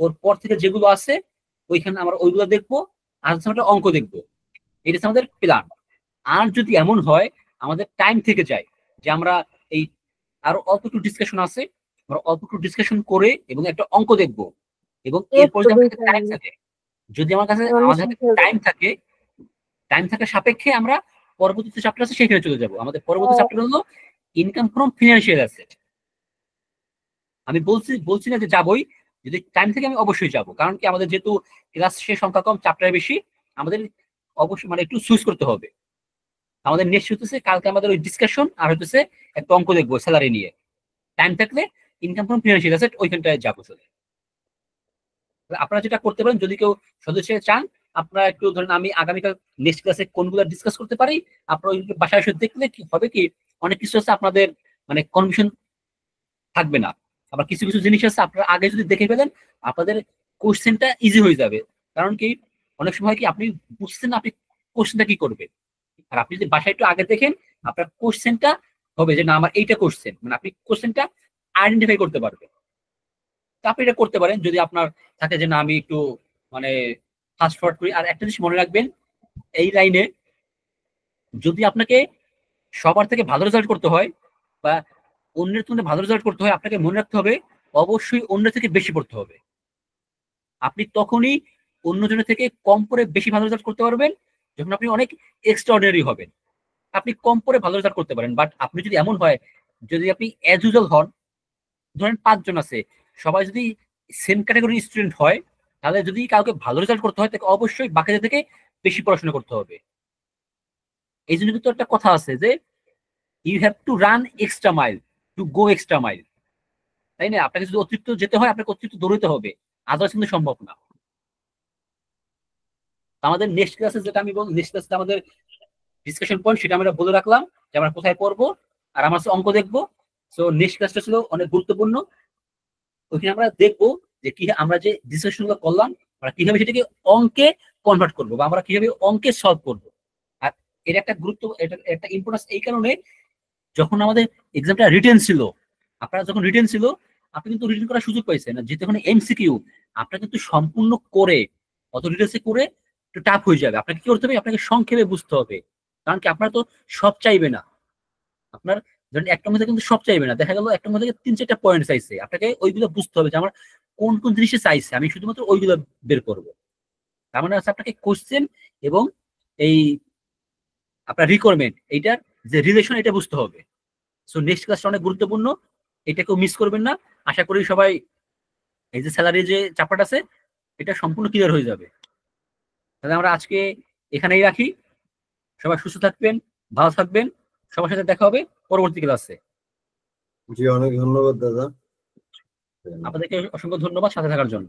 ওর পর থেকে যেগুলো আছে ওইখানে আমরা ওইগুলো দেখবো, আর আমরা অঙ্ক দেখবো। এটা হচ্ছে আমাদের প্ল্যান। আর যদি এমন হয় আমাদের টাইম থেকে যায় যে আমরা এই আরো অল্প একটু ডিসকাশন আছে, আমরা অল্প একটু ডিসকাশন করে এবং একটা অঙ্ক দেখবো, এবং এরপর যদি আমাদের টাইম থাকে, যদি আমার কাছে আমাদের টাইম থাকে, টাইম থাকার সাপেক্ষে আমরা পরবর্তী চ্যাপ্টার আছে সেখানে চলে যাব। আমাদের পরবর্তী চ্যাপ্টার হলো ইনকাম ফ্রম ফিনান্সিয়াল অ্যাসেট। আমি বলছি না যে যাবই, যদি টাইম থেকে আমি অবশ্যই যাব, কারণ কি আমাদের যেহেতু ক্লাসের সংখ্যা কম, চ্যাপ্টার বেশি, আমাদের অবশ্যই মানে একটু সুইচ করতে হবে। আমাদের নেক্সট হতেছে কালকে আমাদের ওই ডিসকাশন, আর হতেছে একটা অঙ্ক দেখবো স্যালারি নিয়ে। টাইম থাকলে ইনকাম ফ্রম ফিনান্সিয়াল অ্যাসেট ওইখানটায় যাবো চলে। আপনারা যেটা করতে পারেন, যদি কেউ সদস্য চান, আপনারা একটু ধরেন আমি আগামীকাল নেক্সট ক্লাসে কোনগুলো ডিসকাস করতে পারি, আপনারা বাসায় এসে দেখলে কি হবে, কি অনেক কিছু আছে আপনাদের মানে কনফিউশন থাকবে না। আবার কিছু কিছু জিনিস আছে আপনারা আগে যদি দেখে ফেলেন, আপনাদের কোশ্চেনটা ইজি হয়ে যাবে। কারণ কি অনেক সময় কি আপনি বুঝছেন না আপনি কোশ্চেনটা কি করবেন, আর আপনি যদি বাসায় একটু আগে দেখেন আপনার কোশ্চেনটা হবে যে না আমার এইটা কোশ্চেন, মানে আপনি কোশ্চেনটা আইডেন্টিফাই করতে পারবেন। তো আপনি এটা করতে পারেন যদি আপনার থাকে যে না আমি একটু মানে ফাস্ট ফরওয়ার্ড করি। আর একটা জিনিস মনে রাখবেন, এই লাইনে যদি আপনাকে সবার থেকে ভালো রেজাল্ট করতে হয় বা অন্যের তুলনায় ভালো রেজাল্ট করতে হয়, আপনাকে মনে রাখতে হবে অবশ্যই অন্যের থেকে বেশি পড়তে হবে। আপনি তখনই অন্যজনের থেকে কম পড়ে বেশি ভালো রেজাল্ট করতে পারবেন যখন আপনি অনেক এক্সট্রাঅর্ডিনারি হবেন। আপনি কম পড়ে ভালো রেজাল্ট করতে পারেন, বাট আপনি যদি এমন হয় যদি আপনি অ্যাজ ইউজুয়াল হন, ধরেন 5 জন আছে, সবাই যদি সেম ক্যাটাগরির স্টুডেন্ট হয়, তাহলে যদি কাউকে ভালো রেজাল্ট করতে হয় তাকে অবশ্যই বাকিদের থেকে বেশি পড়াশোনা করতে হবে। এই জন্য কিন্তু একটা কথা আছে যে you have to run extra mile to go extra mile, তাই না? আপনাকে যদি অতিরিক্ত যেতে হয় আপনাকে অতিরিক্ত দৌড়াতে হবে, আদার্স কিন্তু সম্ভব না। আমাদের নেক্সট ক্লাসে যেটা আমি বলবো, নেক্সট ক্লাসে আমাদের ডিসকাশন পয়েন্ট সেটা আমরা বলে রাখলাম যে আমরা কোথায় পড়বো আর আমরা অঙ্ক দেখবো। সো নেক্সট ক্লাসটা ছিল অনেক গুরুত্বপূর্ণ। ওইখানে আমরা দেখবো যে কি আমরা যে ডিসকাশন গুলো করলাম আমরা কিভাবে সেটাকে অঙ্কে কনভার্ট করবো বা আমরা কিভাবে অঙ্কে সলভ করবো। আর এর একটা গুরুত্ব, এটা একটা ইম্পর্টেন্স এই কারণে, যখন আমাদের এক্সামটা রিটেন ছিল, আপনারা যখন রিটেন ছিল আপনি কিন্তু রিটেন করার সুযোগ পাইছেন না, যেহেতু এখানে এমসিকিউ আপনার কিন্তু সম্পূর্ণ করে অত ডিটেলসে করে একটু টাফ হয়ে যাবে। আপনাকে কি করতে হবে, আপনাকে সংক্ষেপে বুঝতে হবে। কারণ কি আপনারা তো সব চাইবে না, আপনার ধরেন একটা মধ্যে কিন্তু সব চাইবে না, দেখা গেল একটা মধ্যে 3-4টা পয়েন্ট চাইছে, আপনাকে ওইগুলো বুঝতে হবে যে আমার কোন কোন জিনিসে চাইছে, আমি শুধুমাত্র ওইগুলো বের করবো। তার মানে হচ্ছে আপনাকে কোশ্চেন এবং এই আপনার রিকোয়ারমেন্ট এইটার যে রিলেশন এটা বুঝতে হবে। সো নেক্সট ক্লাসটা অনেক গুরুত্বপূর্ণ, এটাকেও মিস করবেন না। আশা করি সবাই এই যে স্যালারি যে চাপটা আছে এটা সম্পূর্ণ ক্লিয়ার হয়ে যাবে। তাহলে আমরা আজকে এখানেই রাখি। সবাই সুস্থ থাকবেন, ভালো থাকবেন, সবার সাথে দেখা হবে পরবর্তী ক্লাসে। জি, অনেক ধন্যবাদ দাদা। আপনাদেরকে অসংখ্য ধন্যবাদ সাথে থাকার জন্য।